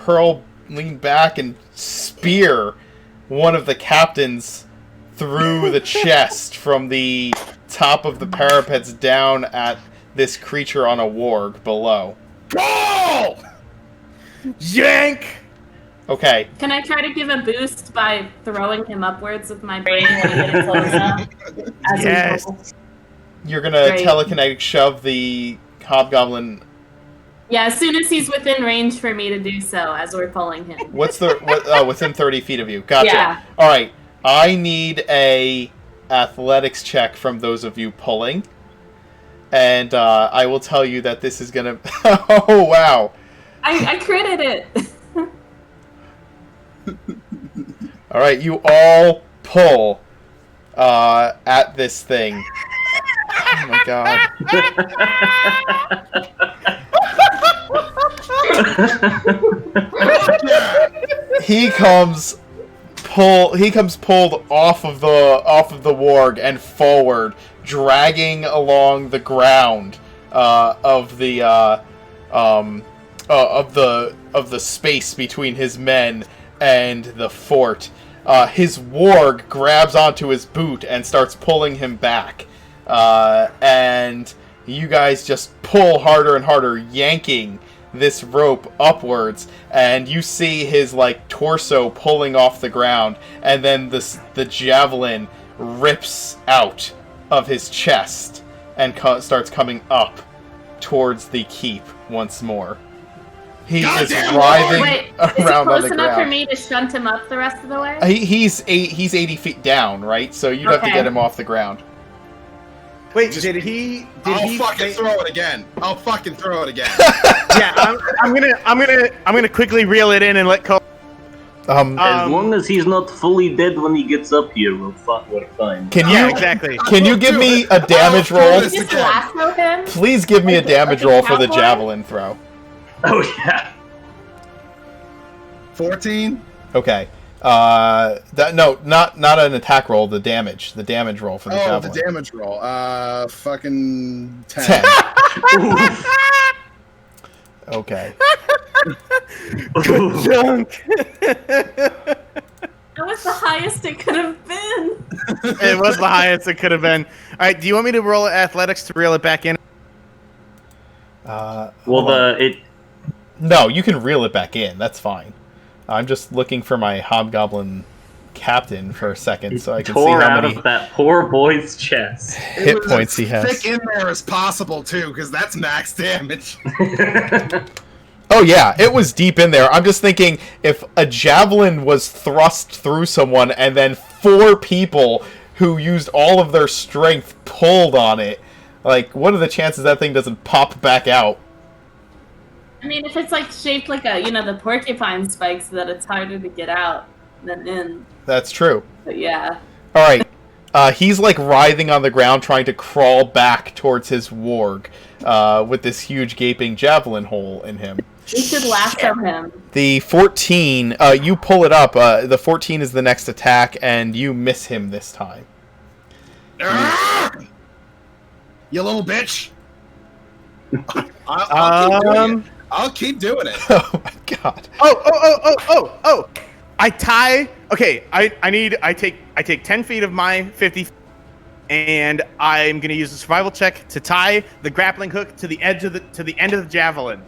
lean back and spear one of the captains through the chest from the top of the parapets down at this creature on a warg below. Go! Yank! Okay. Can I try to give a boost by throwing him upwards with my brain when he gets close enough? As Yes. we roll? You're gonna Great. telekinetic shove the hobgoblin. Yeah, as soon as he's within range for me to do so, as we're pulling him. Within 30 feet of you. Gotcha. Yeah. All right. I need a athletics check from those of you pulling, and I will tell you that this is gonna. Oh wow! I critted it. All right, you all pull at this thing. Oh my god! He comes pulled off of the warg and forward, dragging along the ground of the space between his men and the fort. His warg grabs onto his boot and starts pulling him back, and you guys just pull harder and harder, yanking this rope upwards, and you see his like torso pulling off the ground, and then the javelin rips out of his chest and starts coming up towards the keep once more. He is writhing Wait, around is it on close the enough for ground. me to shunt him up the rest of the way? He's 80 feet down, right? So you'd have to Okay. get him off the ground. Wait, did he Throw it again. I'll fucking throw it again. Yeah, I'm gonna quickly reel it in and let Cole. As long as he's not fully dead when he gets up here, we're fine. Can Yeah, you exactly. Can you give me a damage Oh, roll? goodness. Just lasso him? Please give me a damage Like a roll for the cowboy? javelin throw. Oh yeah. 14. Okay. Not an attack roll. The damage roll for the Oh, javelin. the damage roll. Fucking 10. 10. Okay. Junk. That was the highest it could have been. It was the highest it could have been. All right, do you want me to roll athletics to reel it back in? No, you can reel it back in. That's fine. I'm just looking for my hobgoblin captain for a second so I can see tore how out many of that poor boy's chest. hit points he has. Thick in there as possible too, because that's max damage. Oh yeah, it was deep in there. I'm just thinking if a javelin was thrust through someone and then 4 people who used all of their strength pulled on it, like what are the chances that thing doesn't pop back out? I mean, if it's like shaped like the porcupine spikes, that it's harder to get out than in. That's true. But yeah. All right. He's like writhing on the ground trying to crawl back towards his warg with this huge gaping javelin hole in him. We should lasso him. The 14, you pull it up. The 14 is the next attack, and you miss him this time. You little bitch. I'll keep doing it. Oh my god. Oh! I tie. Okay, I take 10 feet of my 50, and I'm gonna use a survival check to tie the grappling hook to the end of the javelin.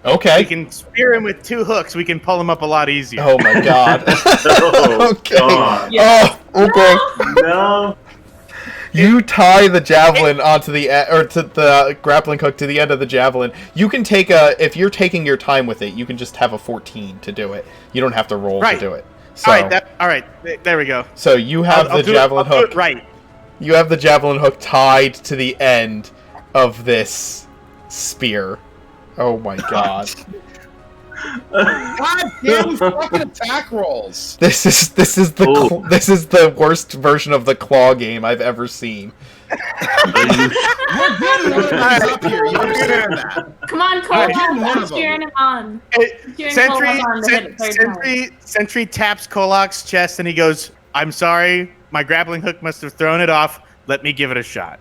Okay. We can spear him with 2 hooks. We can pull him up a lot easier. Oh my god. Okay. God. Yeah. Oh, okay. No. You tie the javelin onto to the grappling hook to the end of the javelin. You can take if you're taking your time with it, you can just have a 14 to do it. You don't have to roll to do it. So, all right. There we go. So you have the javelin hook. Right. You have the javelin hook tied to the end of this spear. Oh my god. God damn fucking attack rolls. This is the worst version of the claw game I've ever seen. We're good at what up here. You understand that? Come on, Cole. I'm cheering him on. Sentry taps Kolak's chest and he goes, "I'm sorry, my grappling hook must have thrown it off. Let me give it a shot."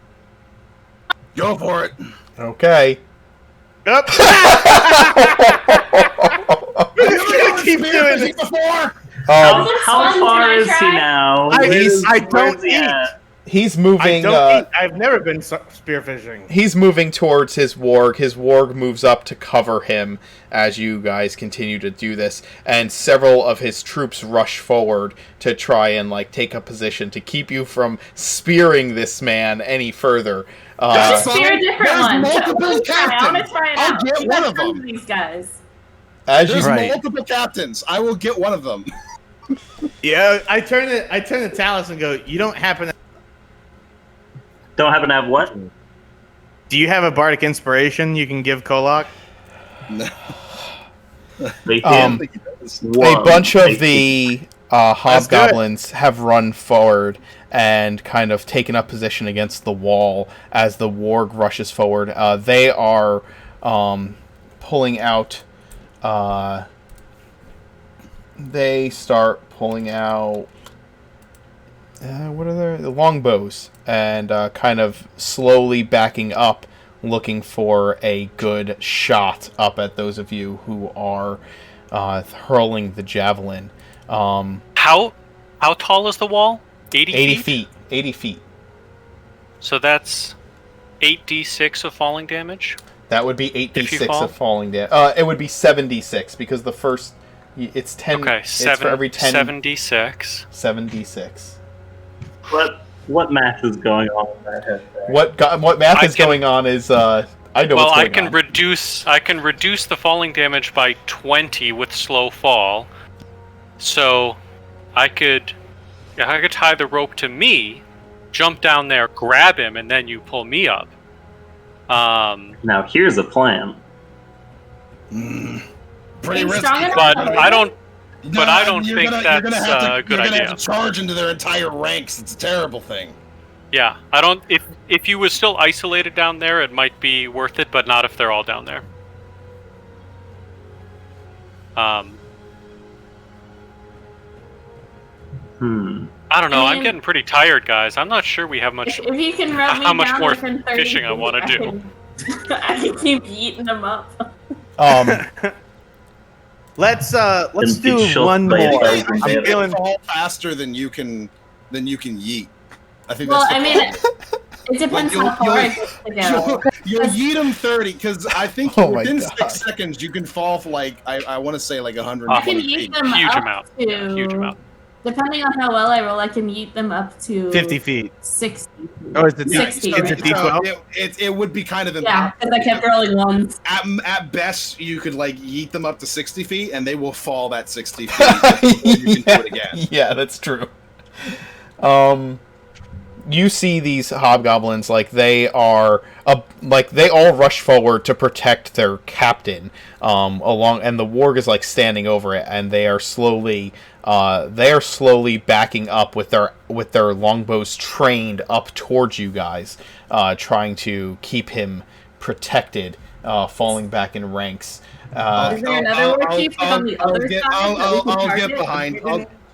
Go for it. Okay. Yep. Keep doing this. Before. How far is he now? I don't eat. He's moving. I've never been spearfishing. He's moving towards his warg. His warg moves up to cover him as you guys continue to do this, and several of his troops rush forward to try and take a position to keep you from spearing this man any further. Just spear a different one. Multiple captains. I want to try it I'll out. get one of them. These guys. There's multiple captains. I will get one of them. Yeah, I turn to Talus and go, you don't happen to have what? Do you have a bardic inspiration you can give Kolak? No. A bunch of the hobgoblins have run forward and kind of taken up position against the wall as the warg rushes forward. They are pulling out. They start pulling out. What are the longbows, and kind of slowly backing up, looking for a good shot up at those of you who are hurling the javelin. How tall is the wall? 80 feet. 80 feet. So that's 8d6 of falling damage? That would be 8d6 of falling damage. It would be 7d6 because the first... It's 10... Okay, it's for every 10... 7d6. 7d6. What math is going on in that head there? What math is going on is... I know what's going on. I can reduce the falling damage by 20 with slow fall. So I could tie the rope to me, jump down there, grab him, and then you pull me up. Now here's a plan. Pretty risky. But I don't think that's a good idea. You're gonna have to charge into their entire ranks. It's a terrible thing. Yeah, I don't. If you were still isolated down there, it might be worth it, but not if they're all down there. I don't know. I'm getting pretty tired, guys. I'm not sure we have much. If you can rub me how much down more within 30 fishing I want to do. I can keep eating them up. Let's do one more. I'm feeling fall faster than you can yeet. I think. Well, that's it depends how far I get to go. You'll yeet them 30 because I think within 6 seconds you can fall for I want to say 100. I can yeet them Huge amount. Depending on how well I roll, I can yeet them up to 50 feet. 60 feet. Oh, is it 60? Is it D12? It would be kind of yeah, because I kept rolling ones. At best, you could yeet them up to 60 feet, and they will fall that 60 feet before you can do it again. Yeah, that's true. You see these hobgoblins they all rush forward to protect their captain and the warg is standing over it, and they are slowly backing up with their longbows trained up towards you guys, trying to keep him protected, falling back in ranks. Is there another war chief on the other side? I'll get behind.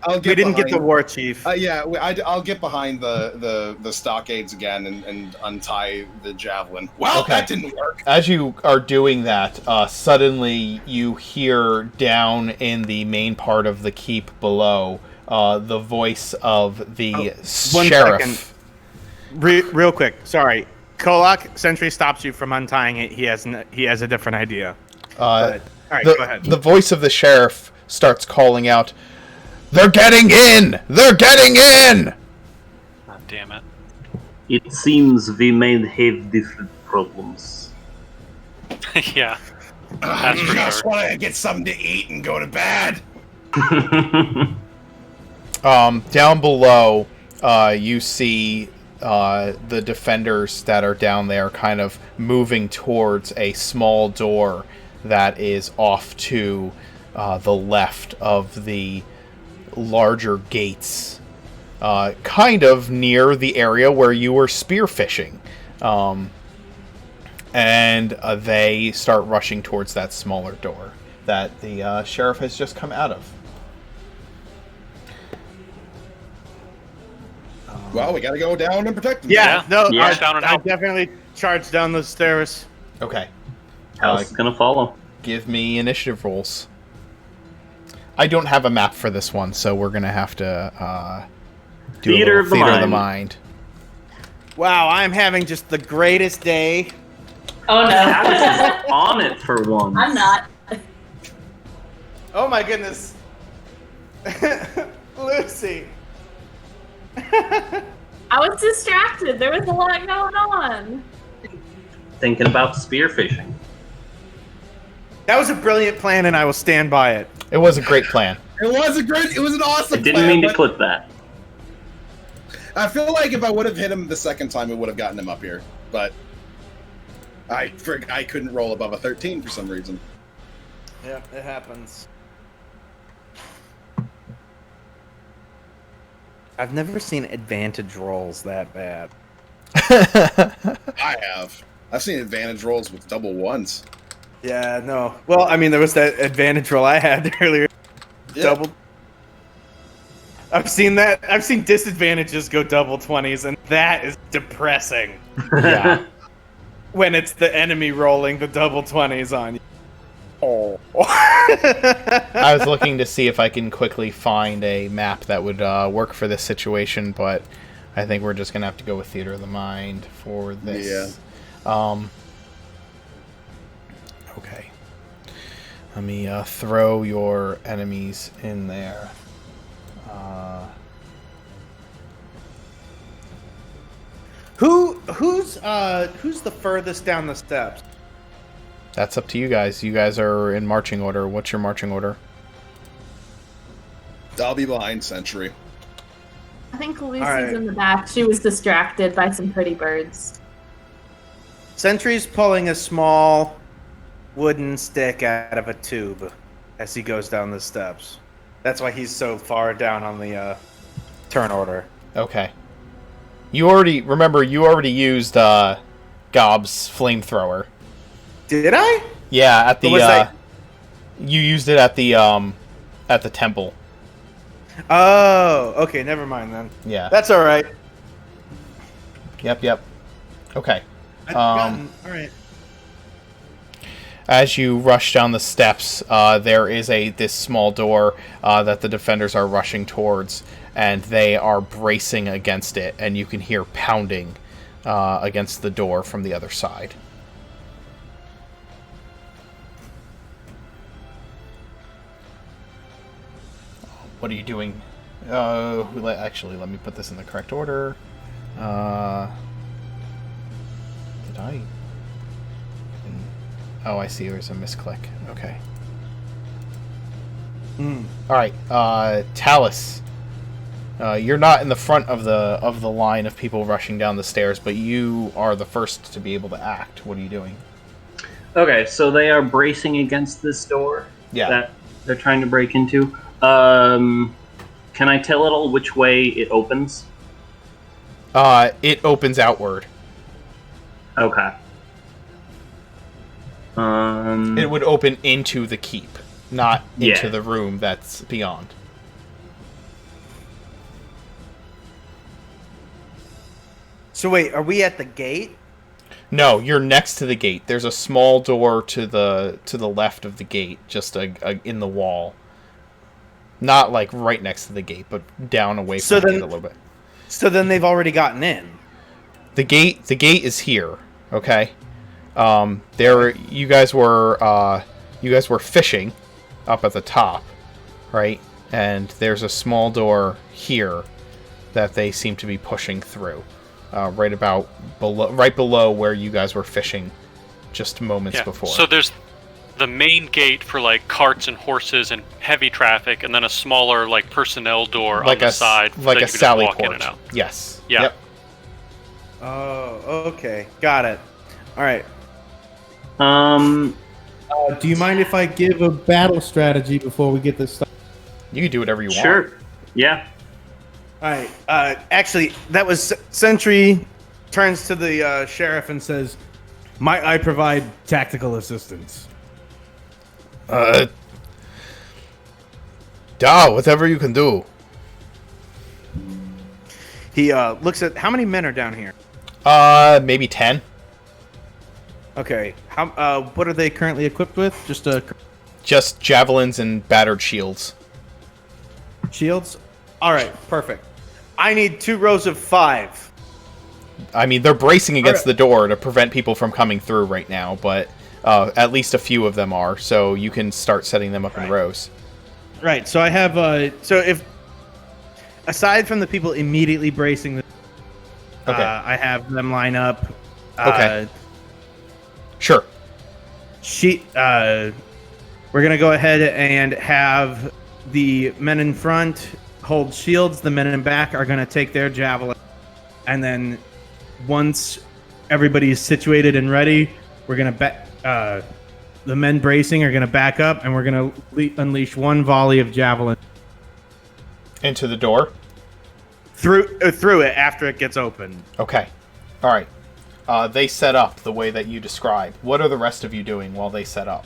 We didn't get the war chief. I'll get behind the stockades again and untie the javelin. Well, that didn't work. As you are doing that, suddenly you hear down in the main part of the keep below the voice of the sheriff. Real quick, sorry. Kolak, Sentry stops you from untying it. He has a different idea. All right, go ahead. The voice of the sheriff starts calling out, "They're getting in! They're getting in!" God damn it. It seems we may have different problems. Yeah. I just want to get something to eat and go to bed. Down below, you see the defenders that are down there kind of moving towards a small door that is off to the left of the larger gates, kind of near the area where you were spearfishing, and they start rushing towards that smaller door that the sheriff has just come out of. Well, we gotta go down and protect them. Yeah, Yeah, I down and help. definitely charge down those stairs. Okay. Alice is gonna follow. Give me initiative rolls. I don't have a map for this one, so we're gonna have to do Theater a of the theater of the mind. mind. Wow, I'm having just the greatest day. Oh no. Alice is on it for once. I'm not. Oh my goodness. Lucy. I was distracted. There was a lot going on. Thinking about spearfishing. That was a brilliant plan, and I will stand by it. It was a great plan. It was an awesome I didn't plan, mean to but clip that. I feel like if I would have hit him the second time, it would have gotten him up here. But I couldn't roll above a 13 for some reason. Yeah, it happens. I've never seen advantage rolls that bad. I have. I've seen advantage rolls with double ones. Yeah, no. Well, I mean, there was that advantage roll I had earlier. Yeah. Double. I've seen that. I've seen disadvantages go double 20s, and that is depressing. Yeah. When it's the enemy rolling the double 20s on you. Oh. I was looking to see if I can quickly find a map that would work for this situation, but I think we're just gonna have to go with Theater of the Mind for this. Yeah. Okay. Let me throw your enemies in there. Who's the furthest down the steps? That's up to you guys. You guys are in marching order. What's your marching order? I'll be behind Sentry. I think Lucy's right. in the back. She was distracted by some pretty birds. Sentry's pulling a small wooden stick out of a tube as he goes down the steps. That's why he's so far down on the turn order. Okay. You already used Gob's flamethrower. Did I? Yeah, at the What was that? you used it at the temple. Oh, okay, never mind then. Yeah. That's all right. Yep. Okay. All right. As you rush down the steps, there is this small door that the defenders are rushing towards, and they are bracing against it, and you can hear pounding against the door from the other side. What are you doing? Actually, let me put this in the correct order. Did I? Oh, I see. There's a misclick. Okay. All right, Talus. You're not in the front of the line of people rushing down the stairs, but you are the first to be able to act. What are you doing? Okay, so they are bracing against this door that they're trying to break into. Can I tell at all which way it opens? It opens outward. Okay. It would open into the keep, not into Yeah. the room that's beyond. So wait, are we at the gate? No, you're next to the gate. There's a small door to the left of the gate, just in the wall. Not like right next to the gate, but down away from the gate a little bit. So then they've already gotten in. The gate is here. Okay. You guys were fishing up at the top, right? And there's a small door here that they seem to be pushing through, right below where you guys were fishing just moments before. So there's the main gate for like carts and horses and heavy traffic, and then a smaller like personnel door on the side, like that a you can sally just walk port. in and out. Yes. Yeah. Yep. Oh, okay, got it. All right. Do you mind if I give a battle strategy before we get this started? You can do whatever you want. Sure. Yeah. All right. Actually, that was Sentry turns to the sheriff and says, Might I provide tactical assistance? Whatever you can do. he looks at how many men are down here. Maybe 10. Okay. How? What are they currently equipped with? Just javelins and battered shields. Shields. All right. Perfect. I need 2 rows of 5. I mean, they're bracing against Alright. the door to prevent people from coming through right now, but at least a few of them are, so you can start setting them up in rows. Right. So I have. So if aside from the people immediately bracing, Okay. I have them line up. Okay. Sure. We're gonna go ahead and have the men in front hold shields. The men in back are gonna take their javelin, and then once everybody's situated and ready, we're gonna the men bracing are gonna back up, and we're gonna unleash one volley of javelin Into the door? through it after it gets open. Okay. All right. They set up the way that you described. What are the rest of you doing while they set up?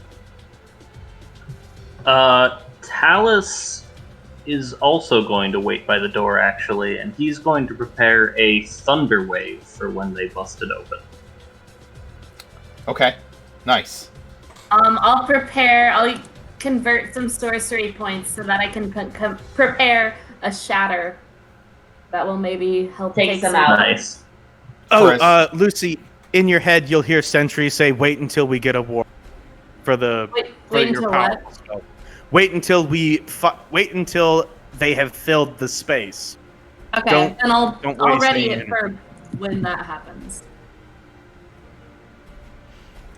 Talus is also going to wait by the door, actually, and he's going to prepare a thunder wave for when they bust it open. Okay. Nice. I'll convert some sorcery points so that I can prepare a shatter that will maybe help take them out. Nice. Oh, Lucy, in your head, you'll hear Sentry say, "Wait until we get a war for the Wait until what? spell. Wait until wait until they have filled the space." Okay, and I'll waste ready any it for when that happens.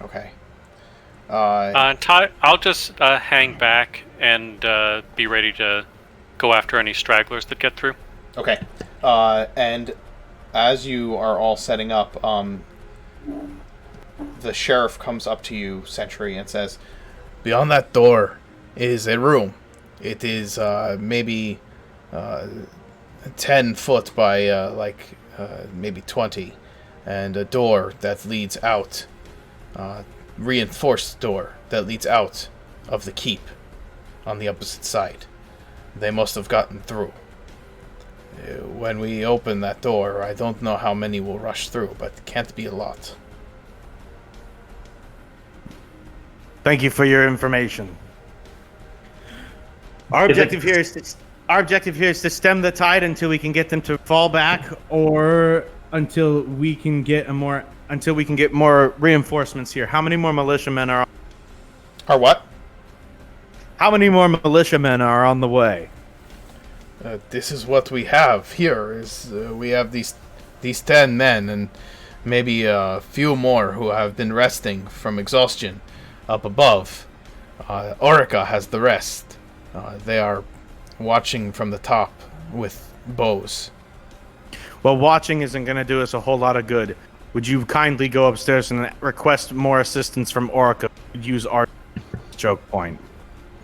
Okay. I'll just hang back and be ready to go after any stragglers that get through. Okay. And as you are all setting up, the sheriff comes up to you, Sentry, and says, "Beyond that door is a room. It is maybe 10 foot by maybe 20, and a door that leads out, reinforced door that leads out of the keep on the opposite side. They must have gotten through. When we open that door, I don't know how many will rush through, but it can't be a lot." Thank you for your information. Our objective here is to stem the tide until we can get them to fall back, or until we can get more reinforcements here. How many more militiamen are? Are what? How many more militiamen are on the way? This is what we have here. We have these 10 men and maybe a few more who have been resting from exhaustion up above. Orica has the rest. They are watching from the top with bows. Well, watching isn't going to do us a whole lot of good. Would you kindly go upstairs and request more assistance from Orica? Use our choke point.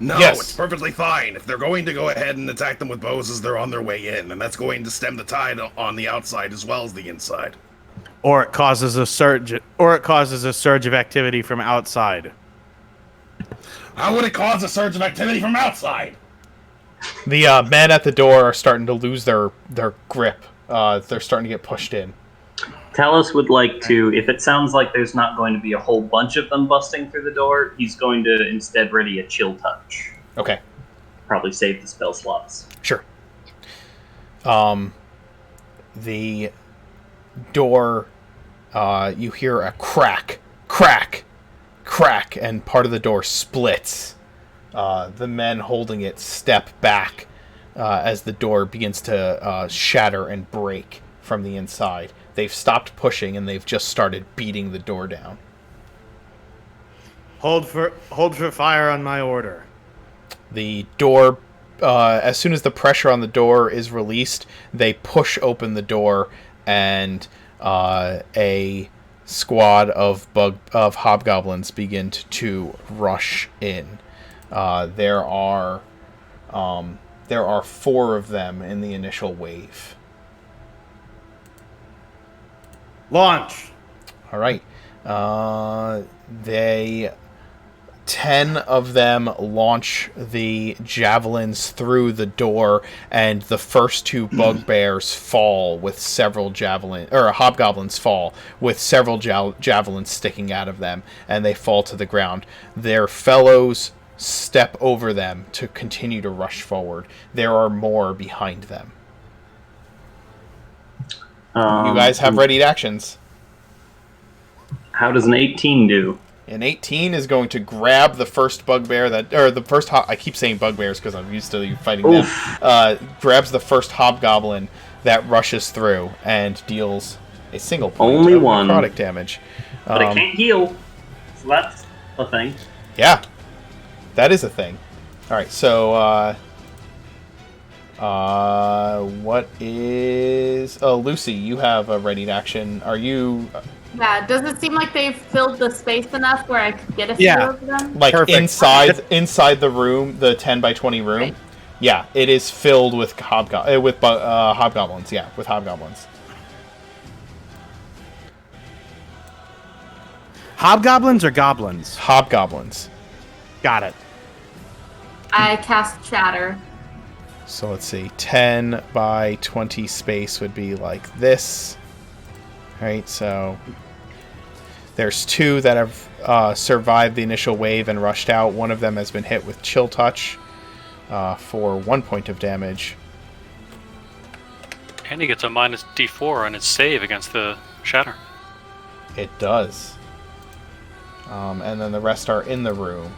No, Yes. It's perfectly fine. If they're going to go ahead and attack them with bows as they're on their way in, and that's going to stem the tide on the outside as well as the inside. Or it causes a surge of activity from outside. How would it cause a surge of activity from outside? The men at the door are starting to lose their grip. They're starting to get pushed in. Talus would like to, if it sounds like there's not going to be a whole bunch of them busting through the door, he's going to instead ready a chill touch. Okay. Probably save the spell slots. Sure. The door, you hear a crack, and part of the door splits. The men holding it step back as the door begins to shatter and break from the inside. They've stopped pushing and they've just started beating the door down. Hold for fire on my order. The door, as soon as the pressure on the door is released, they push open the door, and a squad of hobgoblins begin to rush in. There are 4 of them in the initial wave. Launch. All right. They 10 of them launch the javelins through the door, and the first 2 bugbears fall with several hobgoblins fall with several javelins sticking out of them, and they fall to the ground. Their fellows step over them to continue to rush forward. There are more behind them. You guys have readied actions. How does an 18 do? An 18 is going to grab the first bugbear I keep saying bugbears because I'm used to fighting them. Grabs the first hobgoblin that rushes through and deals a single point Only of one necrotic damage. But it can't heal. So that's a thing. Yeah, that is a thing. All right, so what is? Oh, Lucy, you have a readied action. Are you? Yeah, does it seem like they've filled the space enough where I could get a few of them? Like Perfect. inside the room, the 10 by 20 room. Right. Yeah, it is filled with hobgoblins. Yeah, with hobgoblins. Hobgoblins or goblins? Hobgoblins. Got it. I cast Shatter. So let's see. 10 by 20 space would be like this. Right, so there's 2 that have survived the initial wave and rushed out. One of them has been hit with Chill Touch for 1 point of damage. And he gets a minus D4 on its save against the Shatter. It does. And then the rest are in the room.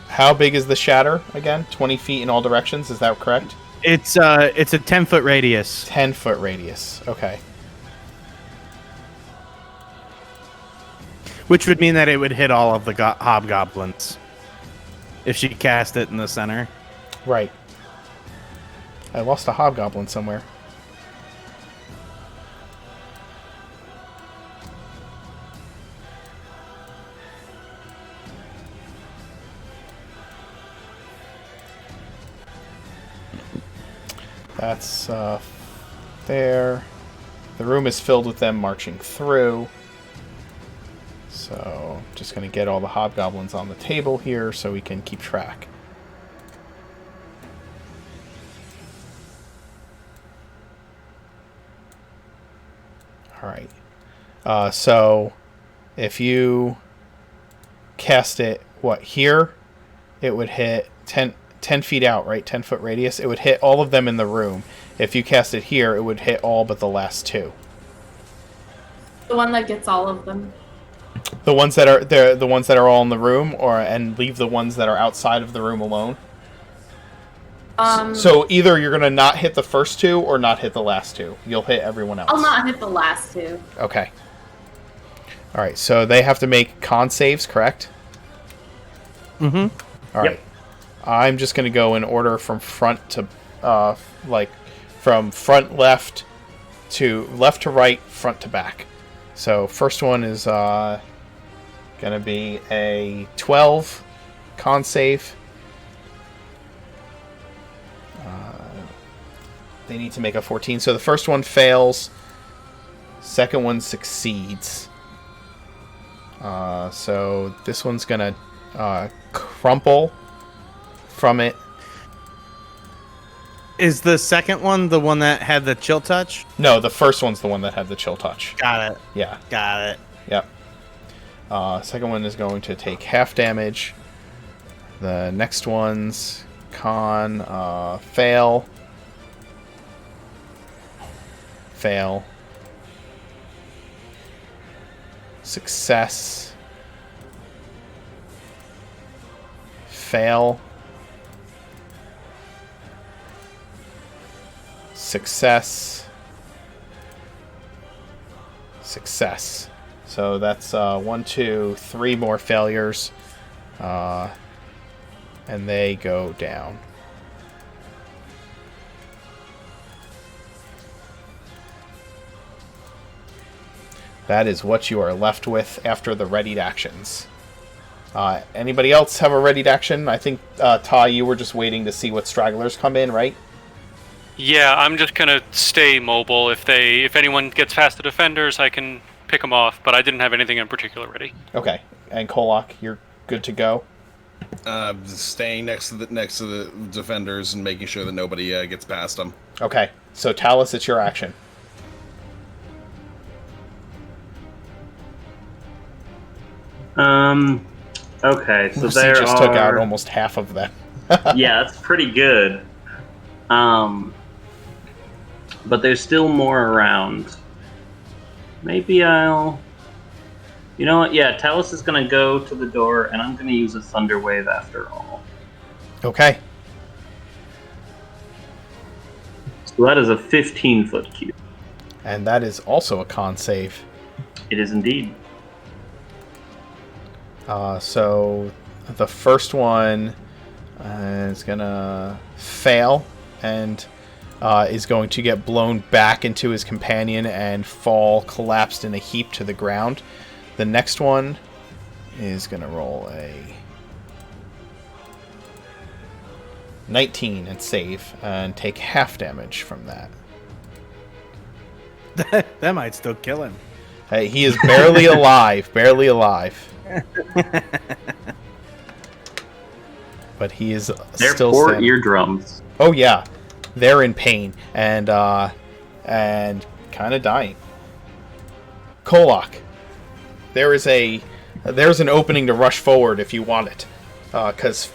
How big is the shatter again? 20 feet in all directions, is that correct? It's a 10-foot radius. 10-foot radius, okay. Which would mean that it would hit all of the hobgoblins if she cast it in the center. Right. I lost a hobgoblin somewhere. That's there. The room is filled with them marching through. So, I'm just going to get all the hobgoblins on the table here so we can keep track. Alright. So, if you cast it, here? It would hit 10 feet out, right? 10-foot radius. It would hit all of them in the room. If you cast it here, it would hit all but the last 2. The one that gets all of them. The ones that are the ones that are all in the room, and leave the ones that are outside of the room alone. So either you're gonna not hit the first 2 or not hit the last 2. You'll hit everyone else. I'll not hit the last 2. Okay. All right. So they have to make con saves, correct? Mm-hmm. All right. I'm just gonna go in order from front to, from front left to right, front to back. So first one is gonna be a 12 con save. They need to make a 14. So the first one fails. Second one succeeds. So this one's gonna crumple from it. Is the second one the one that had the chill touch? No, the first one's the one that had the chill touch. Got it. Yeah. Got it. Yep. Second one is going to take half damage. The next one's con fail. Fail. Success. Fail. Success. Success. So that's 1, 2, 3 more failures. And they go down. That is what you are left with after the readied actions. Anybody else have a readied action? I think, Ty, you were just waiting to see what stragglers come in, right? Yeah, I'm just gonna stay mobile. If anyone gets past the defenders, I can pick them off. But I didn't have anything in particular ready. Okay. And Kolok, you're good to go. Staying next to the defenders and making sure that nobody gets past them. Okay. So Talus, it's your action. Okay, so Lucy there just are... took out almost half of them. Yeah, that's pretty good. But there's still more around. Maybe I'll... You know what? Yeah, Talus is going to go to the door, and I'm going to use a Thunder Wave after all. Okay. So that is a 15-foot cube. And that is also a con save. It is indeed. So the first one is going to fail and is going to get blown back into his companion and fall collapsed in a heap to the ground. The next one is going to roll a 19 and save and take half damage from that. That might still kill him. Hey, he is barely alive, barely alive. But he is They're still 4 standing. eardrums. Oh yeah, they're in pain and kind of dying. Kolok, there's an opening to rush forward if you want it, because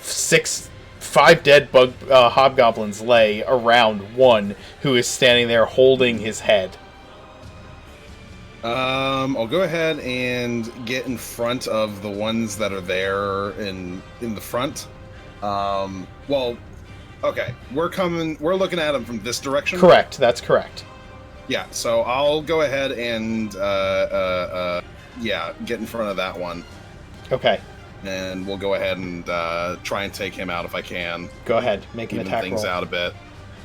5 dead hobgoblins lay around one who is standing there holding his head. I'll go ahead and get in front of the ones that are there in the front. Well, okay, we're looking at them from this direction. Correct, that's correct. Yeah, so I'll go ahead and get in front of that one. Okay. And we'll go ahead and try and take him out if I can. Go ahead, make an Even attack things roll. out a bit.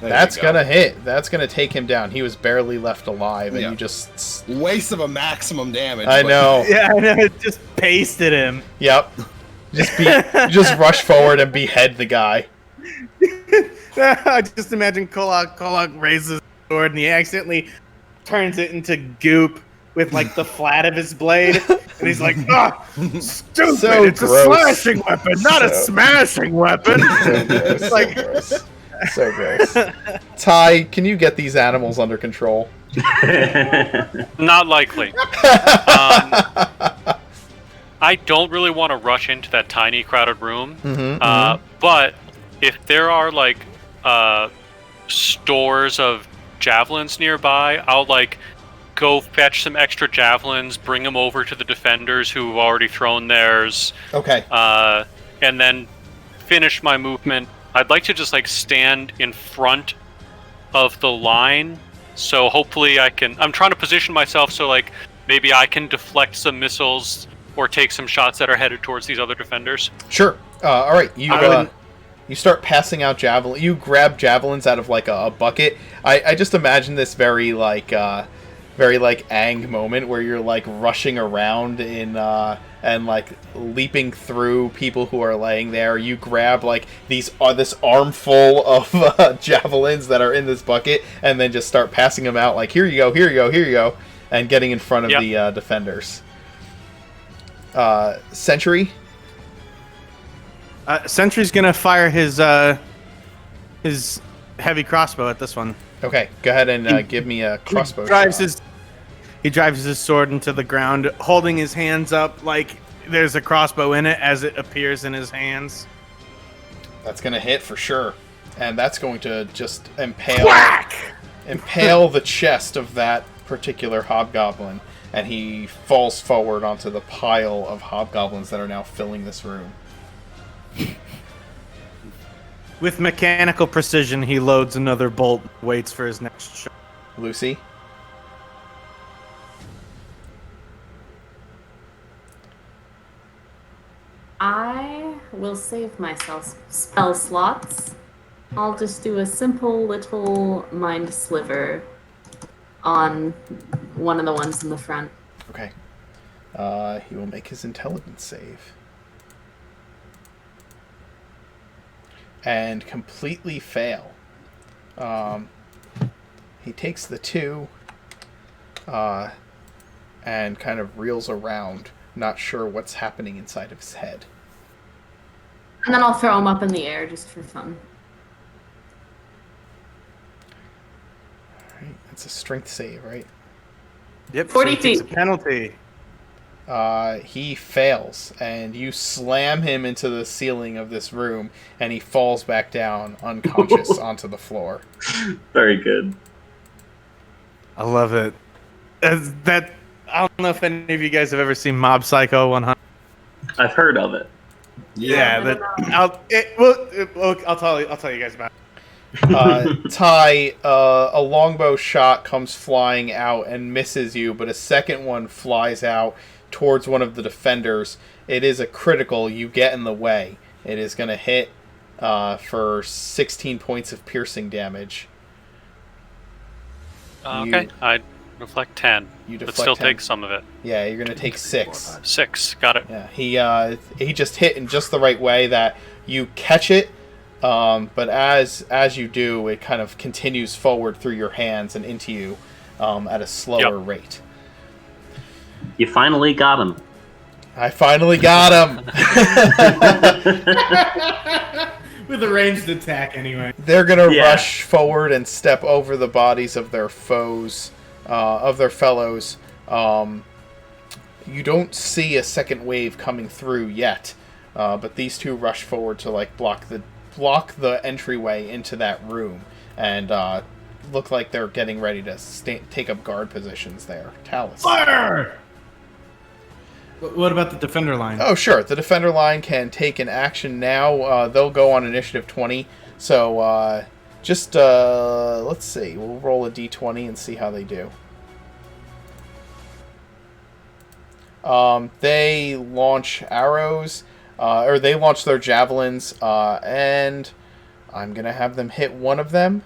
That's gonna hit. That's gonna take him down. He was barely left alive, and Yeah. you just... Waste of a maximum damage. I know. Yeah, I know. It just pasted him. Yep. Just rush forward and behead the guy. I just imagine Kolok raises his sword and he accidentally turns it into goop with like the flat of his blade, and he's like, "Ah, stupid! So it's gross. a slashing weapon, not a smashing weapon." It's like, so gross. Ty, can you get these animals under control? Not likely. I don't really want to rush into that tiny, crowded room. But if there are like stores of javelins nearby, I'll like go fetch some extra javelins, bring them over to the defenders who have already thrown theirs. Okay. And then finish my movement. I'd like to just like stand in front of the line, so hopefully I can. I'm trying to position myself so like maybe I can deflect some missiles or take some shots that are headed towards these other defenders. Sure. All right. You start passing out javelin. You grab javelins out of like a bucket. I just imagine this very like Aang moment where you're like rushing around in and like leaping through people who are laying there. You grab like this armful of javelins that are in this bucket, and then just start passing them out. Like, here you go, here you go, here you go, and getting in front of the defenders. Sentry. Sentry's gonna fire his heavy crossbow at this one. Okay, go ahead and give me a crossbow. He drives his sword into the ground, holding his hands up like there's a crossbow in it as it appears in his hands. That's going to hit for sure. And that's going to just impale the chest of that particular hobgoblin. And he falls forward onto the pile of hobgoblins that are now filling this room. With mechanical precision, he loads another bolt, waits for his next shot. Lucy? I will save myself spell slots. I'll just do a simple little mind sliver on one of the ones in the front. Okay. He will make his intelligence save. And completely fail. He takes the 2 and kind of reels around, not sure what's happening inside of his head. And then I'll throw him up in the air just for fun. All right, that's a strength save, right? Yep. 40 so he takes feet. a penalty. He fails, and you slam him into the ceiling of this room, and he falls back down unconscious onto the floor. Very good. I love it. That I don't know if any of you guys have ever seen Mob Psycho 100. I've heard of it. Yeah, I'll tell you guys about it. Ty, a longbow shot comes flying out and misses you, but a second one flies out towards one of the defenders. It is a critical. You get in the way. It is going to hit for 16 points of piercing damage. Okay, I deflect 10, You but deflect still 10. take some of it. Yeah, you're going to take 6. 6, got it. Yeah, he just hit in just the right way that you catch it, but as you do, it kind of continues forward through your hands and into you at a slower rate. You finally got him. I finally got him! With a ranged attack, anyway. They're going to rush forward and step over the bodies of their foes, of their fellows. You don't see a second wave coming through yet, but these two rush forward to block the entryway into that room, and look like they're getting ready to take up guard positions there. Talus. Fire! What about the defender line? Oh, sure. The defender line can take an action now. They'll go on initiative 20. So, let's see. We'll roll a d20 and see how they do. They launch arrows, or they launch their javelins, and I'm going to have them hit one of them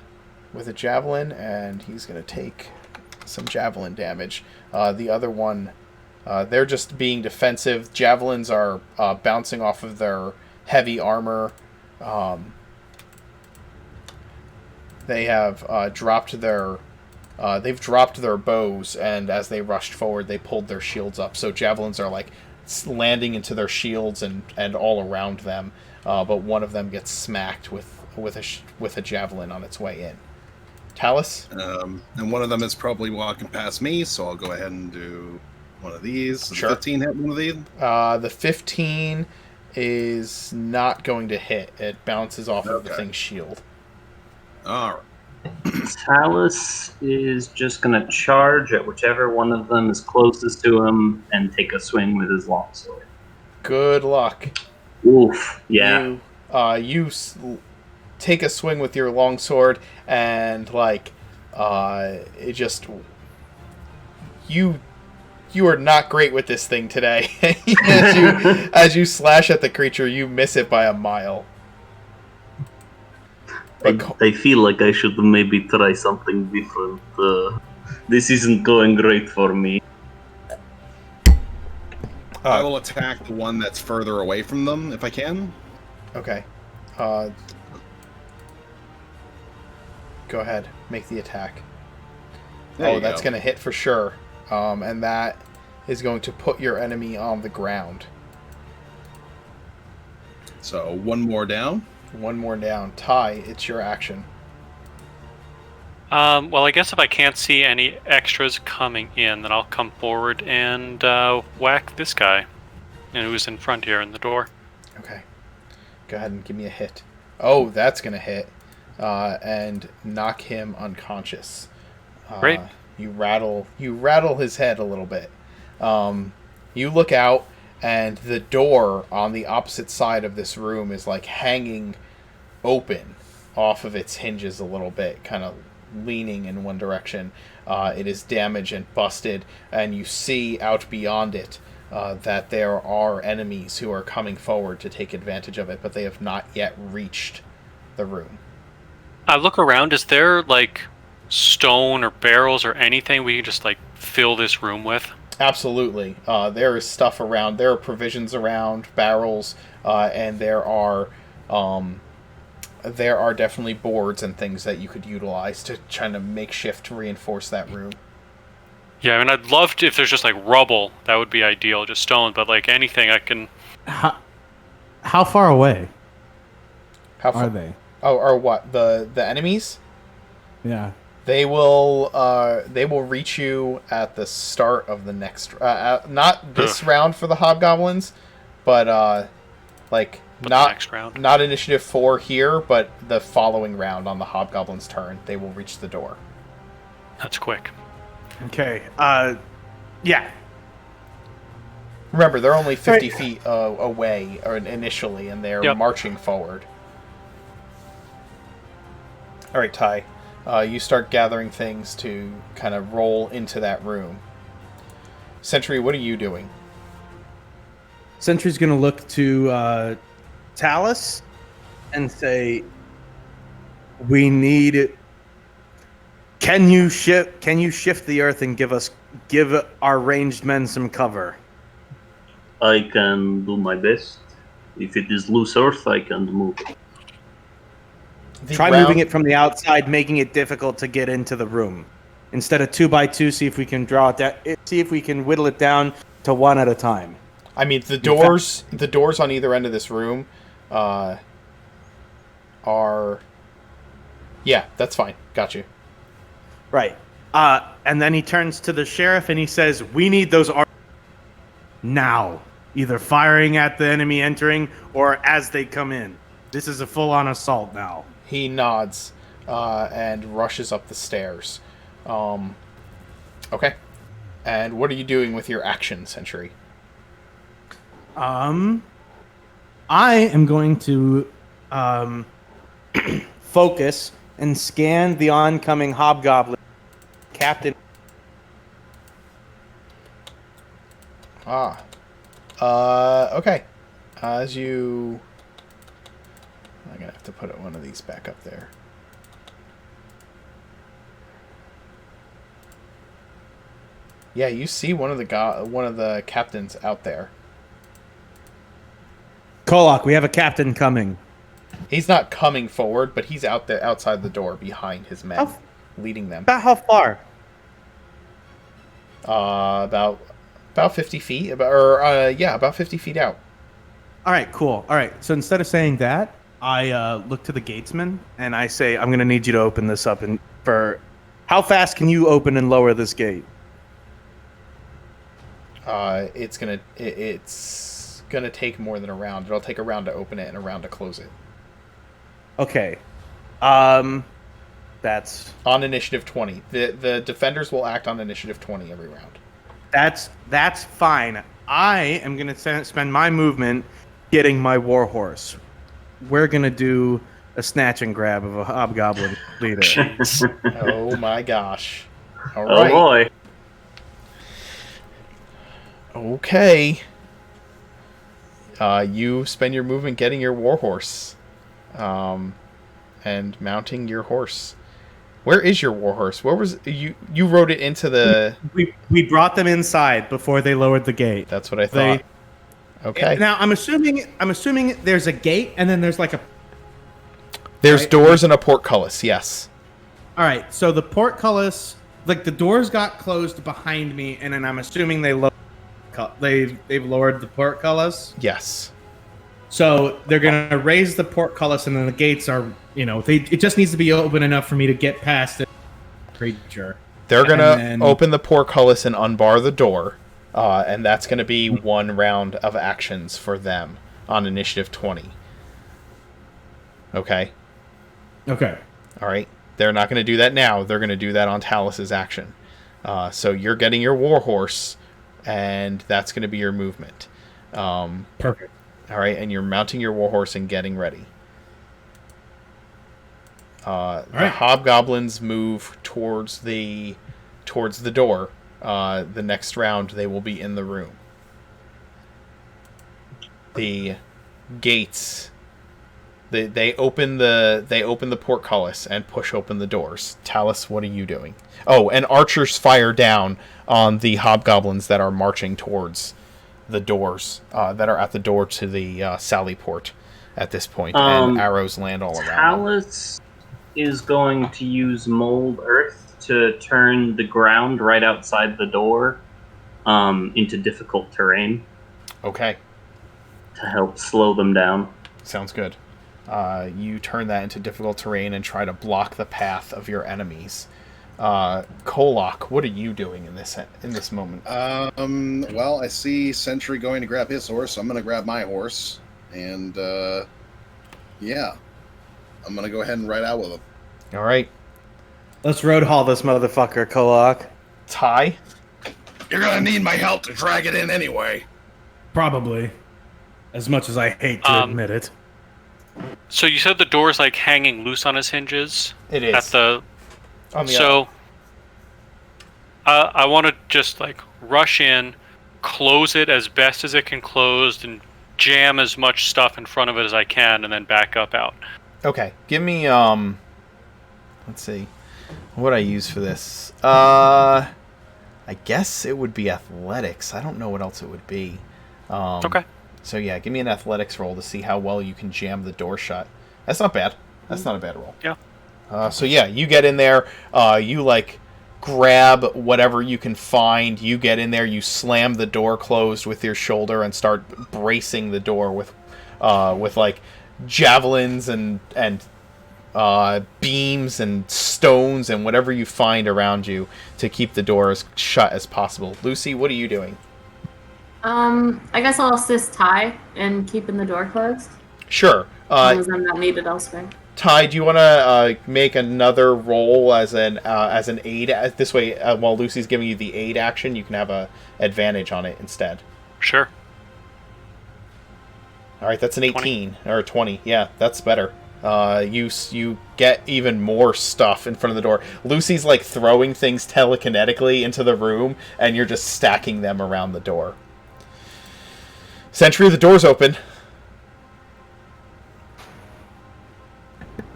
with a javelin, and he's going to take some javelin damage. The other one... they're just being defensive. Javelins are bouncing off of their heavy armor. They have dropped their bows, and as they rushed forward, they pulled their shields up. So javelins are landing into their shields and all around them. But one of them gets smacked with a javelin on its way in. Talus? And one of them is probably walking past me, so I'll go ahead and do one of these. Does Sure. 15 hit one of these? The 15 is not going to hit. It bounces off of the thing's shield. All right. Talus is just going to charge at whichever one of them is closest to him and take a swing with his longsword. Good luck. Oof. Yeah. You take a swing with your longsword, and it just you are not great with this thing today. as you slash at the creature, you miss it by a mile. I feel like I should maybe try something different. This isn't going great for me. I will attack the one that's further away from them if I can. Okay. Go ahead. Make the attack. That's going to hit for sure. And that is going to put your enemy on the ground. So one more down. One more down. Ty, it's your action. Well, I guess if I can't see any extras coming in, then I'll come forward and whack this guy, who's in front here in the door. Okay. Go ahead and give me a hit. Oh, that's going to hit. And knock him unconscious. Great. You rattle his head a little bit. You look out, and the door on the opposite side of this room is hanging open off of its hinges a little bit, kind of leaning in one direction. It is damaged and busted, and you see out beyond it that there are enemies who are coming forward to take advantage of it, but they have not yet reached the room. I look around. Is there stone or barrels or anything we can just fill this room with? Absolutely. There is stuff around. There are provisions around, barrels, and there are there are definitely boards and things that you could utilize to try to makeshift to reinforce that room. Yeah, I mean, I'd love to, if there's just like rubble, that would be ideal, just stone, but like anything I can... How far away How are they? Oh, or what? The enemies? Yeah. They will reach you at the start of the next not this round for the hobgoblins, but like not next round. Not initiative 4 here, but the following round on the hobgoblins' turn, they will reach the door. That's quick. Okay. Yeah. Remember, they're only 50 feet away initially, and they're marching forward. All right, Ty. You start gathering things to kind of roll into that room. Sentry, what are you doing? Sentry's gonna look to Talus and say, "We need. Can you shift the earth and give our ranged men some cover?" I can do my best. If it is loose earth, I can move it. Try moving it from the outside, making it difficult to get into the room. Instead of 2x2, see if we can draw it down. See if we can whittle it down to one at a time. I mean, the doors on either end of this room are. Yeah, that's fine. Got you. Right. And then he turns to the sheriff and he says, "We need those now, either firing at the enemy entering or as they come in. This is a full-on assault now." He nods and rushes up the stairs. Okay. And what are you doing with your action, Sentry? I am going to focus and scan the oncoming hobgoblin. Captain. Okay. As you... I'm going to have to put one of these back up there. Yeah, you see one of the captains out there. Kolak, we have a captain coming. He's not coming forward, but he's out there outside the door behind his men, leading them. About how far? About 50 feet. About 50 feet out. All right, cool. All right, so instead of saying that, I look to the gatesman and I say, "I'm going to need you to open this up. And for how fast can you open and lower this gate?" It's gonna take more than a round. It'll take a round to open it and a round to close it. Okay. That's on initiative 20. The defenders will act on initiative 20 every round. That's fine. I am gonna spend my movement getting my warhorse. We're gonna do a snatch and grab of a hobgoblin leader. Oh my gosh! All right. Oh boy. Okay. You spend your movement getting your warhorse, and mounting your horse. Where is your warhorse? Where was you? You rode it into the. We brought them inside before they lowered the gate. That's what I thought. Okay. Now I'm assuming there's a gate and then there's like a. There's doors and a portcullis. Yes. All right. So the portcullis, like the doors got closed behind me, and then I'm assuming they've lowered the portcullis. Yes. So they're gonna raise the portcullis, and then the gates are, it just needs to be open enough for me to get past the creature. They're gonna open the portcullis and unbar the door, and that's gonna be one round of actions for them on initiative 20. Okay. Okay. All right. They're not gonna do that now. They're gonna do that on Talus's action. So you're getting your warhorse, and that's gonna be your movement. Perfect. All right, and you're mounting your warhorse and getting ready. The hobgoblins move towards the door. The next round, they will be in the room. The gates. They open the portcullis and push open the doors. Talus, what are you doing? Oh, and archers fire down on the hobgoblins that are marching towards the doors, that are at the door to the sally port. at this point, and arrows land all around them. Talus is going to use mold earth to turn the ground right outside the door into difficult terrain. Okay. To help slow them down. Sounds good. You turn that into difficult terrain and try to block the path of your enemies. Kolok, what are you doing in this moment? Well, I see Sentry going to grab his horse, so I'm going to grab my horse, and yeah, I'm going to go ahead and ride out with him. All right. Let's road haul this motherfucker, Kolok. Ty? You're gonna need my help to drag it in anyway. Probably. As much as I hate to admit it. So you said the door's like hanging loose on its hinges? It is. At the... So... I want to just like rush in, close it as best as it can close, and jam as much stuff in front of it as I can, and then back up out. Okay. Give me, let's see. What would I use for this? I guess it would be athletics. I don't know what else it would be. Okay. So yeah, give me an athletics roll to see how well you can jam the door shut. That's not bad. That's not a bad roll. Yeah. So yeah, you get in there. You like grab whatever you can find. You get in there. You slam the door closed with your shoulder and start bracing the door with like javelins and beams and stones and whatever you find around you to keep the door as shut as possible. Lucy, what are you doing? I guess I'll assist Ty in keeping the door closed. Sure. As long as I'm not needed elsewhere. Ty, do you want to make another roll as an aid? This way, while Lucy's giving you the aid action, you can have a advantage on it instead. Sure. All right, that's an 18 or 20. Yeah, that's better. You get even more stuff in front of the door. Lucy's like throwing things telekinetically into the room, and you're just stacking them around the door. Sentry, the door's open.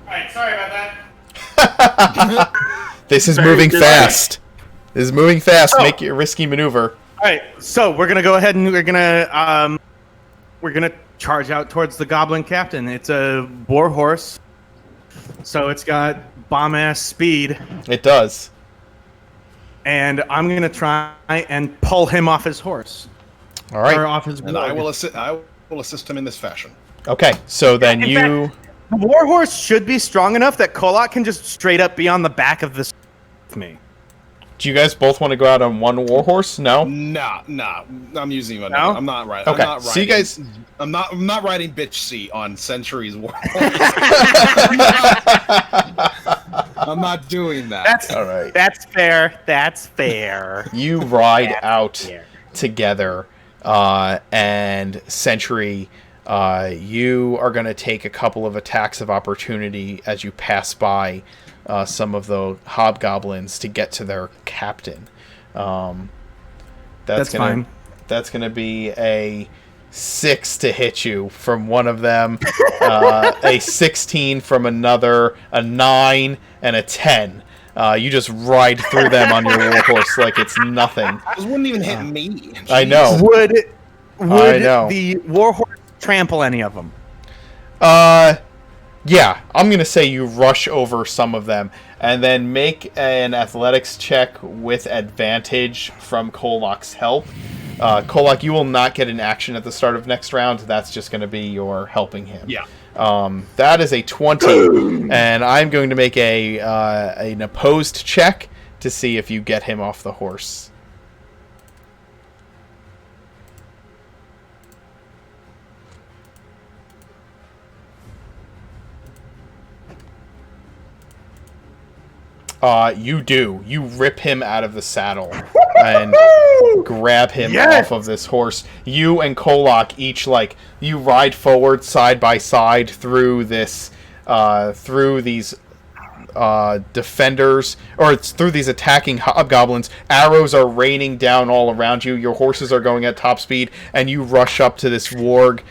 Alright, sorry about that. This is moving fast. This is moving fast. Oh. Make your risky maneuver. Alright, so we're gonna go ahead and we're gonna charge out towards the Goblin Captain. It's a war horse, so it's got bomb-ass speed. It does. And I'm gonna try and pull him off his horse. All right. Or off his And I will assist him in this fashion. Okay, so then In you... fact, the war horse should be strong enough that Kolok can just straight up be on the back of this with me. Do you guys both want to go out on one war horse? No? Nah. I'm using one. No? I'm not riding. Okay, I'm not riding. so you guys... I'm not riding bitch seat on Century's war. I'm not doing that. All right. That's fair. That's fair. You ride out together, and Sentry, you are going to take a couple of attacks of opportunity as you pass by some of the hobgoblins to get to their captain. That's fine. That's going to be a 6 to hit you from one of them, a 16 from another, a 9, and a 10. You just ride through them on your war horse like it's nothing. This wouldn't even hit me. Jeez. I know. Would I know. the war horse trample any of them? Yeah, I'm going to say you rush over some of them, and then make an athletics check with advantage from Kolok's help. Kolok, you will not get an action at the start of next round. That's just going to be your helping him. Yeah. That is a 20, and I'm going to make an opposed check to see if you get him off the horse. You do. You rip him out of the saddle and grab him off of this horse. You and Kolok each, you ride forward side by side through this, through these defenders, or it's through these attacking hobgoblins. Arrows are raining down all around you. Your horses are going at top speed, and you rush up to this warg,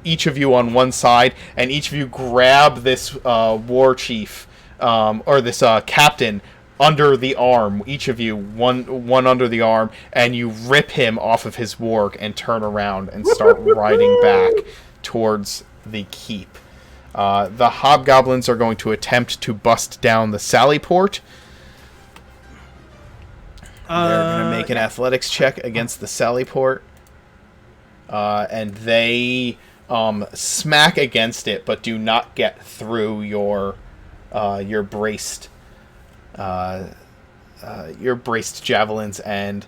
each of you on one side, and each of you grab this war chief, or this captain, under the arm. Each of you, one under the arm, and you rip him off of his warg and turn around and start riding back towards the keep. The hobgoblins are going to attempt to bust down the sally port. They're going to make an athletics check against the sally port. And they smack against it, but do not get through your braced javelins and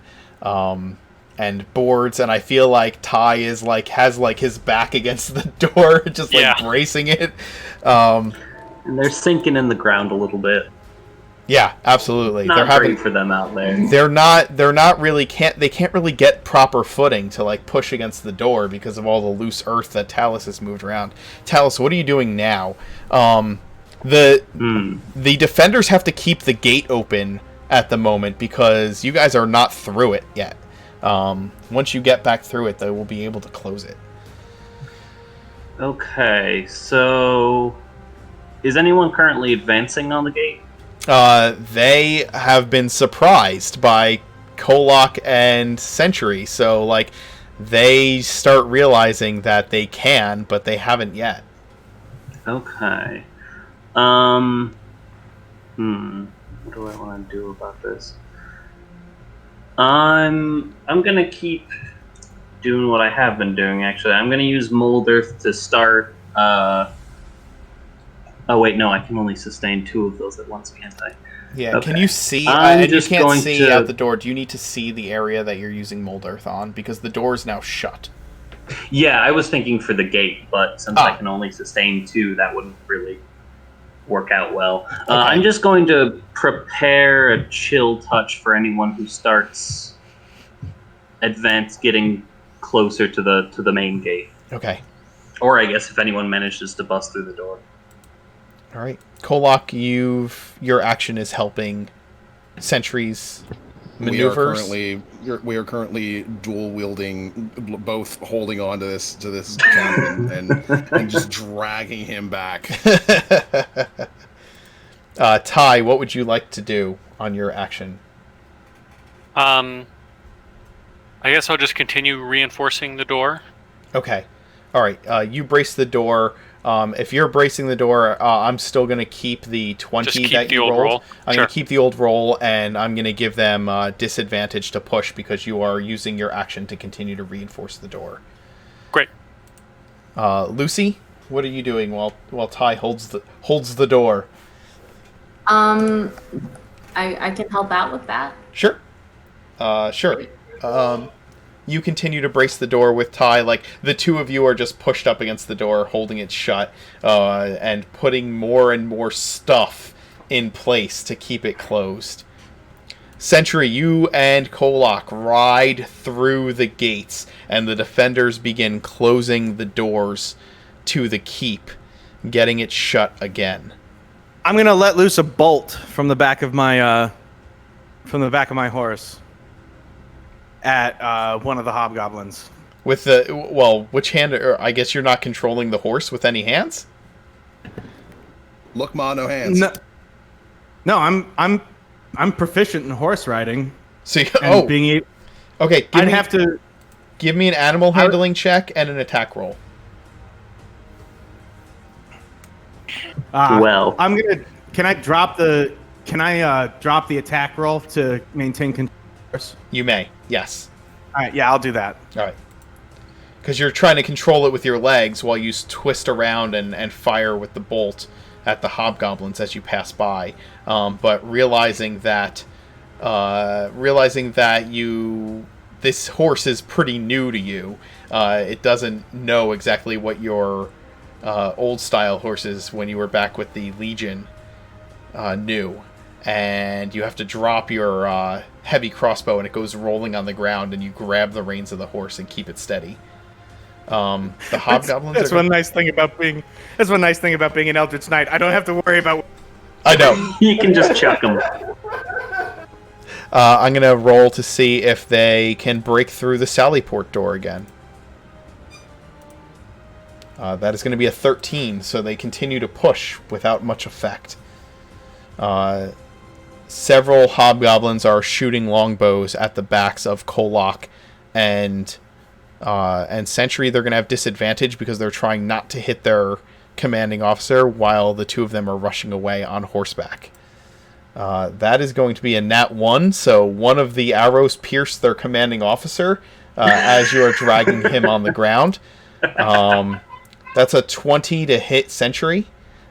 boards. And I feel like Ty is has his back against the door, just bracing it. And they're sinking in the ground a little bit. Yeah, absolutely. Not great for them out there. They're not really can't really get proper footing to push against the door because of all the loose earth that Talus has moved around. Talus, what are you doing now? The defenders have to keep the gate open at the moment because you guys are not through it yet. Once you get back through it, they will be able to close it. Okay, so is anyone currently advancing on the gate? They have been surprised by Kolok and Century, so they start realizing that they can, but they haven't yet. Okay. What do I want to do about this? I'm gonna keep doing what I have been doing. Actually, I'm gonna use Mold Earth to start. Oh wait, no, I can only sustain 2 of those at once, can't I? Yeah, Okay. Can you see? I'm you just can't going see to- out the door. Do you need to see the area that you're using Mold Earth on? Because the door is now shut. Yeah, I was thinking for the gate, but since I can only sustain 2, that wouldn't really work out well. I'm just going to prepare a chill touch for anyone who starts getting closer to the main gate. Okay. Or I guess if anyone manages to bust through the door. All right, Kolok, your action is helping Sentry's maneuvers. We are currently dual wielding, both holding on to this cannon and just dragging him back. Ty, what would you like to do on your action? I guess I'll just continue reinforcing the door. Okay. All right. You brace the door. If you're bracing the door, I'm still going to keep the 20 Just keep that the you old rolled. roll. I'm Sure. going to keep the old roll, and I'm going to give them disadvantage to push because you are using your action to continue to reinforce the door. Great. Lucy, what are you doing while Ty holds the door? I can help out with that. Sure. Sure. You continue to brace the door with Ty. The two of you are just pushed up against the door, holding it shut, and putting more and more stuff in place to keep it closed. Sentry, you and Kolok ride through the gates, and the defenders begin closing the doors to the keep, getting it shut again. I'm gonna let loose a bolt from the back of my horse at one of the hobgoblins. With which hand? Or I guess you're not controlling the horse with any hands. Look, Ma, no hands. No, I'm proficient in horse riding. So And being able, okay. I'd have to give me an animal handling check and an attack roll. Well, I'm gonna. Can I drop the attack roll to maintain control? You may. Yes. All right. Yeah, I'll do that. All right. Because you're trying to control it with your legs while you twist around and fire with the bolt at the hobgoblins as you pass by. But realizing that this horse is pretty new to you, it doesn't know exactly what your old style horses when you were back with the Legion knew. And you have to drop your heavy crossbow, and it goes rolling on the ground, and you grab the reins of the horse and keep it steady. The hobgoblins. That's one nice thing about being an Eldritch Knight. I don't have to worry about. I know. you can just chuck them. I'm gonna roll to see if they can break through the Sallyport door again. That is going to be a 13, so they continue to push without much effect. Several hobgoblins are shooting longbows at the backs of Kolok and And Sentry, they're going to have disadvantage because they're trying not to hit their commanding officer while the two of them are rushing away on horseback. That is going to be a nat 1, so one of the arrows pierced their commanding officer as you are dragging him on the ground. That's a 20 to hit Sentry,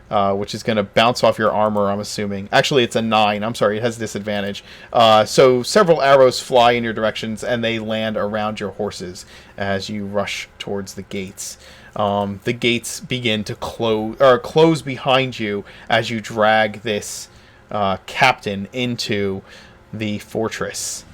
which is going to bounce off your armor, I'm assuming. Actually, it's a 9. I'm sorry, it has disadvantage. So several arrows fly in your directions, and they land around your horses as you rush towards the gates. The gates begin to close behind you as you drag this captain into the fortress.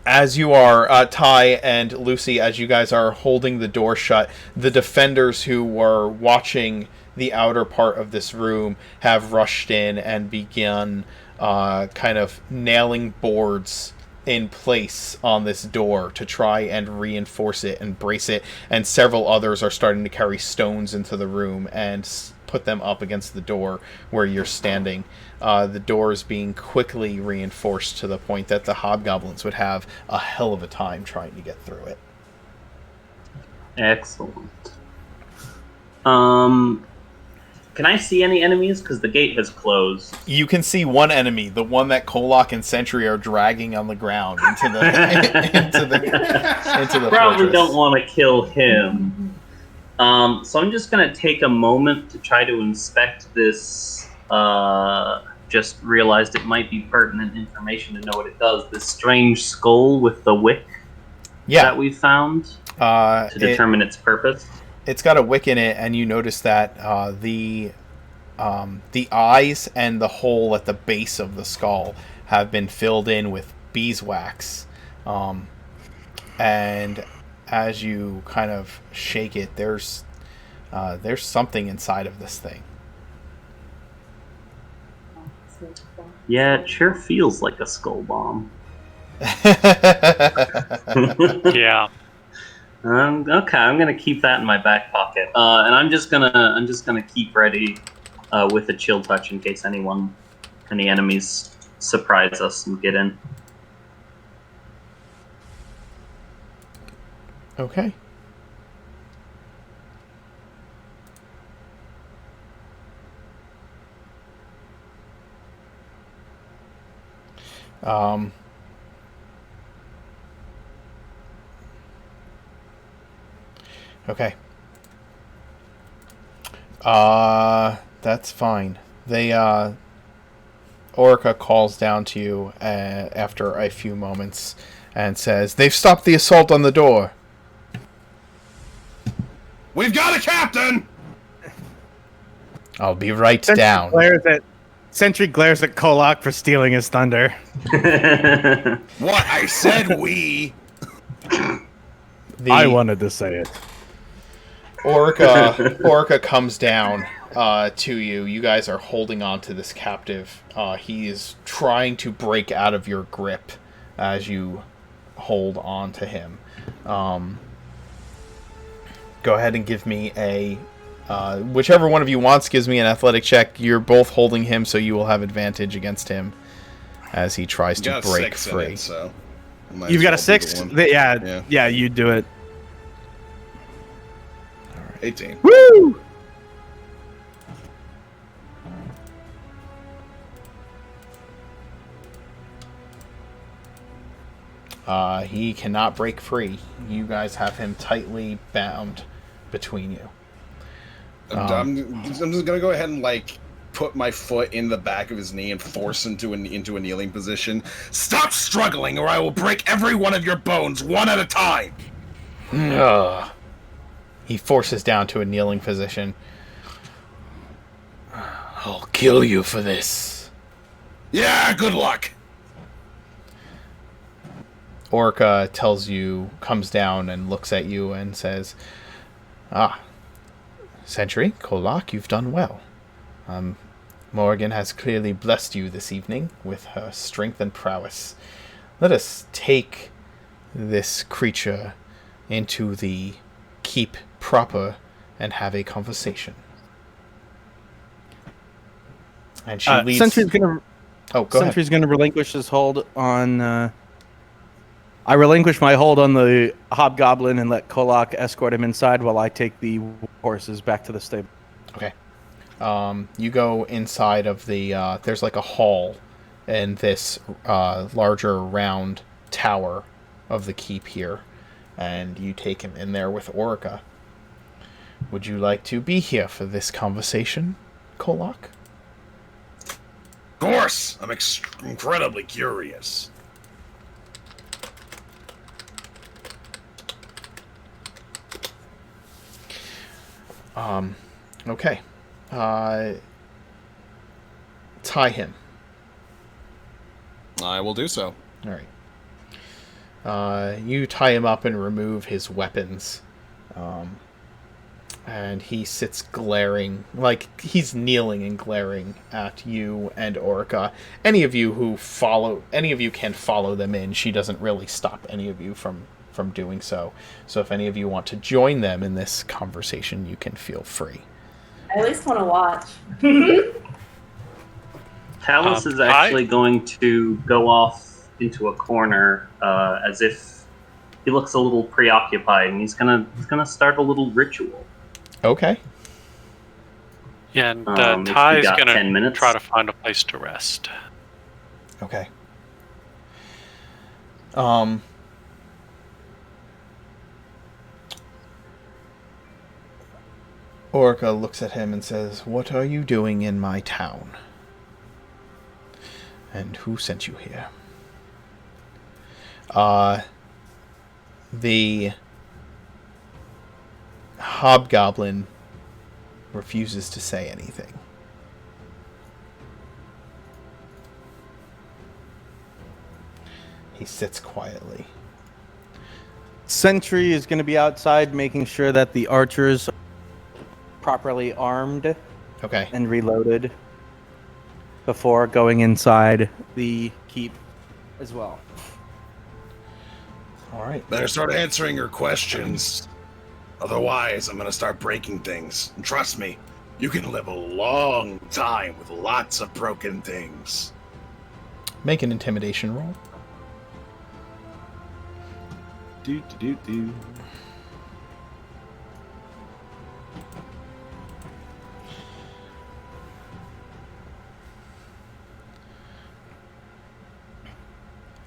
As you are, Ty and Lucy, as you guys are holding the door shut, the defenders who were watching the outer part of this room have rushed in and begun kind of nailing boards in place on this door to try and reinforce it and brace it, and several others are starting to carry stones into the room and put them up against the door where you're standing. The door is being quickly reinforced to the point that the hobgoblins would have a hell of a time trying to get through it. Excellent. Can I see any enemies? Because the gate has closed. You can see one enemy, the one that Kolak and Sentry are dragging on the ground into the into the Probably fortress. don't want to kill him. So I'm just going to take a moment to try to inspect this. Just realized it might be pertinent information to know what it does. This strange skull with the wick that we found to determine its purpose. It's got a wick in it, and you notice that the eyes and the hole at the base of the skull have been filled in with beeswax. And as you kind of shake it, there's something inside of this thing. Yeah, it sure feels like a skull bomb. Yeah. Okay, I'm gonna keep that in my back pocket, and I'm just gonna keep ready with a chill touch in case any enemies surprise us and get in. Okay. Okay. That's fine. They, Orica calls down to you after a few moments and says, "They've stopped the assault on the door." We've got a captain! I'll be right down. Sentry glares at Kolak for stealing his thunder. What? I said we. I wanted to say it. Orica comes down to you. You guys are holding on to this captive. He is trying to break out of your grip as you hold on to him. Go ahead and give me a... whichever one of you wants gives me an athletic check. You're both holding him, so you will have advantage against him as he tries to break free. So you've got a 6? Yeah, you do it. All right, 18. Woo! He cannot break free. You guys have him tightly bound between you. I'm just gonna go ahead and put my foot in the back of his knee and force him into a kneeling position. Stop struggling, or I will break every one of your bones one at a time. He forces down to a kneeling position. I'll kill you for this. Yeah, good luck. Orca comes down and looks at you and says, Sentry, Kolak, you've done well. Morgan has clearly blessed you this evening with her strength and prowess. Let us take this creature into the keep proper and have a conversation. And she leads... Sentry's gonna go ahead. Sentry's gonna relinquish his hold on I relinquish my hold on the hobgoblin and let Kolak escort him inside while I take the horses back to the stable. Okay. You go inside of the... there's like a hall in this larger round tower of the keep here. And you take him in there with Orica. Would you like to be here for this conversation, Kolak? Of course! I'm incredibly curious. Okay. Tie him. I will do so. All right. You tie him up and remove his weapons. And he sits glaring, like he's kneeling and glaring at you and Orica. Any of you can follow them in. She doesn't really stop any of you from doing so. So if any of you want to join them in this conversation, you can feel free. I at least want to watch. Talus is actually going to go off into a corner as if he looks a little preoccupied, and he's gonna start a little ritual. Okay. Yeah, and If Ty's you got 10 gonna minutes. try to find a place to rest. Okay. Orica looks at him and says, "What are you doing in my town? And who sent you here?" The hobgoblin refuses to say anything. He sits quietly. Sentry is going to be outside making sure that the archers are properly armed Okay. and reloaded before going inside the keep as well. All right. Better start answering your questions. Otherwise, I'm gonna start breaking things. And trust me, you can live a long time with lots of broken things. Make an intimidation roll.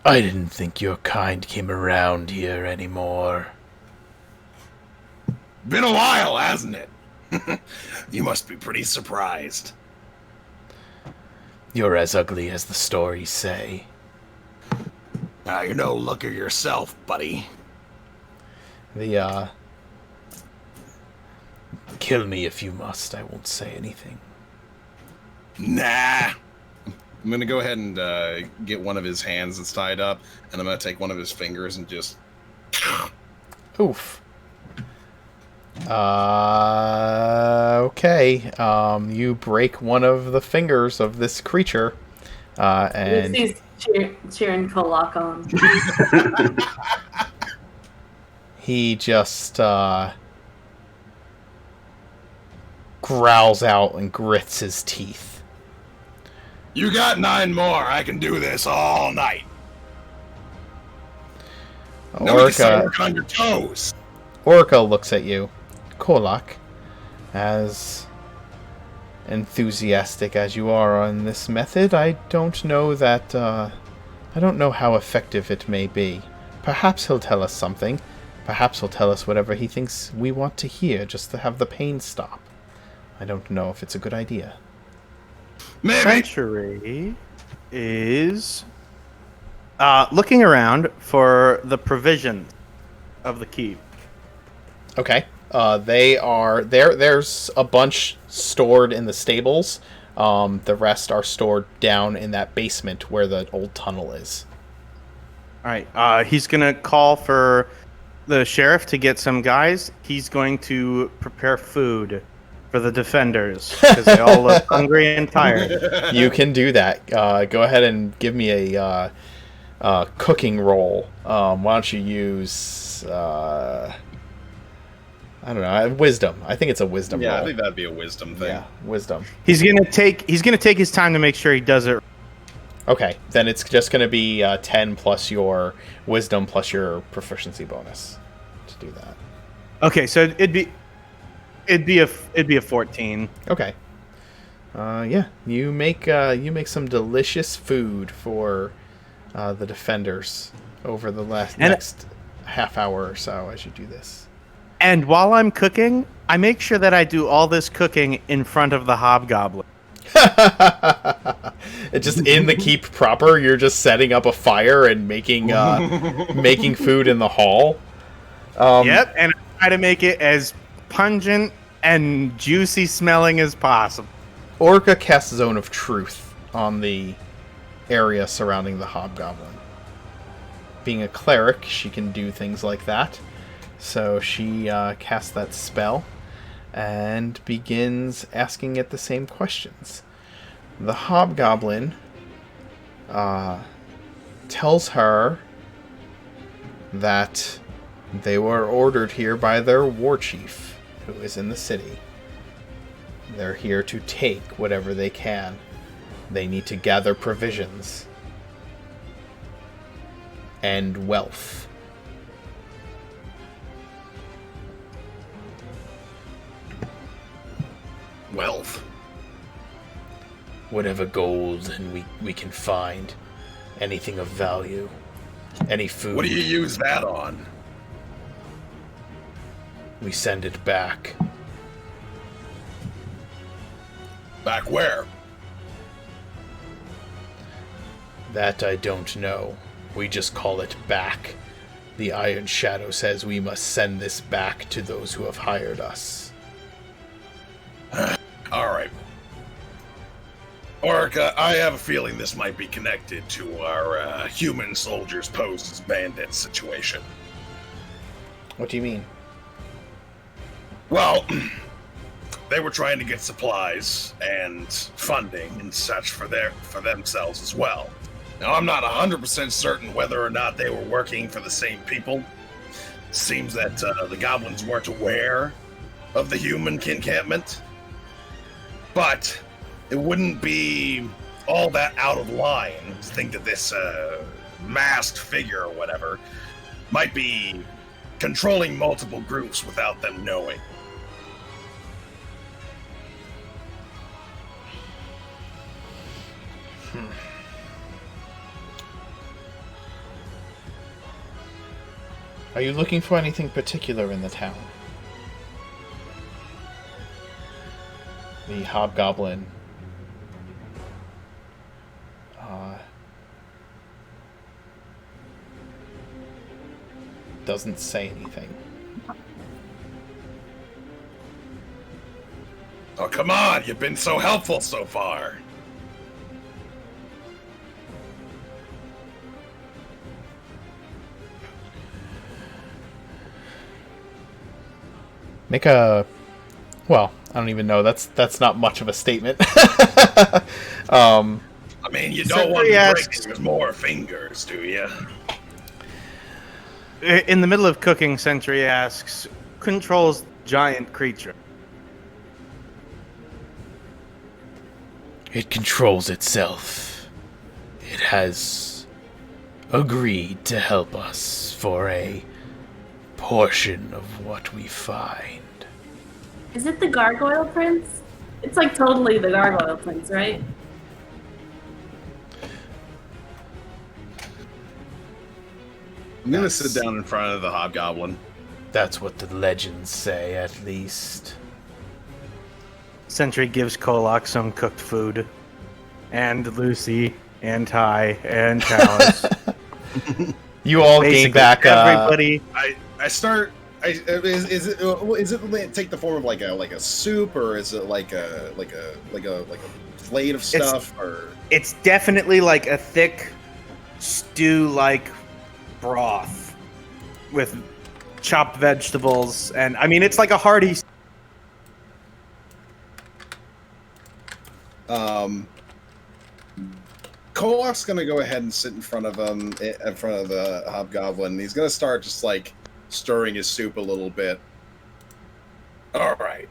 I didn't think your kind came around here anymore. Been a while, hasn't it? You must be pretty surprised. You're as ugly as the stories say. Now you're no looker yourself, buddy. Kill me if you must. I won't say anything. Nah. I'm going to go ahead and get one of his hands that's tied up, and I'm going to take one of his fingers and just... Oof. Okay. You break one of the fingers of this creature, and Lucy's cheering Kolak on. he just growls out and grits his teeth. You got 9 more. I can do this all night. Now we can start working on your toes. Orica looks at you. Kolak, as enthusiastic as you are on this method, I don't know how effective it may be. Perhaps he'll tell us something. Perhaps he'll tell us whatever he thinks we want to hear, just to have the pain stop. I don't know if it's a good idea. Maybe. Century is looking around for the provisions of the keep. Okay. They are there. There's a bunch stored in the stables. The rest are stored down in that basement where the old tunnel is. All right. He's gonna call for the sheriff to get some guys. He's going to prepare food for the defenders because they all look hungry and tired. You can do that. Go ahead and give me a cooking roll. Why don't you use I don't know, wisdom. I think it's a wisdom roll. Yeah, I think that'd be a wisdom thing. Yeah, wisdom. He's gonna take his time to make sure he does it. Okay, then it's just going to be 10 plus your wisdom plus your proficiency bonus to do that. Okay, so it'd be a 14. Okay. Yeah, you make some delicious food for the defenders over the next half hour or so as you do this. And while I'm cooking, I make sure that I do all this cooking in front of the hobgoblin. It's just in the keep proper. You're just setting up a fire and making making food in the hall. Yep, and I try to make it as pungent and juicy smelling as possible. Orca casts Zone of Truth on the area surrounding the hobgoblin. Being a cleric, she can do things like that. So she casts that spell and begins asking it the same questions. The hobgoblin tells her that they were ordered here by their war chief, who is in the city. They're here to take whatever they can. They need to gather provisions and wealth. Wealth. Whatever gold and we can find. Anything of value. Any food. What do you use that on? We send it back. Back where? That I don't know. We just call it back. The Iron Shadow says we must send this back to those who have hired us. Alright. Orca, I have a feeling this might be connected to our human soldiers posed as bandits situation. What do you mean? Well, they were trying to get supplies and funding and such for themselves as well. Now, I'm not 100% certain whether or not they were working for the same people. Seems that the goblins weren't aware of the human encampment. But it wouldn't be all that out of line to think that this masked figure or whatever might be controlling multiple groups without them knowing. Are you looking for anything particular in the town? The hobgoblin doesn't say anything. Oh, come on! You've been so helpful so far! Make a... Well, I don't even know. That's not much of a statement. I mean, you don't want to break asks, with more fingers, do you? In the middle of cooking, Sentry asks, controls giant creature? It controls itself. It has agreed to help us for a portion of what we find. Is it the Gargoyle Prince? It's like totally the Gargoyle Prince, right? I'm gonna sit down in front of the hobgoblin. That's what the legends say, at least. Sentry gives Kolak some cooked food. And Lucy, and Ty, and Talus. You all gain back. Everybody. I start. Is it take the form of like a soup, or is it like a plate of stuff, or? It's definitely like a thick stew-like broth with chopped vegetables, and I mean it's like a hearty. Kolak's gonna go ahead and sit in front of him, in front of the hobgoblin. He's gonna start just like stirring his soup a little bit. All right.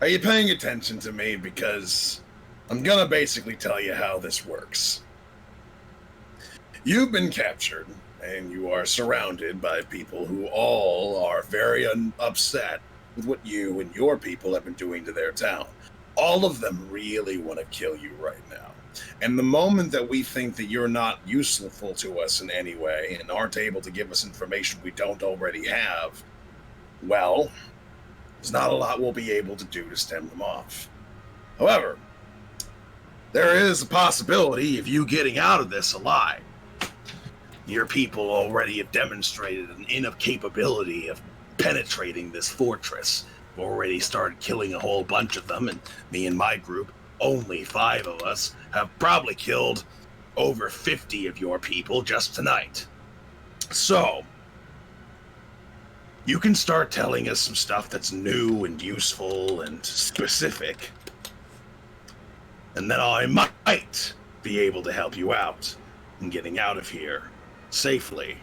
Are you paying attention to me? Because I'm gonna basically tell you how this works. You've been captured, and you are surrounded by people who all are very upset with what you and your people have been doing to their town. All of them really want to kill you right now. And the moment that we think that you're not useful to us in any way and aren't able to give us information we don't already have, well, there's not a lot we'll be able to do to stem them off. However, there is a possibility of you getting out of this alive. Your people already have demonstrated an incapability of penetrating this fortress. We've already started killing a whole bunch of them, and me and my group, only 5 of us, have probably killed over 50 of your people just tonight. So, you can start telling us some stuff that's new and useful and specific, and then I might be able to help you out in getting out of here safely.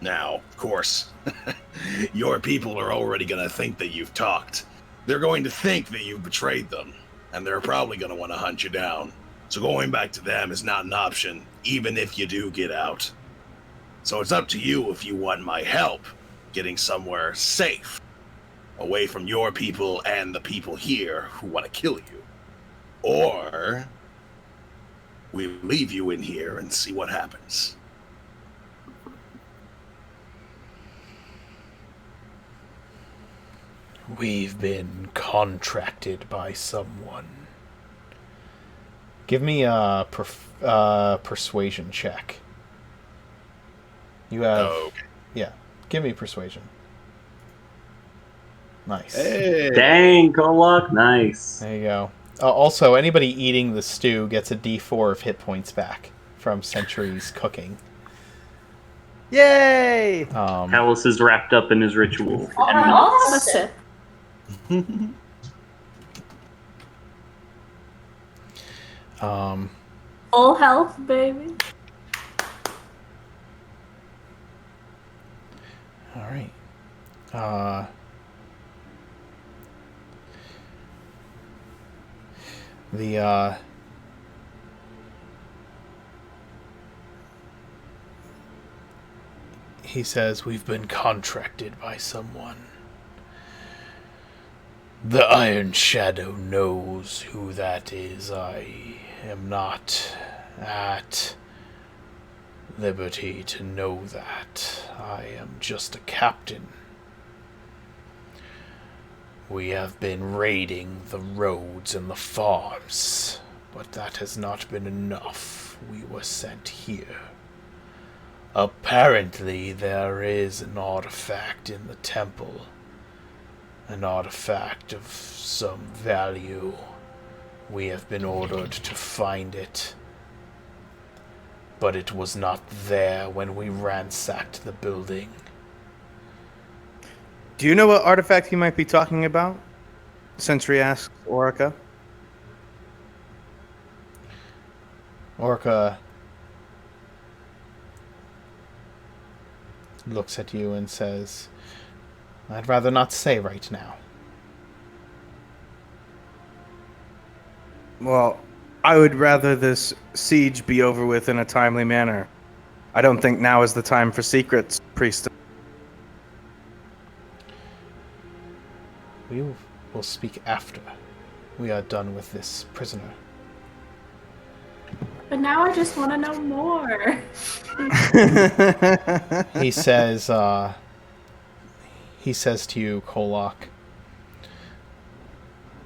Now, of course, your people are already going to think that you've talked. They're going to think that you've betrayed them, and they're probably going to want to hunt you down. So going back to them is not an option, even if you do get out. So it's up to you if you want my help getting somewhere safe, away from your people and the people here who want to kill you. Or we leave you in here and see what happens. We've been contracted by someone. Give me a persuasion check. You have... Okay. Yeah, give me persuasion. Nice. Hey. Dang, Kolok, nice. There you go. Also, anybody eating the stew gets a d4 of hit points back from Sentry's cooking. Yay! Alice is wrapped up in his ritual. Awesome. Full health, baby. All right. He says, we've been contracted by someone. The Iron Shadow knows who that is. I am not at liberty to know that. I am just a captain. We have been raiding the roads and the farms, but that has not been enough. We were sent here. Apparently, there is an artifact in the temple. An artifact of some value. We have been ordered to find it. But it was not there when we ransacked the building. Do you know what artifact he might be talking about? Sentry asks Orica. Orca looks at you and says, I'd rather not say right now. Well, I would rather this siege be over with in a timely manner. I don't think now is the time for secrets, priest. We will speak after we are done with this prisoner. But now I just want to know more. He says to you, Kolok,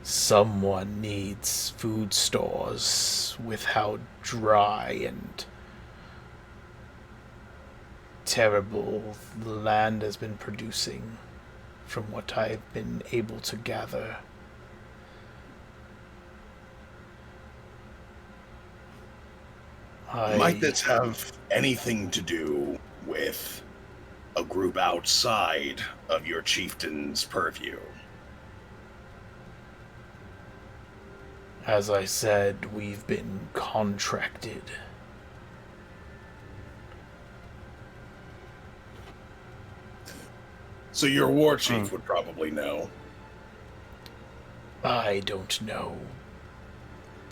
someone needs food stores with how dry and terrible the land has been producing, from what I've been able to gather. Might this have anything to do with a group outside of your chieftain's purview? As I said, we've been contracted. So your war chief would probably know. I don't know.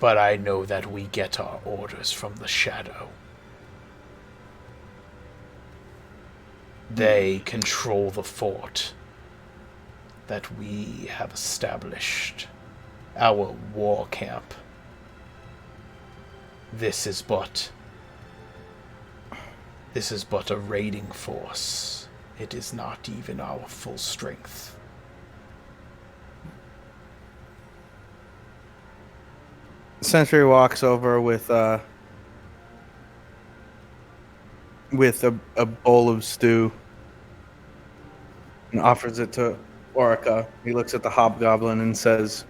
but I know that we get our orders from the Shadow. They control the fort that we have established, our war camp. This is but a raiding force. It is not even our full strength. Sentry walks over with a bowl of stew and offers it to Orica. He looks at the hobgoblin and says,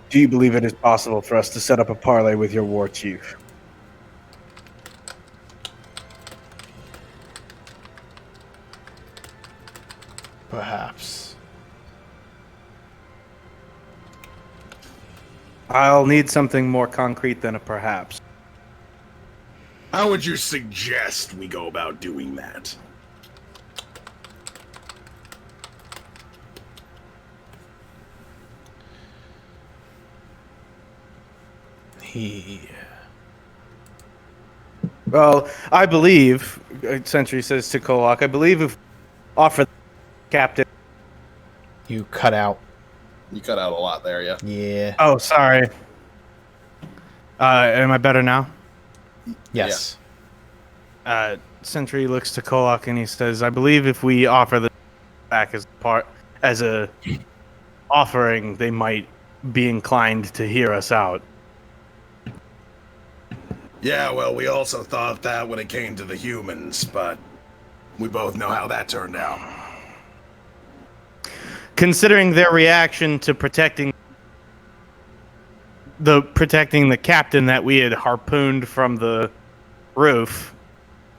"Do you believe it is possible for us to set up a parley with your war chief?" Perhaps. I'll need something more concrete than a perhaps. How would you suggest we go about doing that? Well, I believe, Sentry says to Kolak, I believe if offer the captain. You cut out. You cut out a lot there, yeah. Yeah. Oh, sorry. Am I better now? Yes. Sentry looks to Kolak and he says, I believe if we offer the back as a offering, they might be inclined to hear us out. Yeah, well, we also thought that when it came to the humans, but we both know how that turned out. Considering their reaction to protecting the captain that we had harpooned from the roof,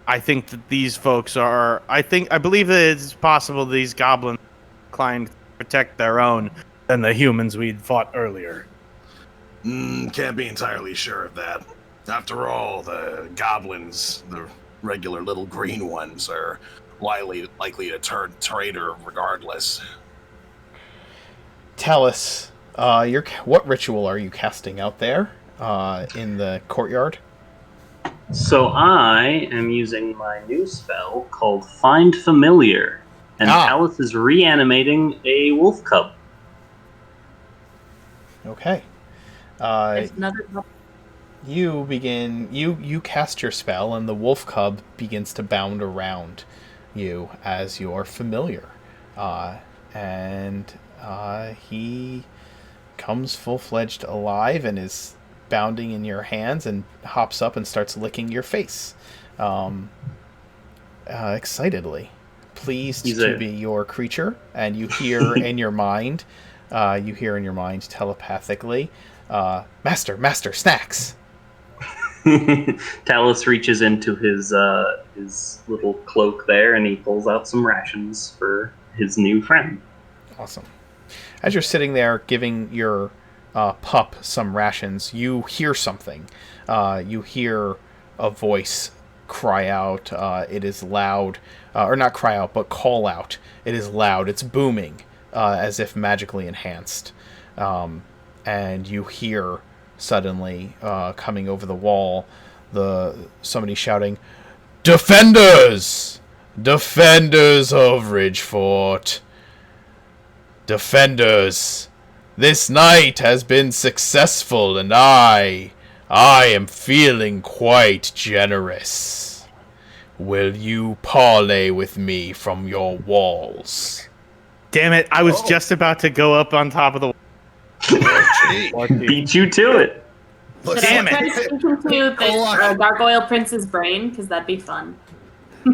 I think that these folks are. I believe that it's possible these goblins are inclined to protect their own than the humans we'd fought earlier. Can't be entirely sure of that. After all, the goblins, the regular little green ones, are likely to turn traitor regardless. Talus, what ritual are you casting out there in the courtyard? So I am using my new spell called Find Familiar, and Talus is reanimating a wolf cub. Okay. There's another. You cast your spell, and the wolf cub begins to bound around you as your familiar. And he comes full-fledged alive and is bounding in your hands and hops up and starts licking your face excitedly, pleased to be your creature. And you hear in your mind telepathically, master snacks. Talus reaches into his little cloak there and he pulls out some rations for his new friend. Awesome. As you're sitting there giving your pup some rations, you hear something. You hear a voice cry out. It is loud. Or not cry out, but call out. It is loud. It's booming, as if magically enhanced. And you hear suddenly, coming over the wall, somebody shouting, "Defenders! Defenders of Ridgefort! Defenders! This night has been successful, and I am feeling quite generous. Will you parley with me from your walls?" Damn it, I was just about to go up on top of the wall. Beat you to it. Damn it. Try to sink into the Gargoyle Prince's brain, because that'd be fun.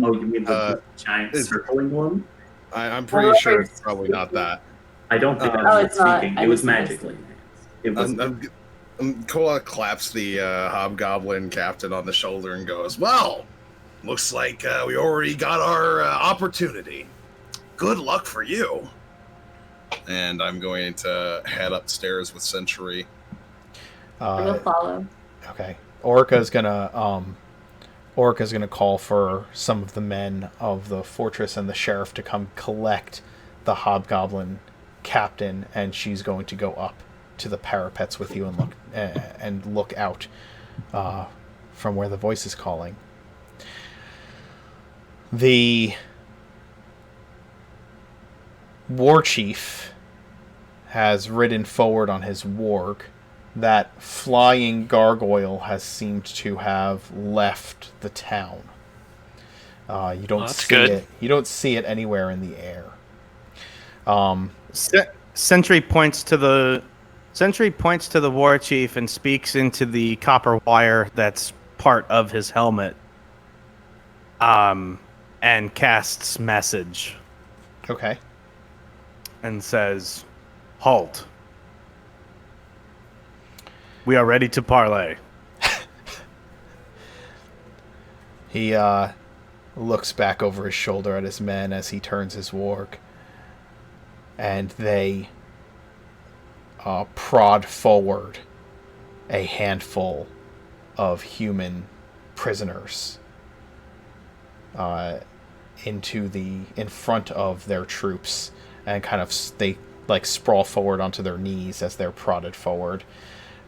Oh, you mean the giant circling one? I'm pretty sure it's probably not that. I don't think I was speaking. It was magically. It was. Kola claps the hobgoblin captain on the shoulder and goes, "Well, looks like we already got our opportunity. Good luck for you." And I'm going to head upstairs with Century. We'll follow. Okay. Orca's gonna call for some of the men of the fortress and the sheriff to come collect the hobgoblin captain, and she's going to go up to the parapets with you and look out from where the voice is calling. The war chief has ridden forward on his warg. That flying gargoyle has seemed to have left the town. You don't see it. You don't see it anywhere in the air. Sentry points to the war chief and speaks into the copper wire that's part of his helmet. And casts message. Okay. And says, "Halt. We are ready to parley." He looks back over his shoulder at his men as he turns his warg, and they prod forward a handful of human prisoners in front of their troops, and kind of they like sprawl forward onto their knees as they're prodded forward.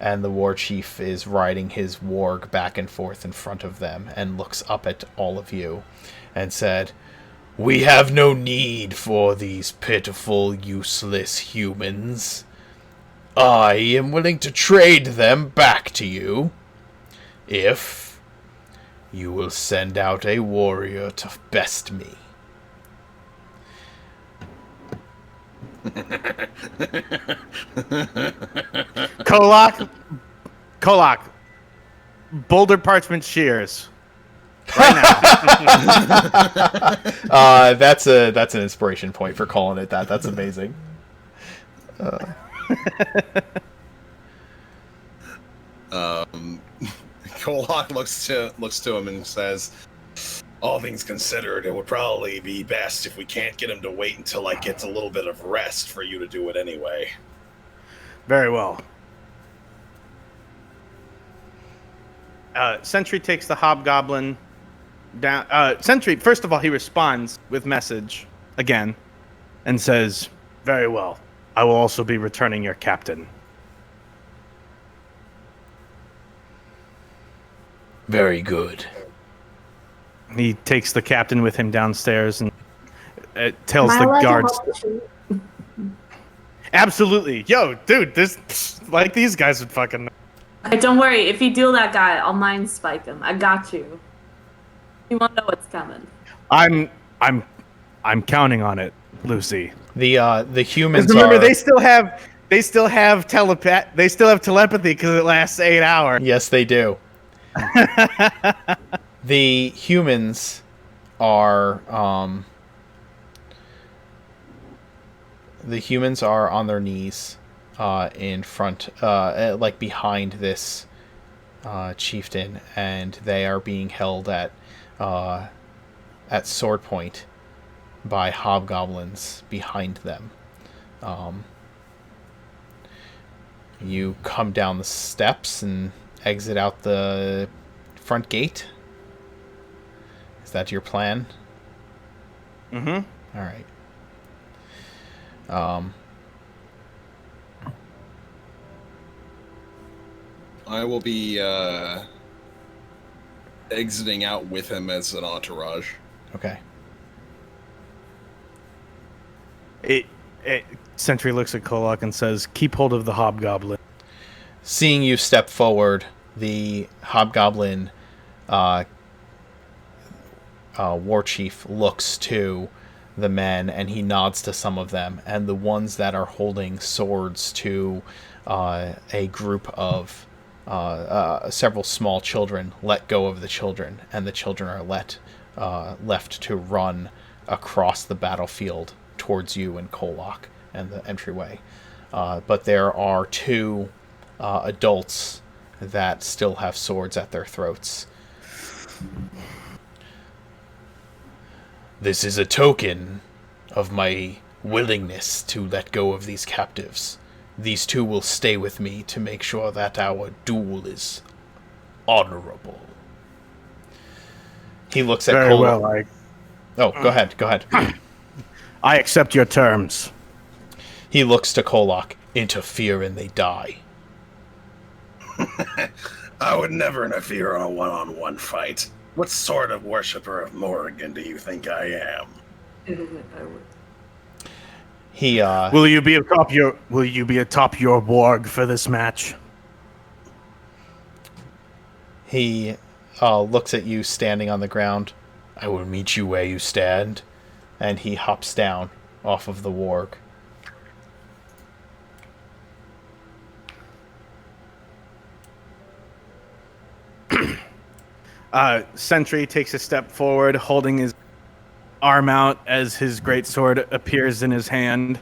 And the war chief is riding his warg back and forth in front of them and looks up at all of you and said, "We have no need for these pitiful, useless humans. I am willing to trade them back to you if you will send out a warrior to best me." Kolak, Boulder Parchment Shears. Right now. That's an inspiration point for calling it that. That's amazing. Kolak looks to him and says, "All things considered, it would probably be best if we can't get him to wait until I get a little bit of rest for you to do it anyway." Very well. Sentry takes the hobgoblin down. Sentry, first of all, he responds with message again and says, "Very well. I will also be returning your captain." Very good. He takes the captain with him downstairs and tells Am I the allowed to guards. help the shoot? Absolutely. Yo, dude, like these guys would fucking know. Hey, don't worry. If you duel that guy, I'll mind spike him. I got you. You won't know what's coming. I'm counting on it, Lucy. The humans remember, are... they still have telepathy because it lasts 8 hours. Yes, they do. The humans are on their knees in front, like behind this chieftain, and they are being held at sword point by hobgoblins behind them. You come down the steps and exit out the front gate. Is that your plan? Mm-hmm. All right. I will be exiting out with him as an entourage. Okay. Sentry looks at Kolak and says, "Keep hold of the hobgoblin." Seeing you step forward, the hobgoblin war chief looks to the men and he nods to some of them, and the ones that are holding swords to a group of several small children let go of the children, and the children are left to run across the battlefield towards you and Kolak and the entryway. But there are two adults that still have swords at their throats. "This is a token of my willingness to let go of these captives. These two will stay with me to make sure that our duel is honorable." He looks at Very Kolak. well. Oh, go ahead. I accept your terms. He looks to Kolak. interfere and they die. I would never interfere in a one-on-one fight. What sort of worshipper of Morrigan do you think I am? He Will you be atop your warg for this match? He looks at you standing on the ground. I will meet you where you stand. And he hops down off of the warg. Sentry takes a step forward, holding his arm out as his greatsword appears in his hand.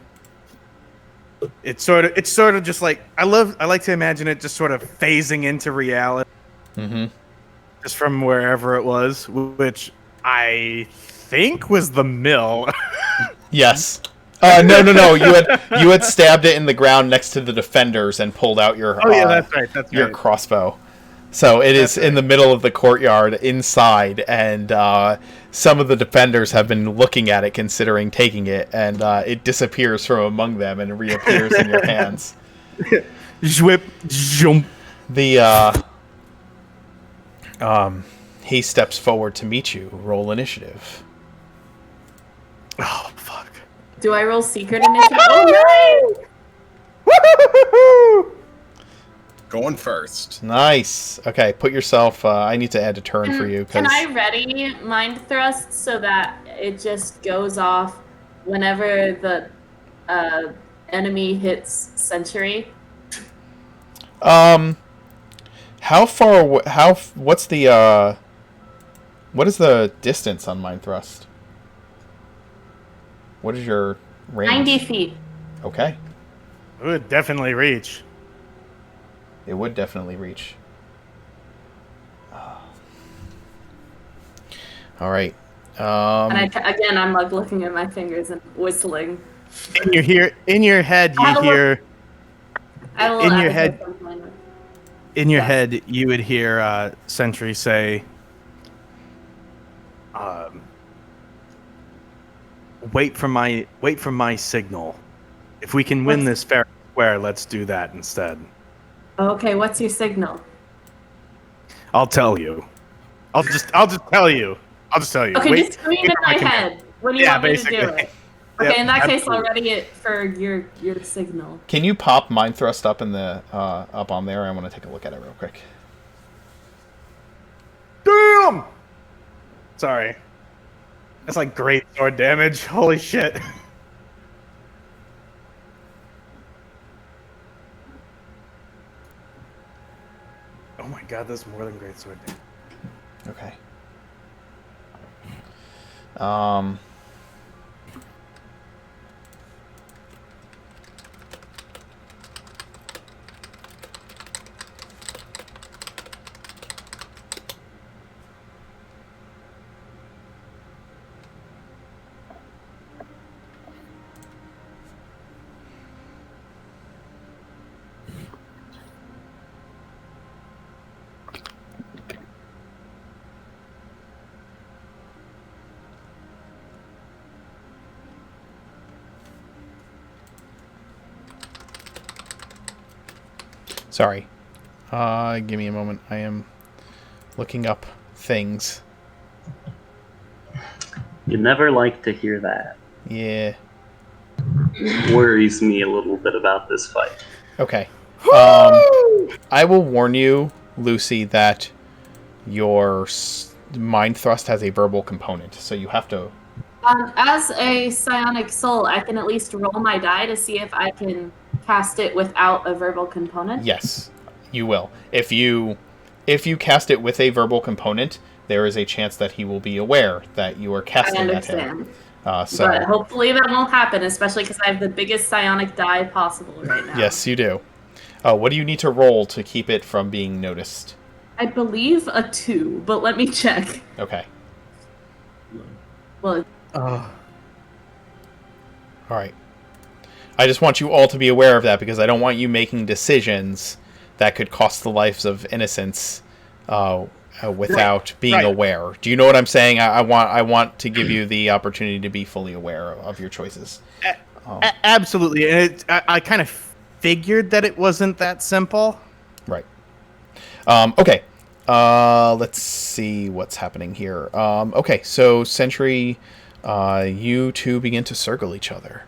It's sort of just like I like to imagine it just sort of phasing into reality, just from wherever it was, which I think was the mill. Yes. No. You had stabbed it in the ground next to the defenders and pulled out your that's right. your crossbow. So it is in the middle of the courtyard inside, and some of the defenders have been looking at it, considering taking it, and it disappears from among them and reappears in your hands. Zwip, jump. He steps forward to meet you. Roll initiative. Oh fuck! Do I roll secret initiative? Oh no! Woo-hoo-hoo-hoo-hoo! Going first. Nice. Okay, put yourself. I need to add a turn for you. Can I ready mind thrust so that it just goes off whenever the enemy hits Century? How far? What's the? What is the distance on mind thrust? What is your range? 90 feet. Okay. It would definitely reach. It would definitely reach. All right. And I'm like looking at my fingers and whistling. In your head, you hear. In your head, you would hear Sentry say, "Wait for my signal. If we can win this fair and square, let's do that instead." Okay, what's your signal? I'll tell you. I'll just tell you. Okay, Wait, just scream in my head when you want me to do it. Okay, Yep, in that case, absolutely. I'll ready it for your signal. Can you pop mind thrust up in the up on there? I want to take a look at it real quick. Damn! Sorry. That's like great sword damage. Holy shit. Oh my god, that's more than great sword damage. Okay. Sorry. Give me a moment. I am looking up things. You never like to hear that. Yeah. Worries me a little bit about this fight. Okay. I will warn you, Lucy, that your mind thrust has a verbal component, so you have to... As a psionic soul, I can at least roll my die to see if I can cast it without a verbal component. Yes, you will. If you cast it with a verbal component, there is a chance that he will be aware that you are casting at him. But hopefully that won't happen, especially because I have the biggest psionic die possible right now. Yes, you do. What do you need to roll to keep it from being noticed? I believe a 2, but let me check. Okay. Well, All right. I just want you all to be aware of that because I don't want you making decisions that could cost the lives of innocents without being aware. Do you know what I'm saying? I want to give you the opportunity to be fully aware of your choices. Absolutely, and I kind of figured that it wasn't that simple. Right. Okay. Let's see what's happening here. Okay, so Sentry, you two begin to circle each other.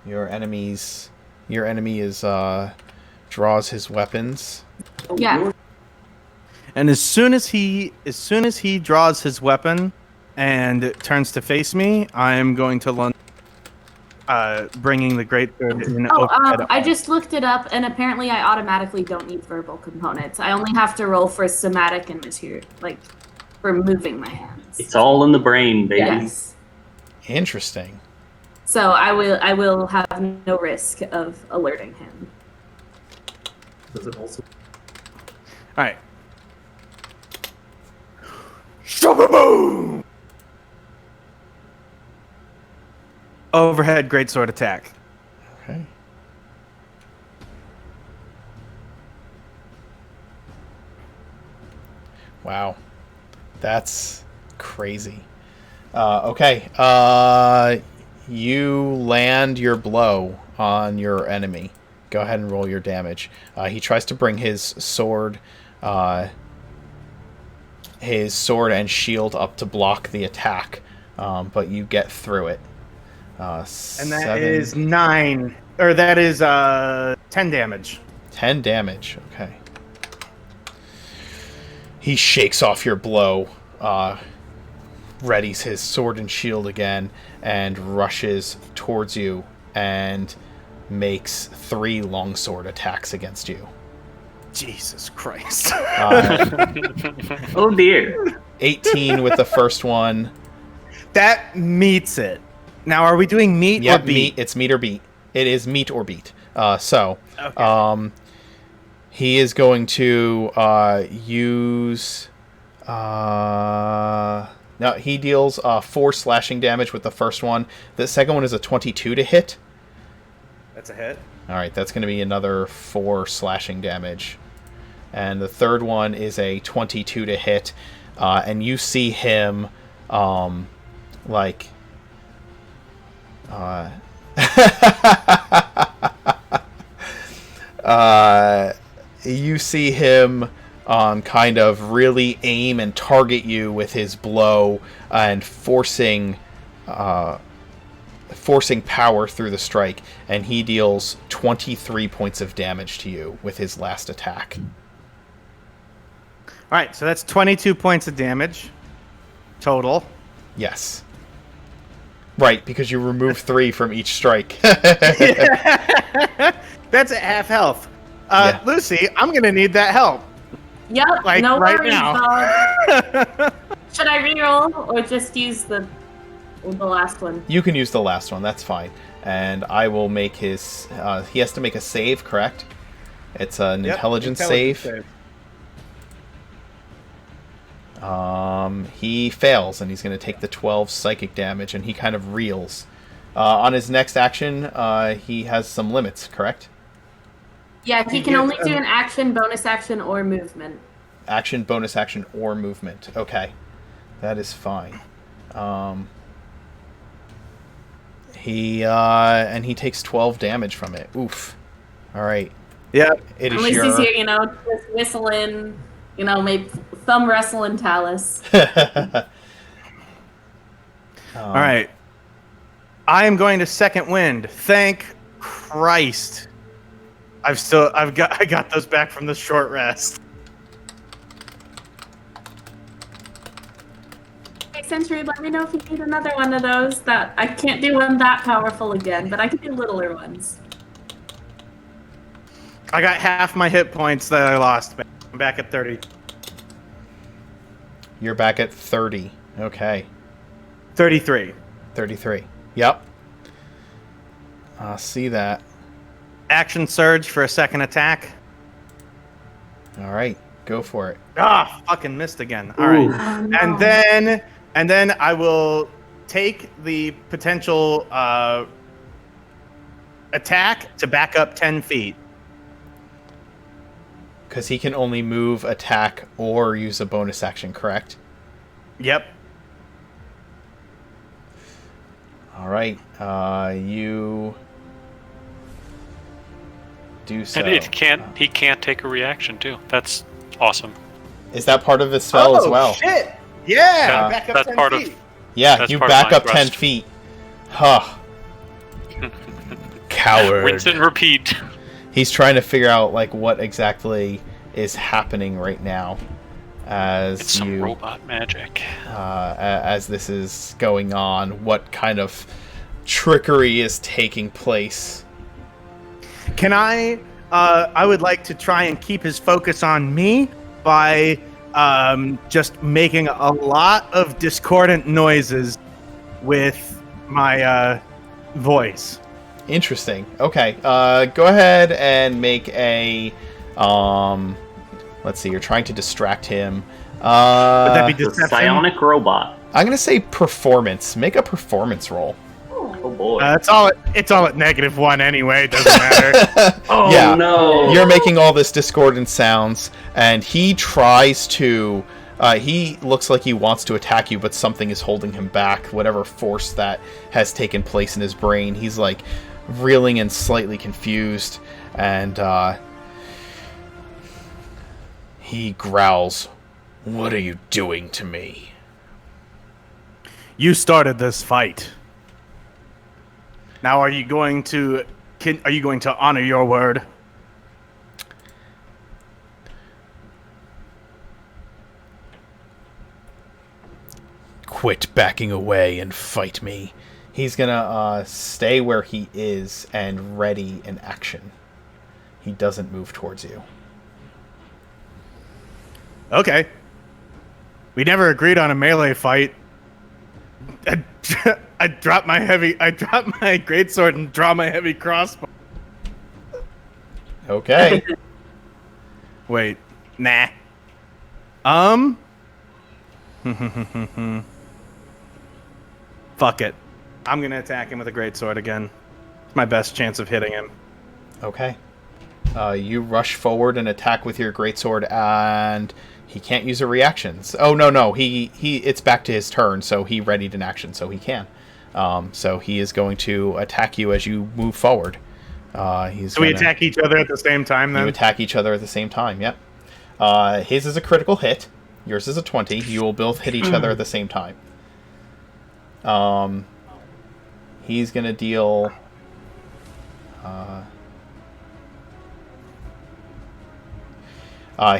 Your enemy is draws his weapons. Yeah. And as soon as he draws his weapon and turns to face me, I am going to lunge, bringing the great sword in overhead. I just looked it up, and apparently I automatically don't need verbal components. I only have to roll for somatic and material, like for moving my hands. It's all in the brain, baby. Yes. Interesting. So I will have no risk of alerting him. Does it also? All right. Shaboom! Overhead greatsword attack. Okay. Wow. That's crazy. Okay. You land your blow on your enemy. Go ahead and roll your damage. He tries to bring his sword and shield up to block the attack, but you get through it. And that is 9, or that is 10 damage. 10 damage. Okay. He shakes off your blow, readies his sword and shield again, and rushes towards you and makes 3 longsword attacks against you. Jesus Christ. Oh dear. 18 with the first one. That meets it. Now, are we doing meat or beat? Meat. It's meat or beat. It is meat or beat. Okay. He is going to use... no, he deals 4 slashing damage with the first one. The second one is a 22 to hit. That's a hit. All right, that's going to be another 4 slashing damage. And the third one is a 22 to hit. And you see him, you see him kind of really aim and target you with his blow and forcing power through the strike, and he deals 23 points of damage to you with his last attack. All right, so that's 22 points of damage total. Yes. Right, because you remove 3 from each strike. That's at half health. Yeah. Lucy, I'm going to need that help. Yep, Like, no right worries, now. dog. Should I reroll or just use the last one? You can use the last one, that's fine. And I will make his... he has to make a save, correct? It's an intelligence save. He fails, and he's going to take the 12 psychic damage, and he kind of reels. On his next action, he has some limits, correct? Yeah, he can only do an action, bonus action, or movement. Action, bonus action, or movement. Okay. That is fine. And he takes 12 damage from it. Oof. All right. Yeah. It At is least your... he's here, just whistling, maybe thumb wrestling Talus. All right. I am going to second wind. Thank Christ. I got those back from the short rest. Hey, Sentry, let me know if you need another one of those. That I can't do one that powerful again, but I can do littler ones. I got half my hit points that I lost. I'm back at 30. You're back at 30. Okay. 33. 33. Yep. See that. Action surge for a second attack. All right. Go for it. Ah, fucking missed again. All right. Oh, no. And then I will take the potential attack to back up 10 feet. Because he can only move, attack, or use a bonus action, correct? Yep. All right. You do so. And he can't take a reaction too. That's awesome. Is that part of his spell as well? Shit! Yeah, back up that's 10 part feet. of Yeah, That's you part of back my up 10 quest. feet. Huh. Coward. Rinse and repeat. He's trying to figure out like what exactly is happening right now as It's some robot magic. as this is going on. What kind of trickery is taking place? Can I would like to try and keep his focus on me by just making a lot of discordant noises with my voice. Interesting. Okay. Go ahead and make a let's see, you're trying to distract him. Would that be The deception? psionic robot. I'm gonna say performance. Make a performance roll. Oh boy. It's all at -1 anyway. It doesn't matter. oh yeah. no. You're making all this discordant sounds, and he tries to. He looks like he wants to attack you, but something is holding him back. Whatever force that has taken place in his brain, he's like reeling and slightly confused, and he growls, "What are you doing to me?" You started this fight. Now, are you going to honor your word? Quit backing away and fight me. He's gonna stay where he is and ready in action. He doesn't move towards you. Okay. We never agreed on a melee fight. I drop my greatsword and draw my heavy crossbow. Okay. Wait, nah. Fuck it. I'm gonna attack him with a greatsword again. It's my best chance of hitting him. Okay. You rush forward and attack with your greatsword, and he can't use a reaction. Oh no, he it's back to his turn, so he readied an action, so he can. So he is going to attack you as you move forward. So we attack each other at the same time then? You attack each other at the same time, yep. His is a critical hit. Yours is a 20. You will both hit each other at the same time. He's going to deal...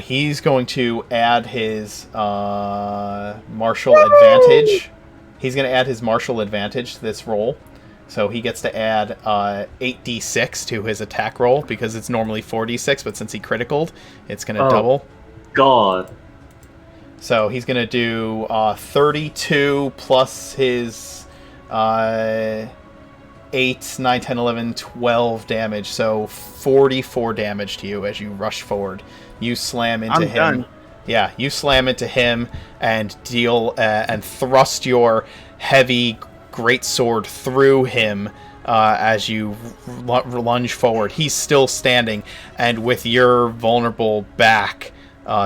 he's going to add his martial advantage. He's going to add his martial advantage to this roll. So he gets to add 8d6 to his attack roll, because it's normally 4d6, but since he criticaled, it's going to double. God. So he's going to do 32 plus his 8, 9, 10, 11, 12 damage. So 44 damage to you as you rush forward. You slam into him. Done. Yeah, you slam into him and deal and thrust your heavy greatsword through him as you lunge forward. He's still standing, and with your vulnerable back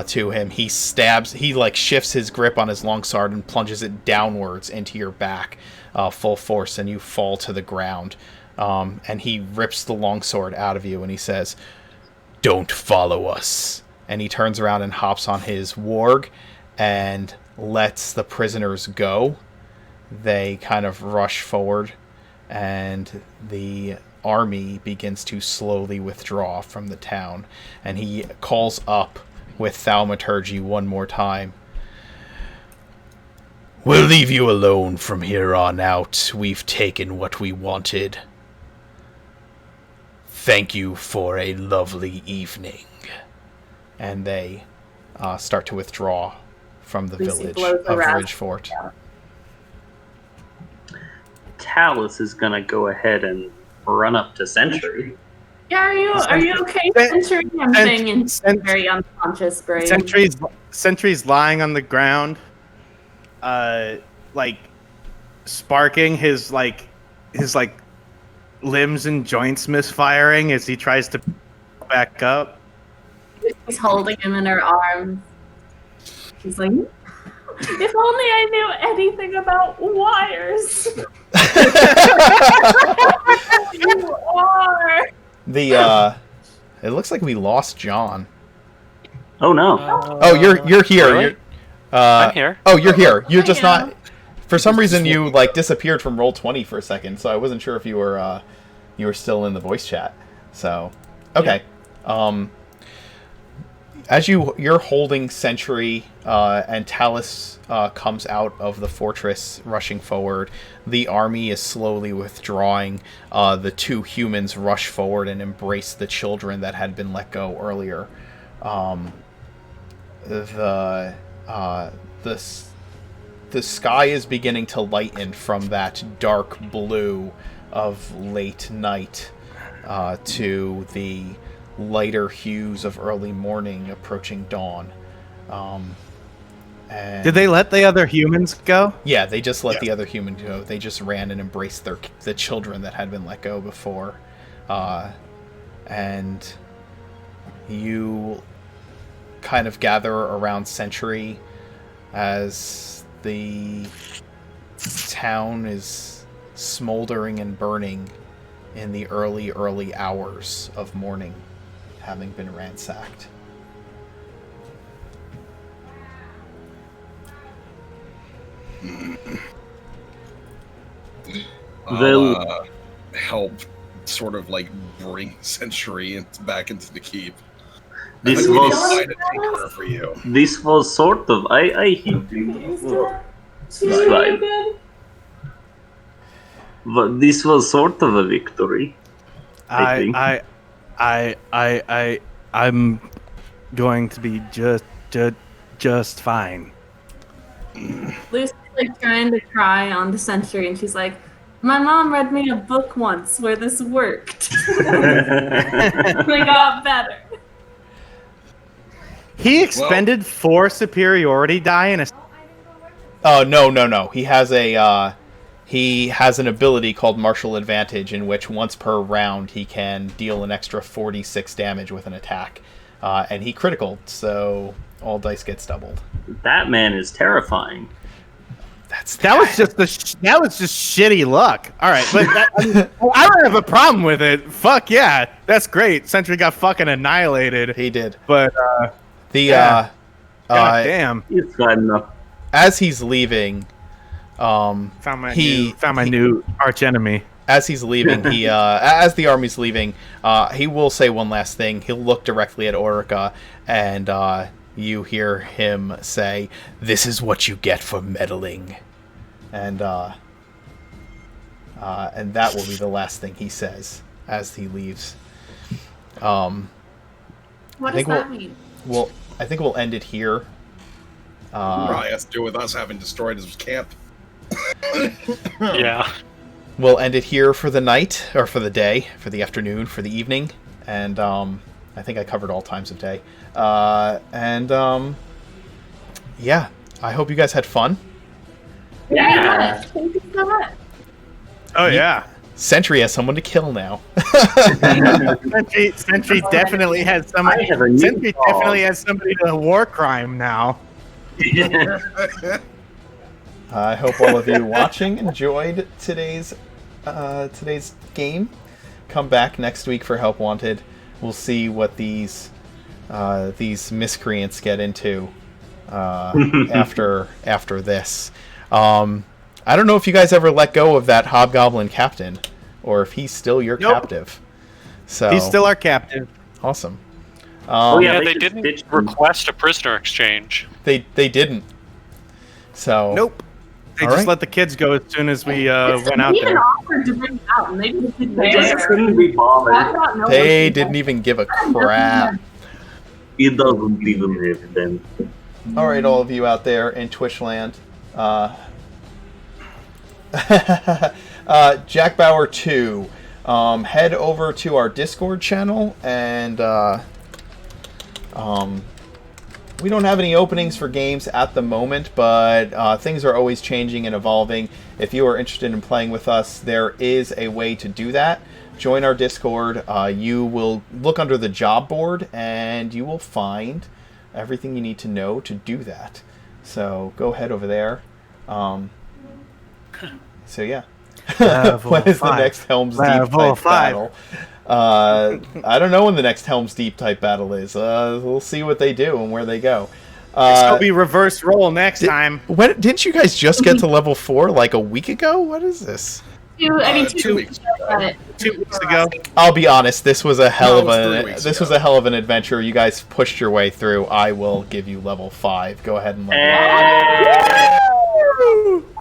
to him, he shifts his grip on his longsword and plunges it downwards into your back, full force, and you fall to the ground. And he rips the longsword out of you, and he says, "Don't follow us." And he turns around and hops on his warg and lets the prisoners go. They kind of rush forward, and the army begins to slowly withdraw from the town. And he calls up with thaumaturgy one more time. "We'll leave you alone from here on out. We've taken what we wanted. Thank you for a lovely evening." And they start to withdraw from the village of Ridgefort. Talus is gonna go ahead and run up to Sentry. Yeah, are you okay, Sentry? I'm saying in very unconscious brain. Sentry's lying on the ground, sparking his limbs and joints misfiring as he tries to back up. She's holding him in her arms. She's like, "If only I knew anything about wires." You are. It looks like we lost John. Oh no. Oh, you're here. really? You're, I'm here. Oh, you're here. You're just I am. not. For some reason, you like disappeared from Roll20 for a second, so I wasn't sure if you were still in the voice chat. So, okay. As you're holding Sentry, and Talus comes out of the fortress, rushing forward. The army is slowly withdrawing. The two humans rush forward and embrace the children that had been let go earlier. The sky is beginning to lighten from that dark blue of late night to the lighter hues of early morning approaching dawn. And Did they let the other humans go? yeah, they just let the other human go. They just ran and embraced the children that had been let go before. And you kind of gather around Sentry as the town is smoldering and burning in the early hours of morning, having been ransacked. I'll help sort of like bring Century back into the keep. This I was decided to take her for you. this was sort of I hit you before. Slide. But this was sort of a victory. I think. I'm going to be just fine. Lucy's like trying to cry on the Sentry, and she's like, "My mom read me a book once where this worked. They got better." He expended 4 superiority die in a. Oh no. He has an ability called Martial Advantage, in which once per round he can deal an extra 46 damage with an attack, and he critical, so all dice gets doubled. That man is terrifying. That was just shitty luck. All right, but I don't have a problem with it. Fuck yeah, that's great. Sentry got fucking annihilated. He did. But God damn, It's fine enough. as he's leaving, found my new arch enemy. as he's leaving, as the army's leaving, he will say one last thing. He'll look directly at Orica, and you hear him say, "This is what you get for meddling," and that will be the last thing he says as he leaves. What does that mean? Well, I think we'll end it here. Probably has to do with us having destroyed his camp. Yeah. We'll end it here for the night, or for the day, for the afternoon, for the evening, and I think I covered all times of day. Yeah, I hope you guys had fun. Yeah. Thank you so much. Oh yeah, Sentry has someone to kill now. Sentry definitely has somebody. I have a new Sentry dog. definitely has somebody to war crime now. I hope all of you watching enjoyed today's game. Come back next week for Help Wanted. We'll see what these miscreants get into after this. I don't know if you guys ever let go of that Hobgoblin captain, or if he's still your captive. So He's still our captain. awesome. Yeah, they just didn't ditched him. request a prisoner exchange. They didn't. So Nope. They All just right. let the kids go as soon as we went out We even there. offered to bring it out, and they just didn't They just dare. couldn't be I bothered. thought no they one- didn't even give a crap. It doesn't even have them. All right, all of you out there in Twitchland. Jack Bauer 2. Head over to our Discord channel, and we don't have any openings for games at the moment, but things are always changing and evolving. If you are interested in playing with us, there is a way to do that. Join our Discord. You will look under the job board, and you will find everything you need to know to do that. So go head over there. So yeah. Level When is the 5. next Helm's Deep Level type 5. battle? I don't know when the next Helm's Deep type battle is. We'll see what they do and where they go. It'll be reverse roll next time. When didn't you guys just get to level 4 like a week ago? What is this? 2 weeks ago. 2 weeks ago. I'll be honest. This was a hell No, it was 3 weeks was ago. a hell of an adventure. You guys pushed your way through. I will give you level 5. Go ahead and level up.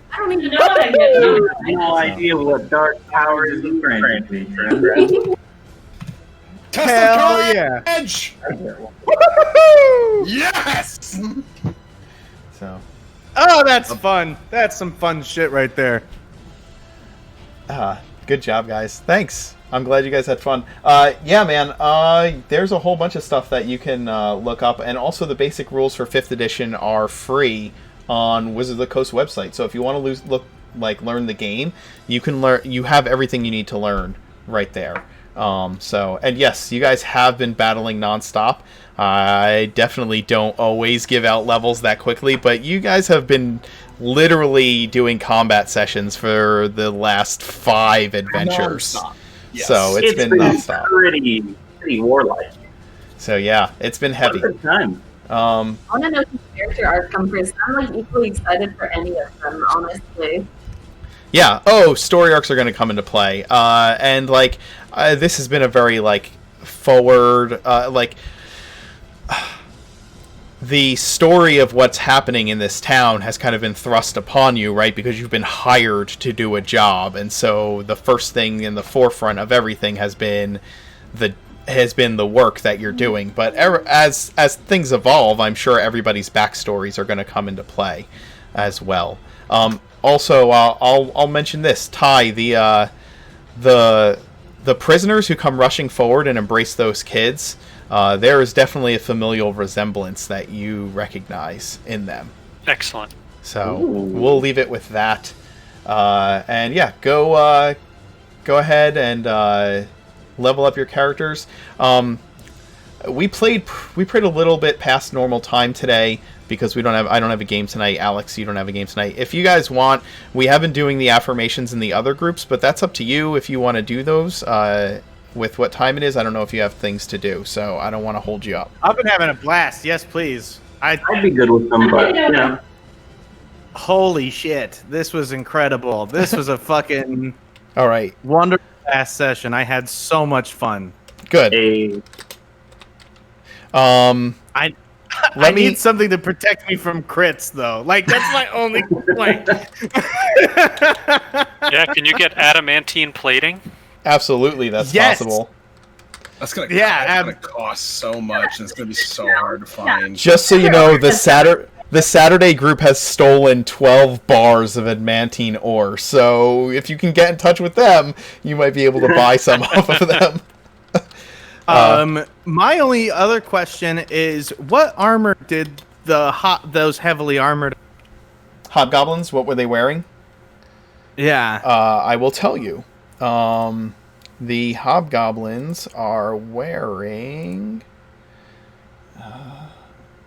I don't even know what I get. No idea what dark power is granted me. Hell yeah. Edge! Yes! So, Oh, that's fun. That's some fun shit right there. good job, guys. Thanks. I'm glad you guys had fun. Yeah, man. There's a whole bunch of stuff that you can look up, and also the basic rules for 5th edition are free on Wizards of the Coast website. So if you want to learn the game, you can learn. You have everything you need to learn right there. And yes, you guys have been battling nonstop. I definitely don't always give out levels that quickly, but you guys have been literally doing combat sessions for the last 5 adventures. Nonstop. Yes. So it's been nonstop. pretty warlike. So yeah, it's been heavy. What a good time. I want to know whose character arc come first. I'm like equally excited for any of them, honestly. Yeah. Oh, story arcs are going to come into play. And like this has been a very like forward the story of what's happening in this town has kind of been thrust upon you, right? Because you've been hired to do a job, and so the first thing in the forefront of everything has been the work that you're doing. But as things evolve, I'm sure everybody's backstories are going to come into play as well. Also, I'll mention this: Ty, the prisoners who come rushing forward and embrace those kids. There is definitely a familial resemblance that you recognize in them. Excellent. So we'll leave it with that. And yeah, go ahead and level up your characters. We played a little bit past normal time today because I don't have a game tonight. Alex, you don't have a game tonight. If you guys want, we have been doing the affirmations in the other groups, but that's up to you if you want to do those. With what time it is, I don't know if you have things to do, so I don't want to hold you up. I've been having a blast. Yes, please. I'd be good with them, but yeah. Holy shit. This was incredible. This was a fucking All right. wonderful last session. I had so much fun. Good. I Let me- need something to protect me from crits, though. Like, that's my only complaint. Yeah, can you get adamantine plating? Absolutely, that's Yes. possible. That's gonna cost so much, and it's gonna be so hard to find. Just so you know, the Saturday group has stolen 12 bars of adamantine ore. So if you can get in touch with them, you might be able to buy some off of them. My only other question is, what armor did those heavily armored? Hobgoblins, what were they wearing? Yeah. I will tell you. The Hobgoblins are wearing... oh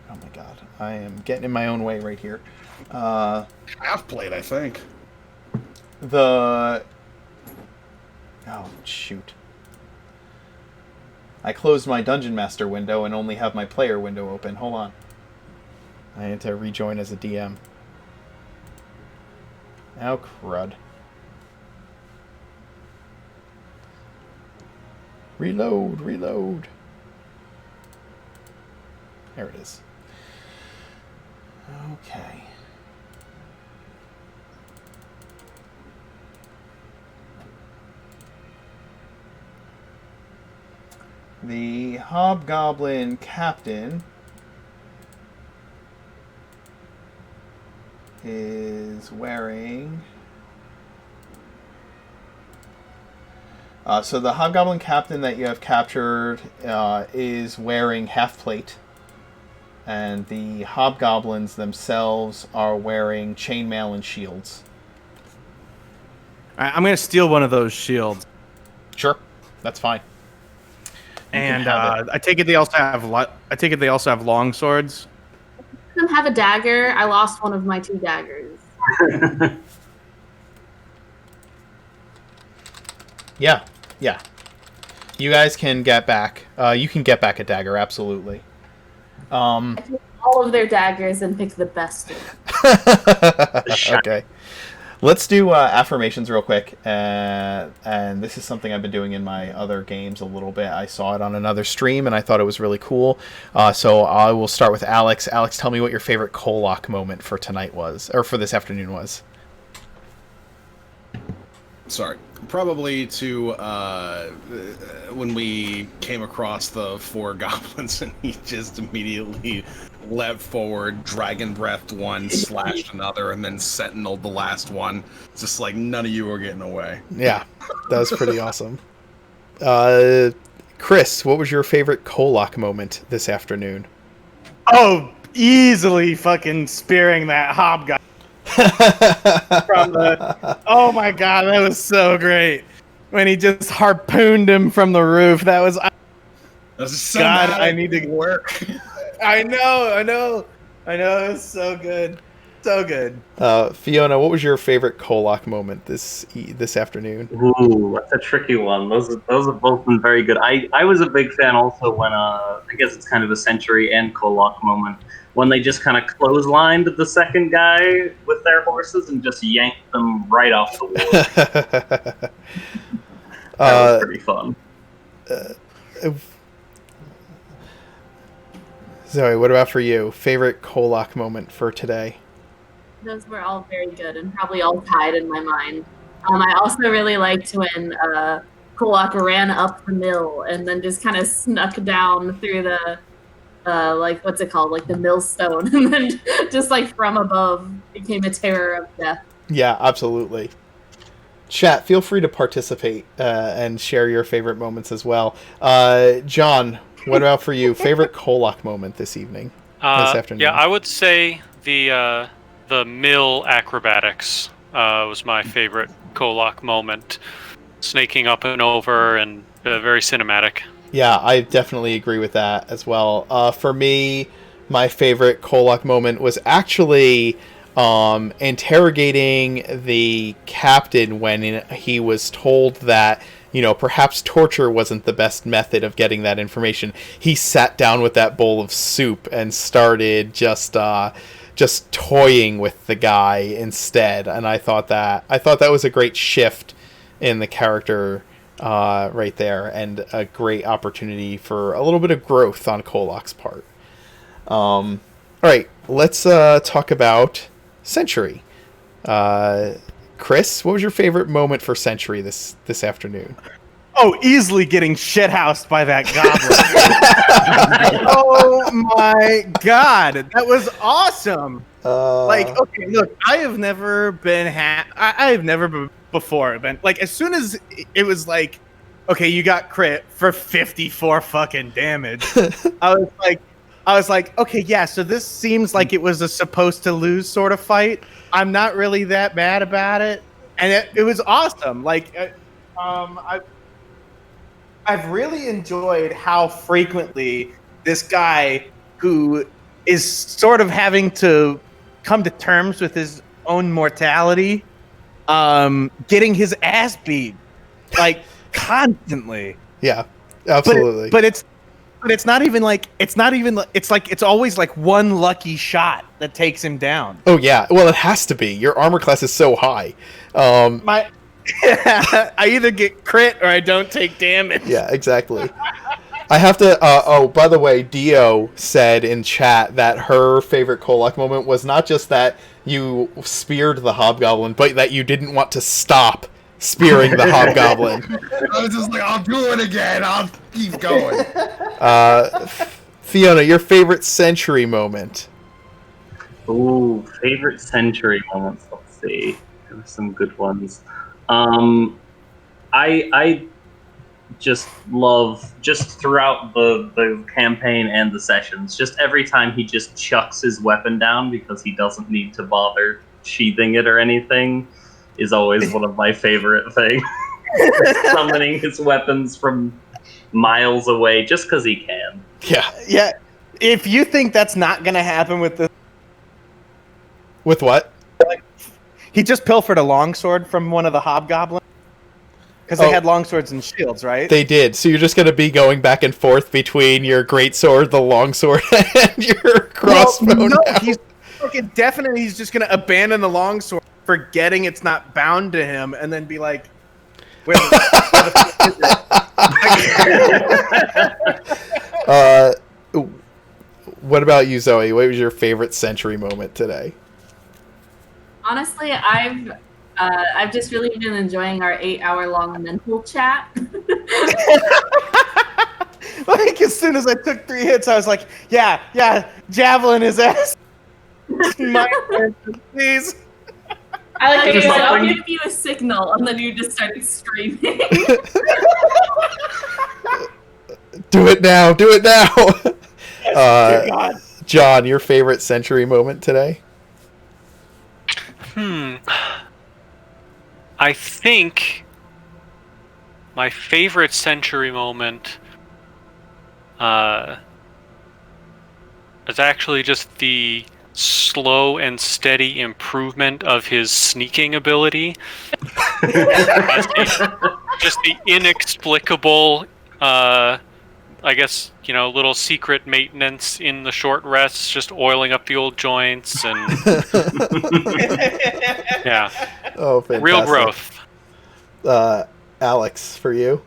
my god. I am getting in my own way right here. Half plate, I think. Oh, shoot. I closed my Dungeon Master window and only have my player window open. Hold on. I had to rejoin as a DM. Oh, crud. Reload. There it is. Okay. The Hobgoblin Captain is wearing... so the Hobgoblin Captain that you have captured is wearing half plate, and the Hobgoblins themselves are wearing chainmail and shields. All right, I'm going to steal one of those shields. Sure, that's fine. And I take it they also have long swords. I don't have a dagger. I lost one of my 2 daggers. Yeah. You guys can get back. You can get back a dagger, absolutely. I take all of their daggers and pick the best. Okay. Let's do affirmations real quick. And this is something I've been doing in my other games a little bit. I saw it on another stream, and I thought it was really cool. So I will start with Alex. Alex, tell me what your favorite Kolok moment for tonight was, or for this afternoon was. Sorry. Probably to when we came across the 4 goblins and he just immediately leapt forward, dragon breathed one, slashed another, and then sentineled the last one. It's just like none of you are getting away. Yeah, that was pretty awesome. Chris, what was your favorite Kolok moment this afternoon? Oh, easily fucking spearing that hobgoblin. Oh my god, that was so great when he just harpooned him from the roof. That was So God, bad I need to work. I know. It was so good. Fiona, what was your favorite Kolok moment this afternoon? Ooh, that's a tricky one. Those have both been very good. I was a big fan also when I guess it's kind of a Century and Kolok moment when they just kind of clotheslined the second guy with their horses and just yanked them right off the wall. That was pretty fun. Zoe, what about for you? Favorite Kolok moment for today? Those were all very good and probably all tied in my mind. I also really liked when Kolok ran up the mill and then just kind of snuck down through the like what's it called, like the millstone, and then just like from above became a terror of death. Yeah, absolutely. Chat, feel free to participate and share your favorite moments as well. John, what about for you? Favorite Kolok moment this evening? This afternoon? Yeah, I would say the mill acrobatics was my favorite Kolok moment. Snaking up and over and very cinematic. Yeah, I definitely agree with that as well. For me, my favorite Kolok moment was actually interrogating the captain when he was told that, perhaps torture wasn't the best method of getting that information. He sat down with that bowl of soup and started just toying with the guy instead, and I thought that was a great shift in the character right there, and a great opportunity for a little bit of growth on Kolok's part. All right, let's talk about Century. Chris, what was your favorite moment for Century this afternoon? Oh, easily getting shithoused by that goblin. Oh my god, that was awesome. Okay, look, I have never been before been like, as soon as it was like, okay, you got crit for 54 fucking damage. I was like, okay, yeah, so this seems like it was a supposed to lose sort of fight. I'm not really that mad about it, and it was awesome. Like, I've really enjoyed how frequently this guy, who is sort of having to come to terms with his own mortality, getting his ass beat, like, constantly. Yeah, absolutely. But it's not even like it's always like one lucky shot that takes him down. Oh yeah, well it has to be. Your armor class is so high. I either get crit or I don't take damage. Yeah, exactly. I have to. By the way, Dio said in chat that her favorite Kolok moment was not just that you speared the hobgoblin, but that you didn't want to stop spearing the hobgoblin. I was just like, I'll do it again. I'll keep going. Fiona, your favorite Century moment? Ooh, favorite Century moments. Let's see. There were some good ones. I just love, just throughout the campaign and the sessions, just every time he just chucks his weapon down because he doesn't need to bother sheathing it or anything is always one of my favorite things. Summoning his weapons from miles away just because he can. Yeah. If you think that's not going to happen with this... With what? He just pilfered a longsword from one of the hobgoblins. Because they had longswords and shields, right? They did. So you're just going to be going back and forth between your greatsword, the longsword, and your crossbow. No, now. he's fucking definitely. He's just going to abandon the longsword, forgetting it's not bound to him, and then be like, where the fuck is it? What about you, Zoe? What was your favorite sentry moment today? Honestly, I've just really been enjoying our 8-hour-long mental chat. Like, as soon as I took 3 hits, I was like, yeah, javelin his ass. My turn, please. I like Just it. I'll something- give you a signal, and then you just started screaming. Do it now! Do it now! Dear God. John, your favorite sentry moment today? I think my favorite century moment is actually just the slow and steady improvement of his sneaking ability. Just the inexplicable, I guess, little secret maintenance in the short rests, just oiling up the old joints and yeah. Oh, fantastic. Real growth. Alex, for you?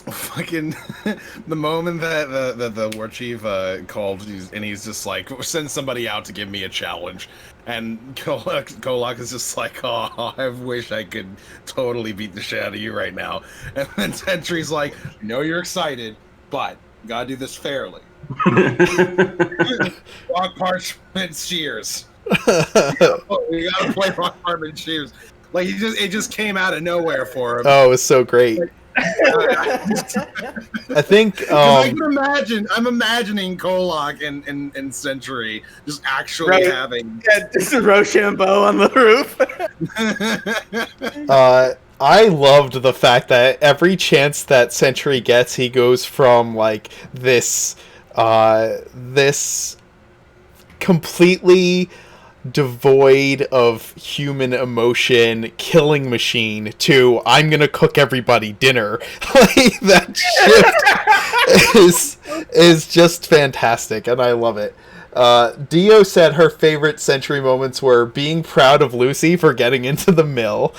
Fucking the moment that the war chief called, and he's just like, send somebody out to give me a challenge, and Kolak is just like, oh, I wish I could totally beat the shit out of you right now. And then Sentry's like, I know you're excited, but you gotta do this fairly. Rock parchment shears. We gotta play rock parchment shears. Like it just came out of nowhere for him. Oh, it was so great. I think I can imagine. I'm imagining Kolak and Century just actually having just a Rochambeau on the roof. I loved the fact that every chance that Sentry gets, he goes from like this completely devoid of human emotion killing machine to I'm gonna cook everybody dinner. Like that shift is just fantastic, and I love it. Dio said her favorite Sentry moments were being proud of Lucy for getting into the mill,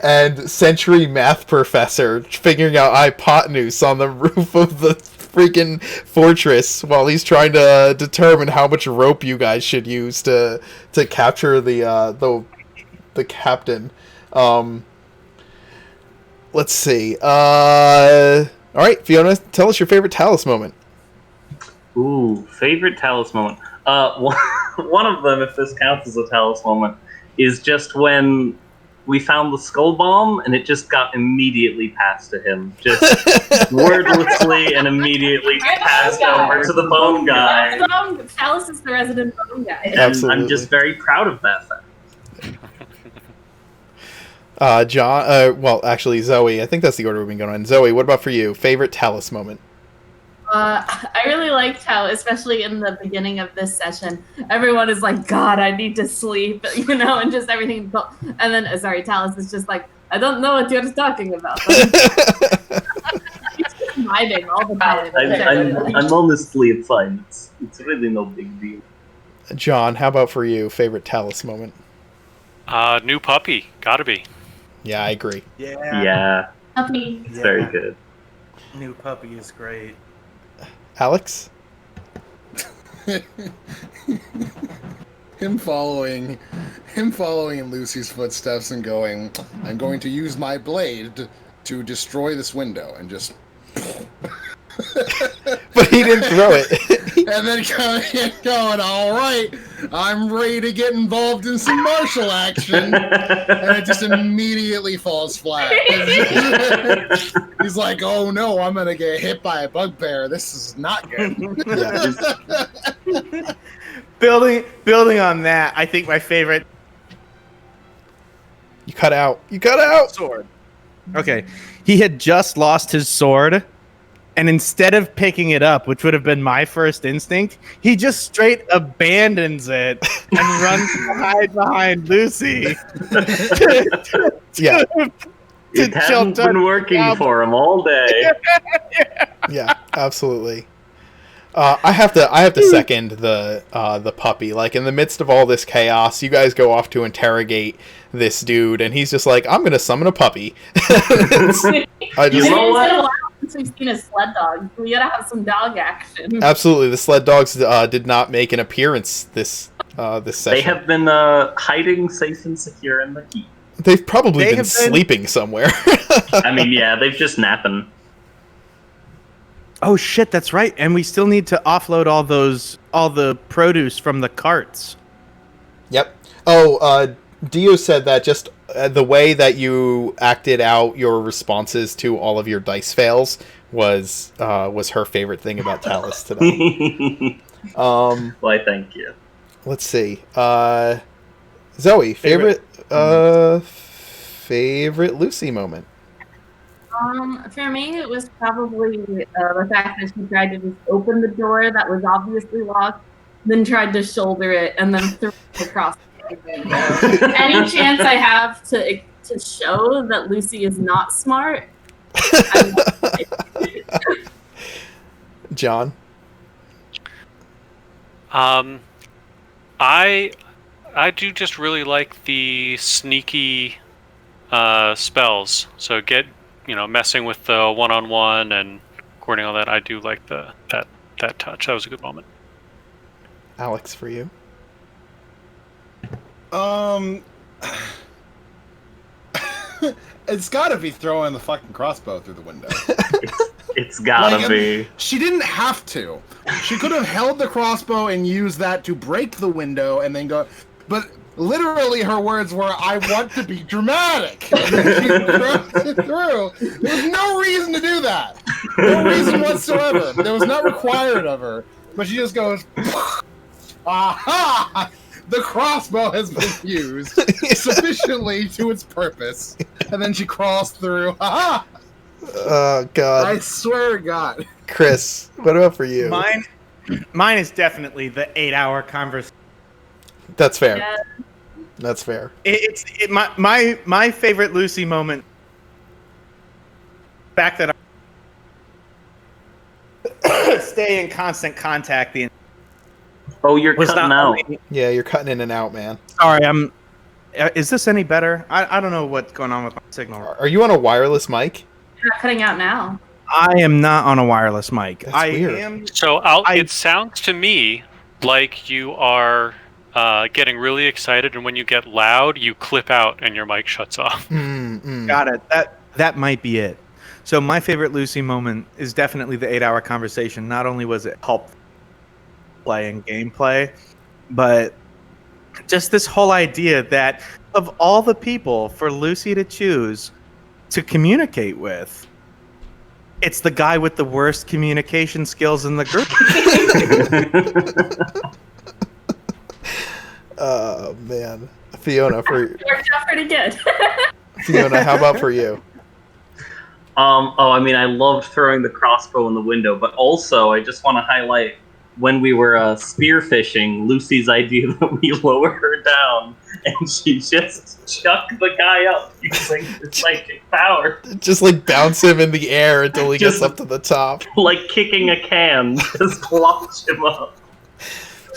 and Sentry math professor figuring out hypotenuse on the roof of the freaking fortress while he's trying to determine how much rope you guys should use to capture the captain. Let's see. All right, Fiona, tell us your favorite Talus moment. Ooh, favorite Talus moment. One of them, if this counts as a Talus moment, is just when we found the skull bomb and it just got immediately passed to him. Just wordlessly and immediately passed over to the bone guy. Talus is the resident bone guy. And Absolutely. I'm just very proud of that fact. John, well, actually, Zoe, I think that's the order we've been going on. Zoe, what about for you? Favorite Talus moment? I really liked how, especially in the beginning of this session, everyone is like, God, I need to sleep, and just everything. And then, Talus is just like, I don't know what you're talking about. He's just vibing all the time. I'm honestly, it's fine. It's really no big deal. John, how about for you? Favorite Talus moment? New puppy. Gotta be. Yeah, I agree. Yeah. Puppy. It's very good. New puppy is great. Alex? him following in Lucy's footsteps and going, I'm going to use my blade to destroy this window, and just But he didn't throw it. and then going, all right, I'm ready to get involved in some martial action, and it just immediately falls flat. He's like, oh no, I'm gonna get hit by a bugbear. This is not good. Building on that, I think my favorite You cut out. sword. Okay, he had just lost his sword, And instead of picking it up, which would have been my first instinct, he just straight abandons it and runs to hide behind Lucy. Yeah. It hasn't been working for him all day. Yeah, absolutely. I have to second the puppy. Like, in the midst of all this chaos, you guys go off to interrogate this dude, and he's just like, "I'm gonna summon a puppy." You know what? Since we've seen a sled dog, we gotta have some dog action. Absolutely, the sled dogs did not make an appearance this session. They have been hiding safe and secure in the heat. They've probably been sleeping somewhere. I mean, yeah, they've just napping. Oh shit, that's right. And we still need to offload all the produce from the carts. Yep. Oh, Dio said that just the way that you acted out your responses to all of your dice fails was her favorite thing about Talus today. Why, thank you. Let's see. Zoe, favorite Lucy moment. For me, it was probably the fact that she tried to just open the door that was obviously locked, then tried to shoulder it, and then threw it across the window. Any chance I have to show that Lucy is not smart, John? I do just really like the sneaky spells. So messing with the one-on-one and coordinating all that. I do like that touch. That was a good moment. Alex, for you? It's got to be throwing the fucking crossbow through the window. It's gotta be. She didn't have to. She could have held the crossbow and used that to break the window and then go. But literally, her words were, "I want to be dramatic." And then she throws it through. There was no reason to do that. No reason whatsoever. That was not required of her. But she just goes, "Aha! The crossbow has been used sufficiently to its purpose." And then she crawls through. Aha! Oh, God. I swear to God. Chris, what about for you? Mine is definitely the 8-hour conversation. That's fair. Yeah. That's fair. My favorite Lucy moment. The fact that I stay in constant contact. Oh, you're cutting out. Yeah, you're cutting in and out, man. Sorry, is this any better? I don't know what's going on with my signal. Are you on a wireless mic? You're not cutting out now. I am not on a wireless mic. That's weird. So it sounds to me like you are getting really excited, and when you get loud, you clip out and your mic shuts off. Got it. That might be it. So my favorite Lucy moment is definitely the 8-hour conversation. Not only was it helpful play and gameplay, but just this whole idea that of all the people for Lucy to choose to communicate with, it's the guy with the worst communication skills in the group. Oh, man. Fiona, Worked out pretty good. Fiona, how about for you? I mean, I loved throwing the crossbow in the window, but also I just want to highlight when we were spearfishing, Lucy's idea that we lower her down and she just chucked the guy up using his psychic power. Just like bounce him in the air until he gets up to the top. Like kicking a can, just launch him up.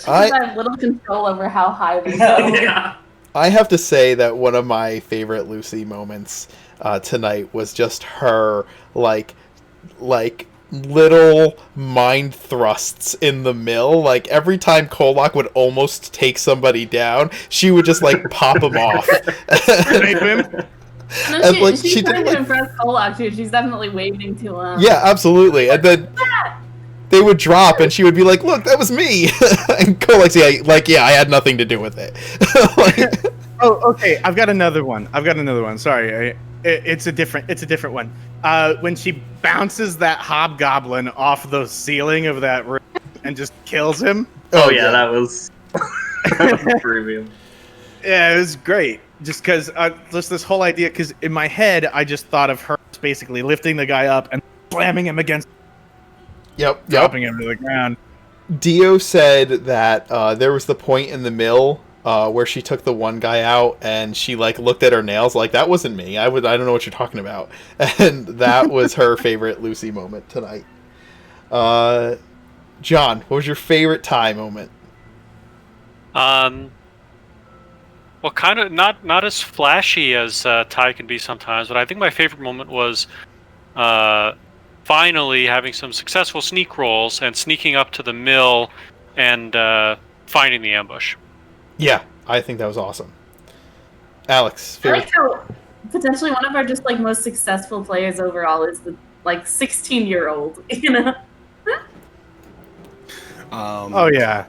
I have little control over how high they go. Yeah. I have to say that one of my favorite Lucy moments tonight was just her like little mind thrusts in the mill. Like every time Kolak would almost take somebody down, she would just like pop him off. No, she's trying to impress Kolak too. She's definitely waving to him. Yeah, absolutely. And then they would drop, and she would be like, "Look, that was me." And Kolak's yeah, I had nothing to do with it. Oh, okay. I've got another one. Sorry, it's a different one. When she bounces that hobgoblin off the ceiling of that room and just kills him. Oh yeah, that was premium. Yeah, it was great. Just because just this whole idea. Because in my head, I just thought of her basically lifting the guy up and slamming him against. Yep. dropping him to the ground. Dio said that there was the point in the mill where she took the one guy out and she like looked at her nails like that wasn't me. I don't know what you're talking about. And that was her favorite Lucy moment tonight. John, what was your favorite Ty moment? Well, kind of not as flashy as Ty can be sometimes, but I think my favorite moment was finally having some successful sneak rolls and sneaking up to the mill and finding the ambush. Yeah, I think that was awesome. Alex, I favorite. like how potentially one of our just like most successful players overall is the like 16-year-old, you know. Oh yeah.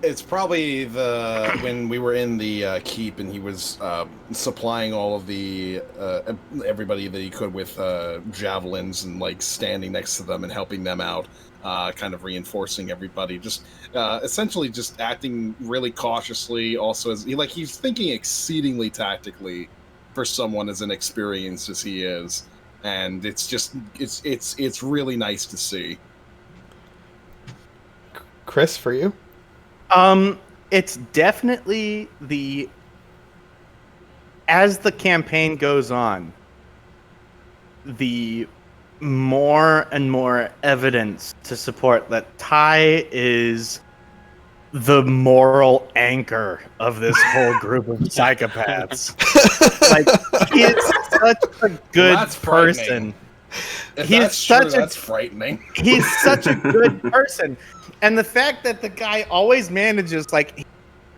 It's probably when we were in the keep and he was supplying all of the everybody that he could with javelins and like standing next to them and helping them out, kind of reinforcing everybody. Just essentially just acting really cautiously. Also, as he's thinking exceedingly tactically for someone as inexperienced as he is, and it's really nice to see. Chris, for you? It's definitely as the campaign goes on, the more and more evidence to support that Ty is the moral anchor of this whole group of psychopaths. Like, he is such a good That's person. If He's that's such true, a that's frightening. He's such a good person. And the fact that the guy always manages, like,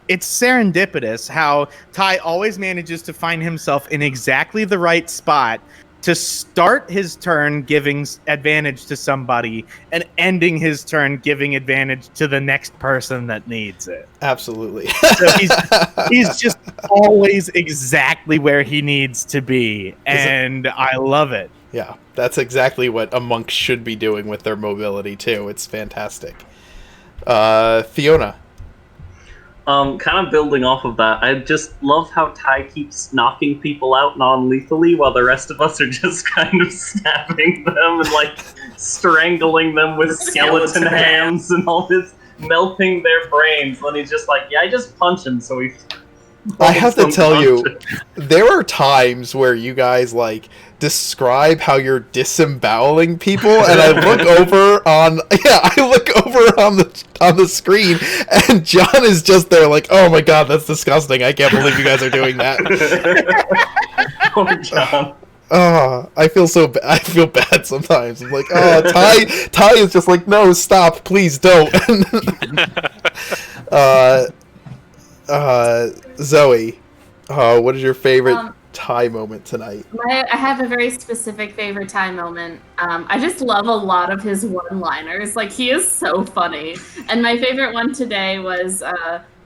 it's serendipitous how Ty always manages to find himself in exactly the right spot to start his turn giving advantage to somebody and ending his turn giving advantage to the next person that needs it. Absolutely. So he's just always exactly where he needs to be, and I love it. Yeah, that's exactly what a monk should be doing with their mobility too. It's fantastic. Fiona. Kind of building off of that, I just love how Ty keeps knocking people out non-lethally while the rest of us are just kind of stabbing them and like strangling them with skeleton hands and all this, melting their brains. Then he's just like, yeah, I just punch him, so he... I have to tell you, there are times where you guys like describe how you're disemboweling people, and I look over on the screen, and John is just there like, oh my god, that's disgusting. I can't believe you guys are doing that. Poor John. I feel bad sometimes. I'm like, Ty is just like, no, stop, please don't. Zoe, what is your favorite Ty moment tonight? I have a very specific favorite Ty moment. I just love a lot of his one-liners. Like, he is so funny. And my favorite one today was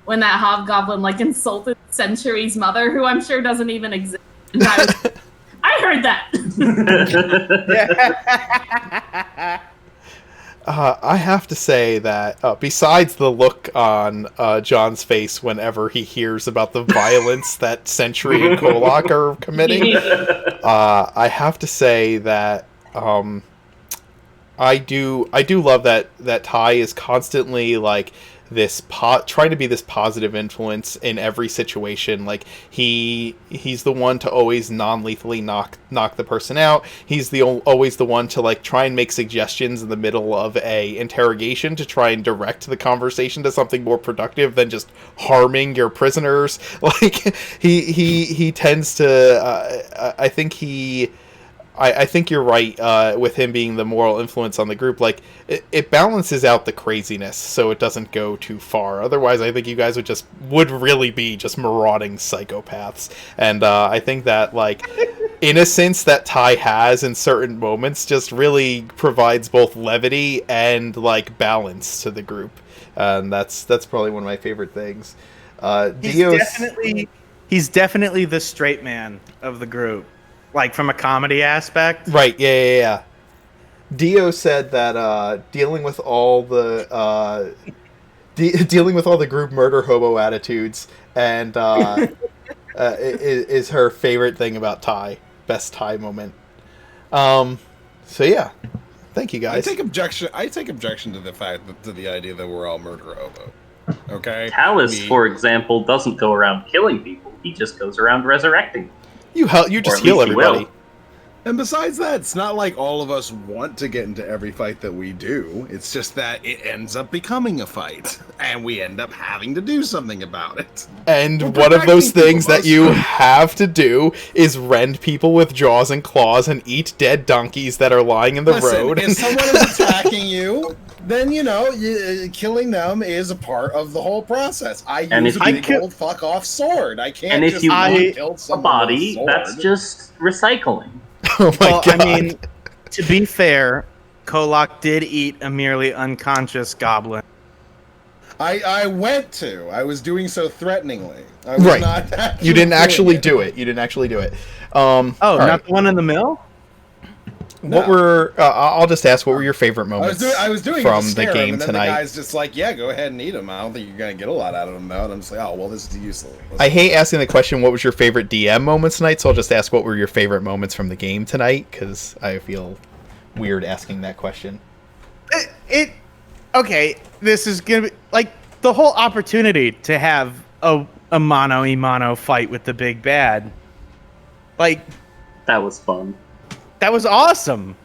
when that hobgoblin like insulted Century's mother, who I'm sure doesn't even exist. And I heard that. I have to say that besides the look on John's face whenever he hears about the violence that Sentry and Kolak are committing, I have to say that I do love that Ty is constantly like this trying to be this positive influence in every situation. Like he's the one to always non-lethally knock the person out. He's always the one to like try and make suggestions in the middle of a interrogation to try and direct the conversation to something more productive than just harming your prisoners. Like he tends to I think you're right with him being the moral influence on the group. Like, it balances out the craziness so it doesn't go too far. Otherwise, I think you guys would really be just marauding psychopaths. And I think that, like, innocence that Ty has in certain moments just really provides both levity and, like, balance to the group. And that's probably one of my favorite things. He's definitely the straight man of the group. Like, from a comedy aspect? Right, yeah. Dio said that dealing with all the group murder hobo attitudes and is her favorite thing about Ty. Best Ty moment. So yeah, Thank you, I guys. take objection to the fact to the idea that we're all murder hobo. Okay. Talus, for example, doesn't go around killing people. He just goes around resurrecting. You Or just at heal least he will. everybody. And besides that, it's not like all of us want to get into every fight that we do. It's just that it ends up becoming a fight, and we end up having to do something about it. And We're one of those protecting things people, that most you certainly. have to do is rend people with jaws and claws and eat dead donkeys that are lying in the Listen, road. if someone is attacking you, then killing them is a part of the whole process. And use if a you big old fuck off sword. I can't And if just you not eat kill a someone body, with a that's sword. just recycling. Oh my Well, god. I mean, to be fair, Kolak did eat a merely unconscious goblin. I went to. I was doing so threateningly. I was Right. not actually You didn't doing actually it. do it. You didn't actually do it. Oh, all not right. the one in the mill? What No. were I'll just ask, what were your favorite moments I was doing it from to the scare him, game and then tonight? the guy's just like, "Yeah, go ahead and eat him. I don't think you're gonna get a lot out of him though." And I'm just like, "Oh, well, this is useless." I hate asking the question, what was your favorite DM moments tonight? So I'll just ask, what were your favorite moments from the game tonight? Because I feel weird asking that question. Okay, this is gonna be like the whole opportunity to have a mano-a-mano fight with the big bad. Like, That was fun. that was awesome.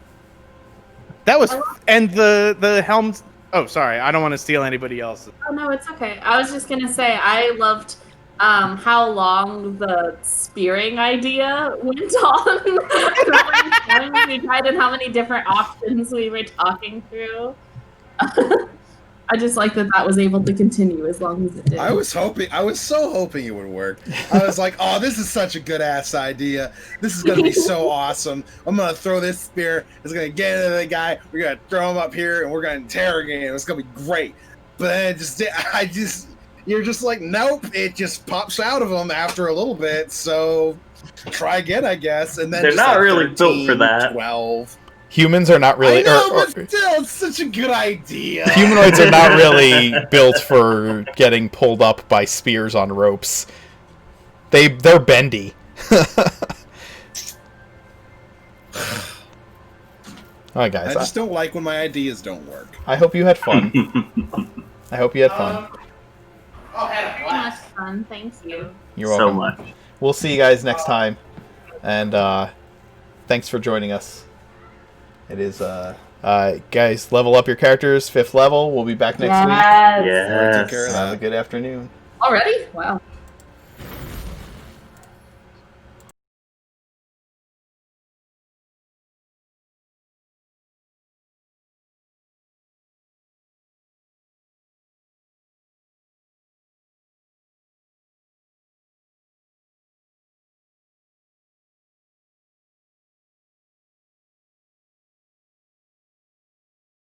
That was, and the helms. Oh, sorry, I don't want to steal anybody else's. Oh no, it's okay. I was just gonna say I loved how long the spearing idea went on. How many times we tried and how many different options we were talking through. I just like that was able to continue as long as it did. I was so hoping it would work. I was like, "Oh, this is such a good ass idea. This is gonna be so awesome. I'm gonna throw this spear. It's gonna get into the guy. We're gonna throw him up here, and we're gonna interrogate him. It's gonna be great." But then you're just like, "Nope." It just pops out of him after a little bit. So try again, I guess. And then They're just not like really built for 13, that. 12. Humans are not really... I know, or- but still, it's such a good idea. humanoids are not really built for getting pulled up by spears on ropes. They're bendy. Alright, guys. I just don't like when my ideas don't work. I hope you had fun. I hope you had fun. Very much fun, thank you. You're so welcome. much. We'll see you guys next time. And thanks for joining us. It is guys, level up your characters, 5th level. We'll be back next week. Yes. Yes. Take care of Have that. a good afternoon. Already? Wow.